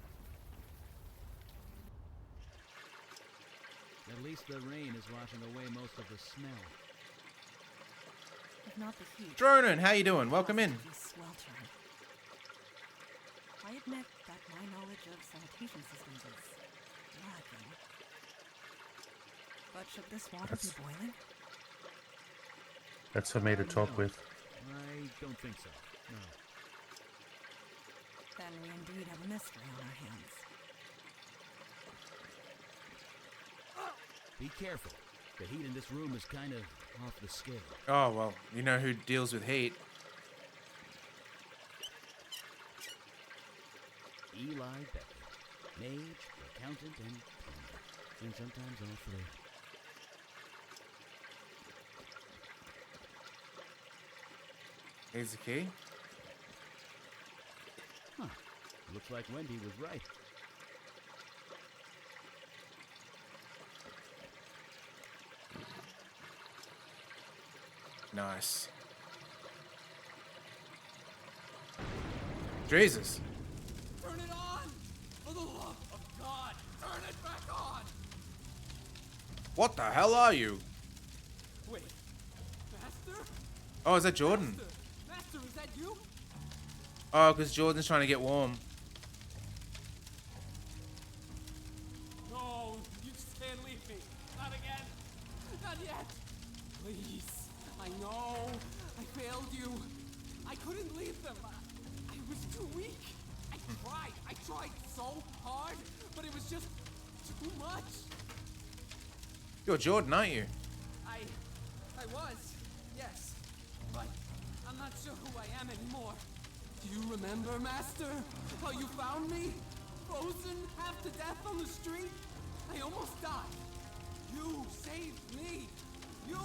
At least the rain is washing away most of the smell. If not the heat. Dronin, how you doing? Welcome in. must be sweltering. I admit that my knowledge of sanitation systems is lacking. But should this water be boiling? That's for me to talk with. I don't think so. No. Then we indeed have a mystery on our hands. Be careful. The heat in this room is kind of off the scale. Oh, well, you know who deals with heat. Eli Beckett. Mage, accountant, and plumber. And sometimes all three. Here's the key. Huh. Looks like Wendy was right. Nice. Jesus. Turn it on! For the love of God, turn it back on! What the hell are you? Wait, Master? Oh, is that Jordan? Master, is that you? Oh, because Jordan's trying to get warm. No, you just can't leave me. Not again. Not yet. Please. I know. I failed you. I couldn't leave them. I was too weak. I tried so hard, but it was just too much. You're Jordan, aren't you? I was, yes. But I'm not sure who I am anymore. Do you remember, Master? How you found me? Frozen, half to death on the street? I almost died. You saved me. You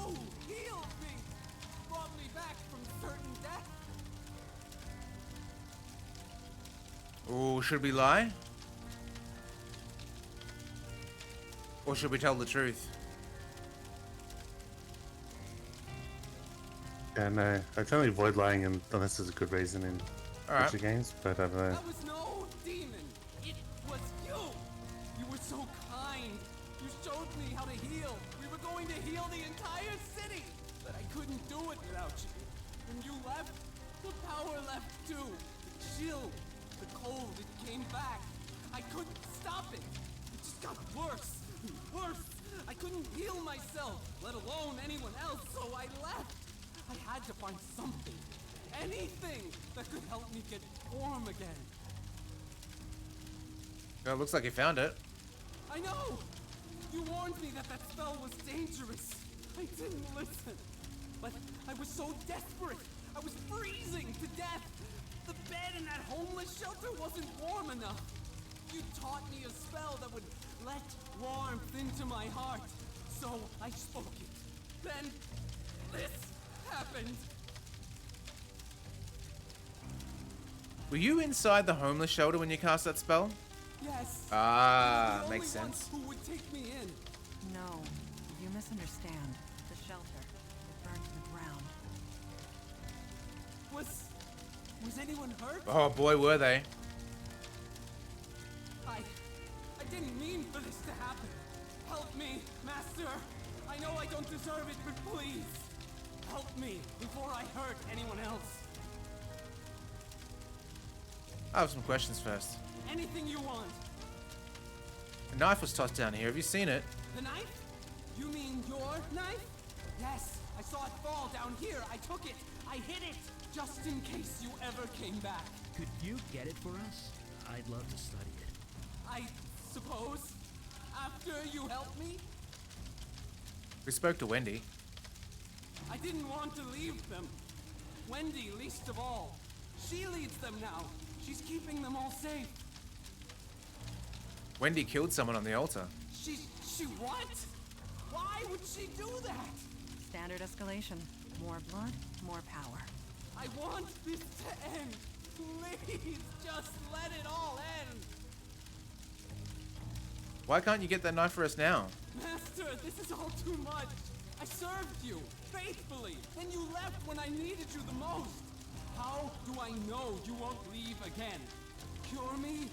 healed me. Brought me back from certain death. Oh, should we lie? Or should we tell the truth? Yeah, no, I generally avoid lying unless there's a good reason in Alright. future games, but I don't know. That was no demon. It was you. You were so kind. You showed me how to heal. We were going to heal the entire city. But I couldn't do it without you. When you left, the power left too. The chill, the cold, it came back. I couldn't stop it. It just got worse and worse. I couldn't heal myself, let alone anyone else, so I left. I had to find something, anything that could help me get warm again. Oh, it looks like you found it. I know! You warned me that spell was dangerous. I didn't listen. But I was so desperate. I was freezing to death. The bed in that homeless shelter wasn't warm enough. You taught me a spell that would let warmth into my heart. So I spoke it. Then this happened. Were you inside the homeless shelter when you cast that spell? Yes. Ah, The makes only sense. one who would take me in. No, you misunderstand. The shelter, it burned to the ground. Was anyone hurt? Oh boy, were they. I didn't mean for this to happen. Help me, Master. I know I don't deserve it, but please. Help me before I hurt anyone else. I have some questions first. Anything you want. A knife was tossed down here. Have you seen it? The knife? You mean your knife? Yes, I saw it fall down here. I took it. I hid it. Just in case you ever came back. Could you get it for us? I'd love to study it. I suppose. After you helped me? We spoke to Wendy. I didn't want to leave them. Wendy, least of all. She leads them now. She's keeping them all safe. Wendy killed someone on the altar. She what? Why would she do that? Standard escalation. More blood, more power. I want this to end. Please, just let it all end. Why can't you get that knife for us now? Master, this is all too much. I served you faithfully, then you left when I needed you the most. How do I know you won't leave again? Cure me?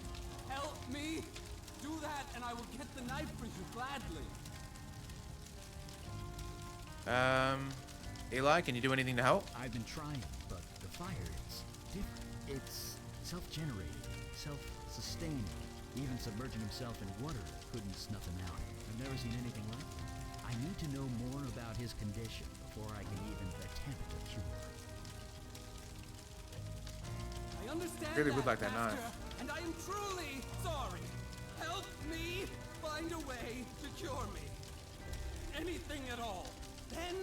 Help me? Do that and I will get the knife for you gladly. Eli, can you do anything to help? I've been trying, but the fire is different. It's self-generated, self-sustaining. Even submerging himself in water couldn't snuff him out. I've never seen anything like it. I need to know more about his condition before I can even attempt a cure. I understand Really that, would like that Master, knife. and I am truly sorry. Help me find a way to cure me. Anything at all. Then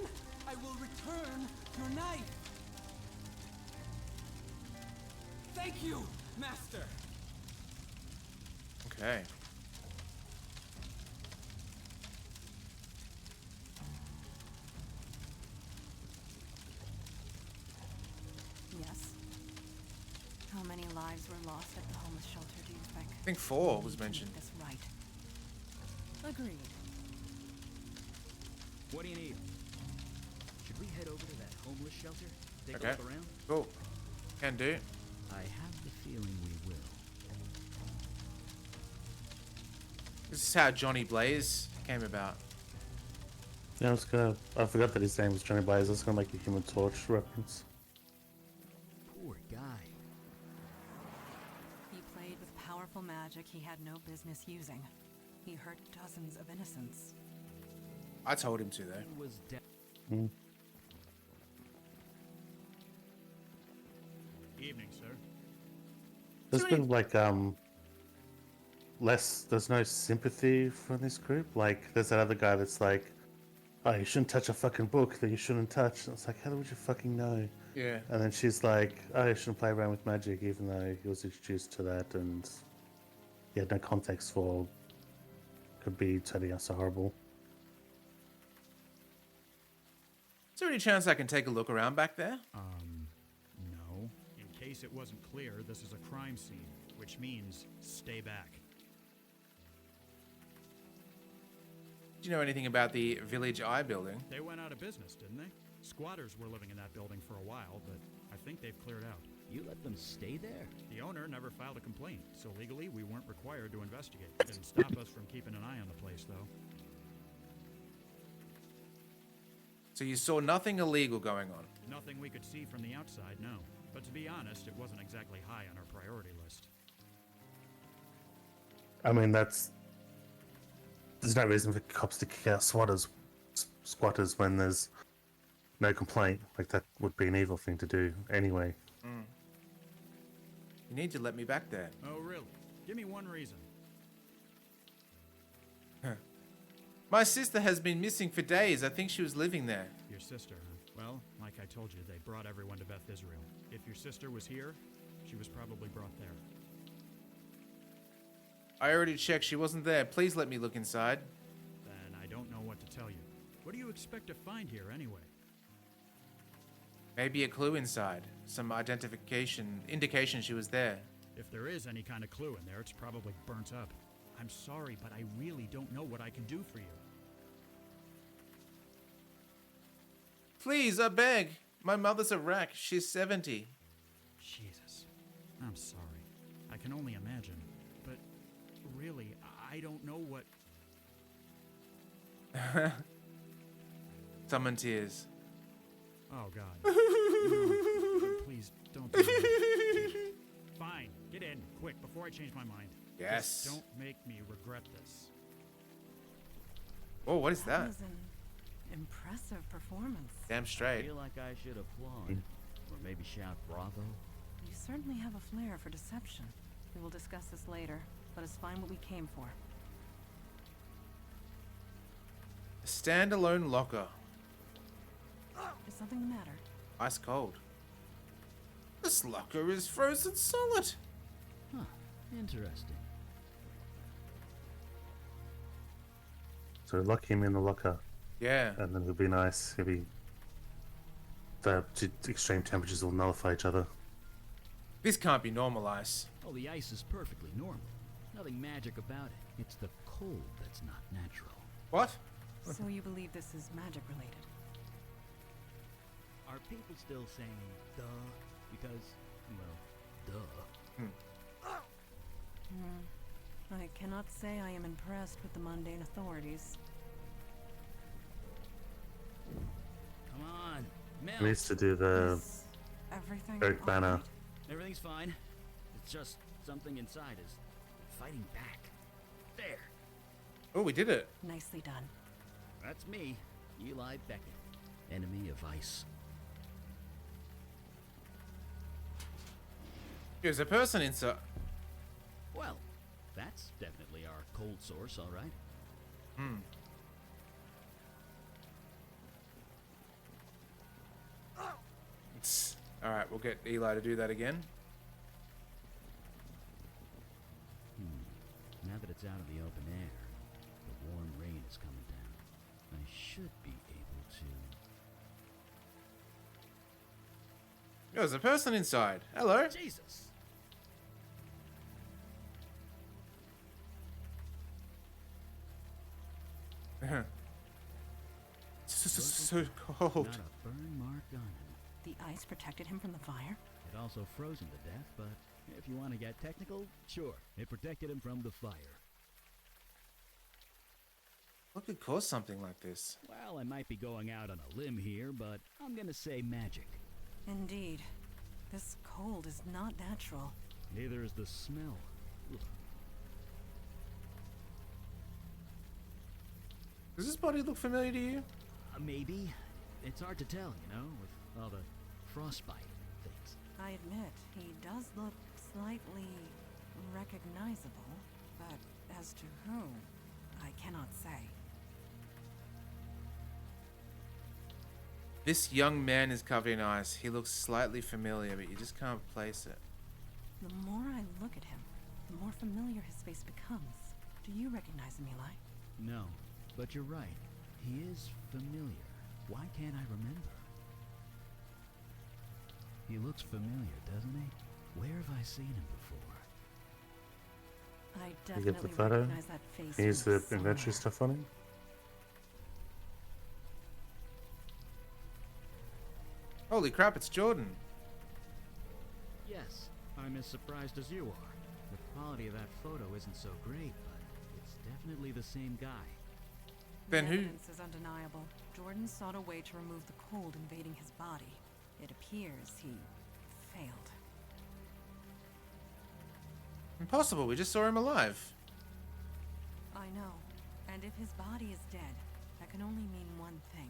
I will return your knife. Thank you, Master. Okay. Yes. How many lives were lost at the homeless shelter, do you think? I think 4 was We need to mentioned. make this right. Agreed. What do you need? Should we head over to that homeless shelter? Take Okay. a look around? Cool. Can do. I have the feeling we will. This is how Johnny Blaze came about. Yeah, I forgot that his name was Johnny Blaze. I was gonna make a Human Torch reference. Poor guy. He played with powerful magic he had no business using. He hurt dozens of innocents. I told him to, though. He was dead. Evening, sir. There's been like less. There's no sympathy from this group. Like there's that other guy that's like, oh, you shouldn't touch a fucking book that you shouldn't touch. And it's like, how would you fucking know? Yeah. And then she's like, oh, you shouldn't play around with magic, even though he was introduced to that and he had no context for. Could be turning out so horrible. Is there any chance I can take a look around back there? No. In case it wasn't clear, this is a crime scene, which means stay back. Do you know anything about the Village Eye building? They went out of business, didn't they? Squatters were living in that building for a while, but I think they've cleared out. You let them stay there? The owner never filed a complaint, so legally we weren't required to investigate. Didn't stop us from keeping an eye on the place, though. So you saw nothing illegal going on? Nothing we could see from the outside, no. But to be honest, it wasn't exactly high on our priority list. I mean, there's no reason for cops to kick out squatters when there's no complaint. Like that would be an evil thing to do anyway. You need to let me back there. Oh, really? Give me one reason. My sister has been missing for days. I think she was living there. Your sister, huh? Well, like I told you, they brought everyone to Beth Israel. If your sister was here, she was probably brought there. I already checked. She wasn't there. Please let me look inside. Then I don't know what to tell you. What do you expect to find here, anyway? Maybe a clue inside. Some indication she was there. If there is any kind of clue in there, it's probably burnt up. I'm sorry, but I really don't know what I can do for you. Please, I beg. My mother's a wreck. She's 70. Jesus. I'm sorry. I can only imagine. But really, I don't know what... Summon tears. Oh, God. No, please, don't do that. Fine. Get in, quick, before I change my mind. Yes. Just don't make me regret this. Oh, what is that? was an impressive performance. Damn I straight. feel like I should applaud. Or maybe shout bravo. You certainly have a flair for deception. We will discuss this later. Let us find what we came for. A standalone locker. Is something the matter? Ice cold. This locker is frozen solid. Huh. Interesting. So lock him in the locker, Yeah. and then it'll be nice. He'll be the extreme temperatures will nullify each other. This can't be normal ice. Oh, the ice is perfectly normal. Nothing magic about it. It's the cold that's not natural. What? So you believe this is magic related? Are people still saying duh? Because, well, duh. I cannot say I am impressed with the mundane authorities. Come on, Mel. He needs to do the Is everything Eric Banner. alright? Everything's fine. It's just something inside is fighting back. There. Oh, we did it. Nicely done. That's me, Eli Beckett, enemy of ice. There's a person inside. Well, that's definitely our cold source, all right. All right, we'll get Eli to do that again. Now that it's out of the open air, the warm rain is coming down. I should be able to... There's a person inside. Hello. Jesus! So cold. Not a burn mark on him. The ice protected him from the fire? It also froze him to death, but if you want to get technical, sure. It protected him from the fire. What could cause something like this? Well, I might be going out on a limb here, but I'm gonna say magic. Indeed. This cold is not natural. Neither is the smell. Ugh. Does this body look familiar to you? Maybe. It's hard to tell, you know, with all the frostbite things. I admit, he does look slightly recognizable, but as to who, I cannot say. This young man is covered in ice. He looks slightly familiar, but you just can't place it. The more I look at him, the more familiar his face becomes. Do you recognize him, Eli? No, but you're right. He is familiar. Why can't I remember? He looks familiar, doesn't he? Where have I seen him before? I You definitely get the photo? recognize that face. Here's from the somewhere. inventory stuff on him. Holy crap, it's Jordan. Yes, I'm as surprised as you are. The quality of that photo isn't so great, but it's definitely the same guy. Then The who? evidence is undeniable. Jordan sought a way to remove the cold invading his body. It appears he failed. Impossible, we just saw him alive. I know. And if his body is dead, that can only mean one thing.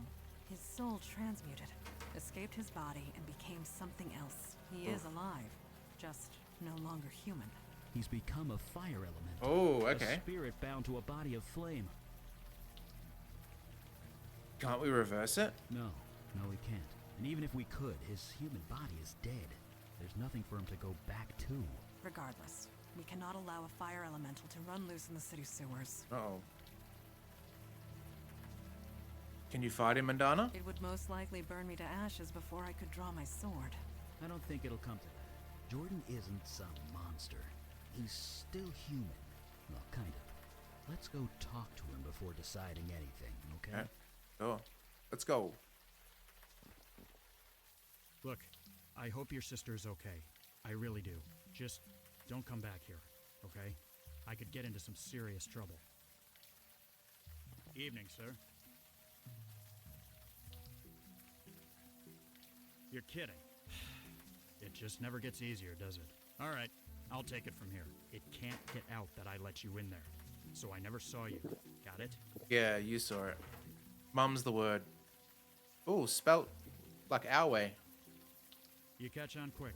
His soul transmuted, escaped his body, and became something else. He is alive, just no longer human. He's become a fire element. Oh, okay. A spirit bound to a body of flame. Can't we reverse it? No, we can't. And even if we could, his human body is dead. There's nothing for him to go back to. Regardless, we cannot allow a fire elemental to run loose in the city sewers. Uh-oh. Can you fight him, Mandana? It would most likely burn me to ashes before I could draw my sword. I don't think it'll come to that. Jordan isn't some monster. He's still human. Well, kind of. Let's go talk to him before deciding anything, okay? Yeah. Sure. Let's go. Look, I hope your sister is okay. I really do. Just don't come back here, okay? I could get into some serious trouble. Evening, sir. You're kidding. It just never gets easier, does it? All right, I'll take it from here. It can't get out that I let you in there. So I never saw you. Got it? Yeah, you saw it. Mum's the word. Oh, spelt like our way. You catch on quick.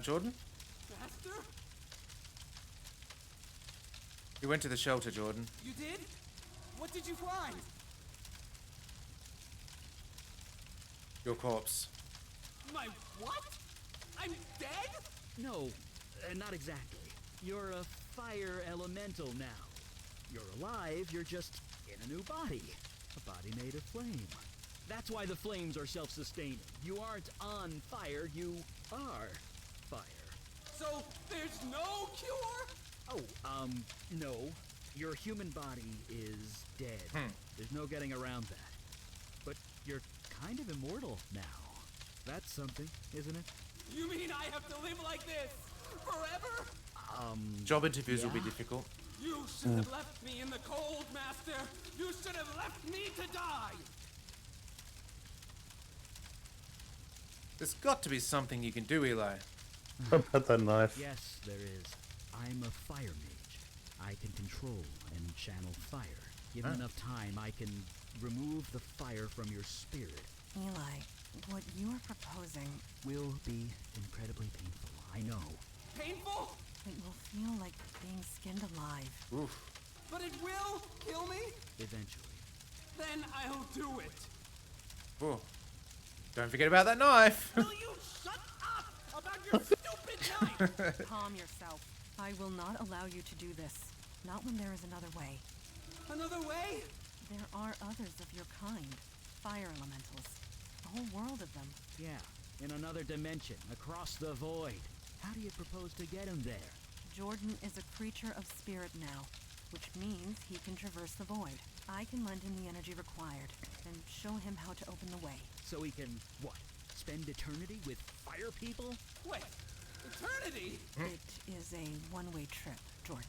Jordan? Master? You went to the shelter, Jordan. You did? What did you find? Your corpse. My what? I'm dead? No, not exactly. You're a fire elemental now. You're alive, you're just in a new body. A body made of flame. That's why the flames are self-sustaining. You aren't on fire, you are fire. So there's no cure? Oh, no. Your human body is dead. There's no getting around that. But you're kind of immortal now. That's something, isn't it? You mean I have to live like this forever? Job interviews will be yeah. difficult. You should have left me in the cold, Master. You should have left me to die. There's got to be something you can do, Eli. What about that knife? Yes, there is. I'm a fire mage. I can control and channel fire. Given enough time, I can remove the fire from your spirit. Eli, what you are proposing Will be incredibly painful, I know. Painful? it will feel like being skinned alive. Oof. But it will kill me? Eventually. Then I'll do it. Ooh. Don't forget about that knife. Will you shut up about your stupid knife? Calm yourself. I will not allow you to do this. Not when there is another way. Another way? There are others of your kind. Fire elementals. A whole world of them. Yeah, in another dimension, across the void. How do you propose to get him there? Jordan is a creature of spirit now, which means he can traverse the void. I can lend him the energy required, and show him how to open the way. So he can, what, spend eternity with fire people? Wait, eternity? It is a one-way trip, Jordan.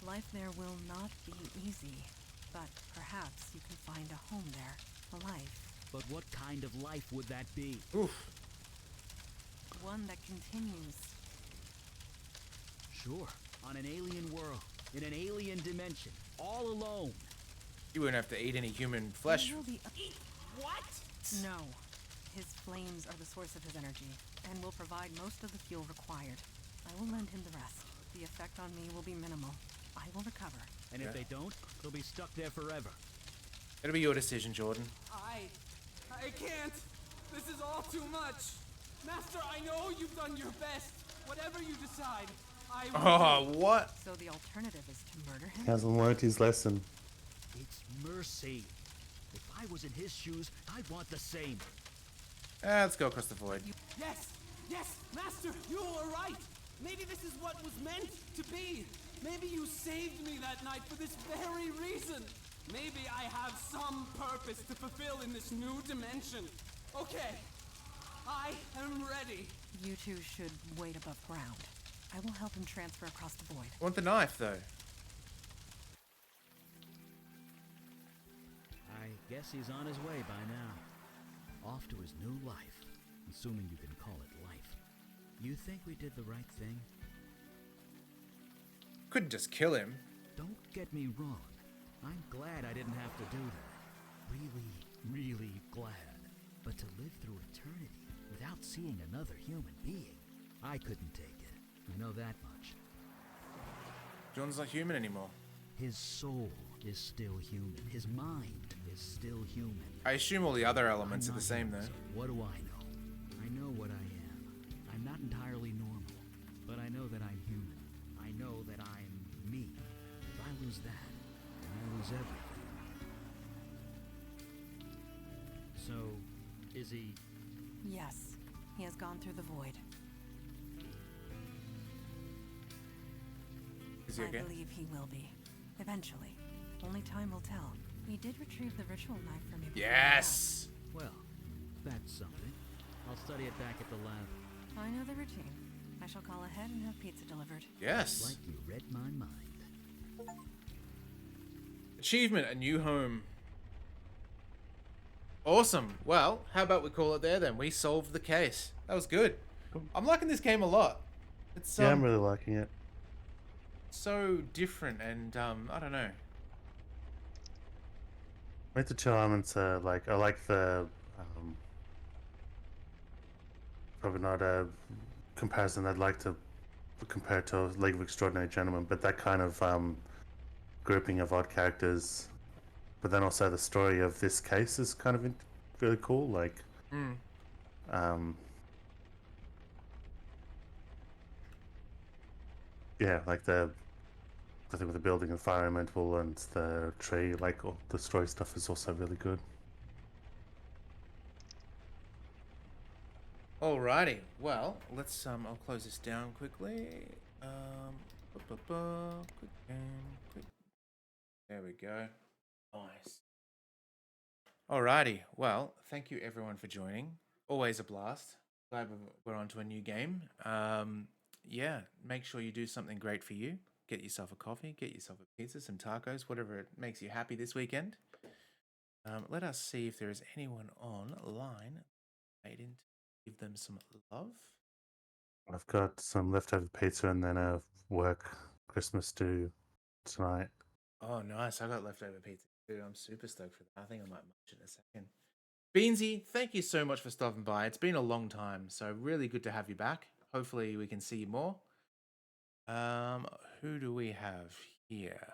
Life there will not be easy, but perhaps you can find a home there, a life. But what kind of life would that be? Oof. One that continues. Sure, on an alien world, in an alien dimension, all alone. You wouldn't have to eat any human flesh. There will be Eat what? No. His flames are the source of his energy, and will provide most of the fuel required. I will lend him the rest. The effect on me will be minimal. I will recover. And if they don't, they'll be stuck there forever. It'll be your decision, Jordan. I can't. This is all too much. Master, I know you've done your best. Whatever you decide, I will. Oh, what? So the alternative is to murder him? He hasn't learned his lesson. It's mercy. If I was in his shoes, I'd want the same. Let's go across the void. Yes, yes, Master, you were right. Maybe this is what was meant to be. Maybe you saved me that night for this very reason. Maybe I have some purpose to fulfill in this new dimension. Okay, I am ready. You two should wait above ground. I will help him transfer across the void. I want the knife, though. I guess he's on his way by now. Off to his new life, assuming you can call it life. You think we did the right thing? Couldn't just kill him. Don't get me wrong. I'm glad I didn't have to do that. Really, really glad. But to live through eternity without seeing another human being, I couldn't take it. I know that much. John's not human anymore. His soul is still human. His mind is still human. I assume all the other elements I'm are the not same, human, though. so what do I know? I know what I am. I'm not entirely normal, but I know that I'm human. I know that I'm me. If I lose that, then I lose everything. So, is he... Yes, he has gone through the void. Is he okay? I believe he will be. Eventually. Only time will tell. He did retrieve the ritual knife from me before he Yes! Well, that's something. I'll study it back at the lab. left. I know the routine. I shall call ahead and have pizza delivered. Yes. Like you read my mind. Achievement, a new home. Awesome. Well, how about we call it there then? We solved the case. That was good. I'm liking this game a lot. It's Yeah, I'm really liking it. so different and I don't know. I think the two elements are like, I like the probably not a comparison I'd like to compare to League of Extraordinary Gentlemen, but that kind of grouping of odd characters, but then also the story of this case is kind of really cool. Like, Yeah, like the thing with the building environmental and the tree, like all the story stuff is also really good. Alrighty, well, let's I'll close this down quickly. Quick game, quick. There we go. Nice. Alrighty, well, thank you everyone for joining. Always a blast. Glad we're on to a new game. Yeah, make sure you do something great for you. Get yourself a coffee, get yourself a pizza, some tacos, whatever makes you happy this weekend. Let us see if there is anyone online. I didn't give them some love. I've got some leftover pizza and then a work Christmas stew tonight. Oh, nice. I got leftover pizza too. I'm super stoked for that. I think I might munch in a second. Beansy, thank you so much for stopping by. It's been a long time, so really good to have you back. Hopefully we can see you more. Who do we have here?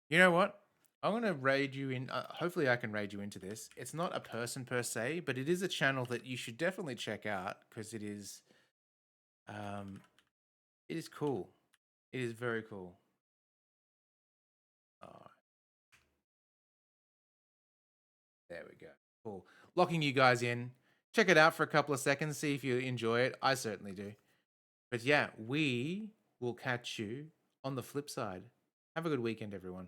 You know what? I'm going to raid you in. Hopefully I can raid you into this. It's not a person per se, but it is a channel that you should definitely check out because it is cool. It is very cool. Oh, there we go. Cool. Locking you guys in. Check it out for a couple of seconds. See if you enjoy it. I certainly do. But yeah, we will catch you on the flip side. Have a good weekend, everyone.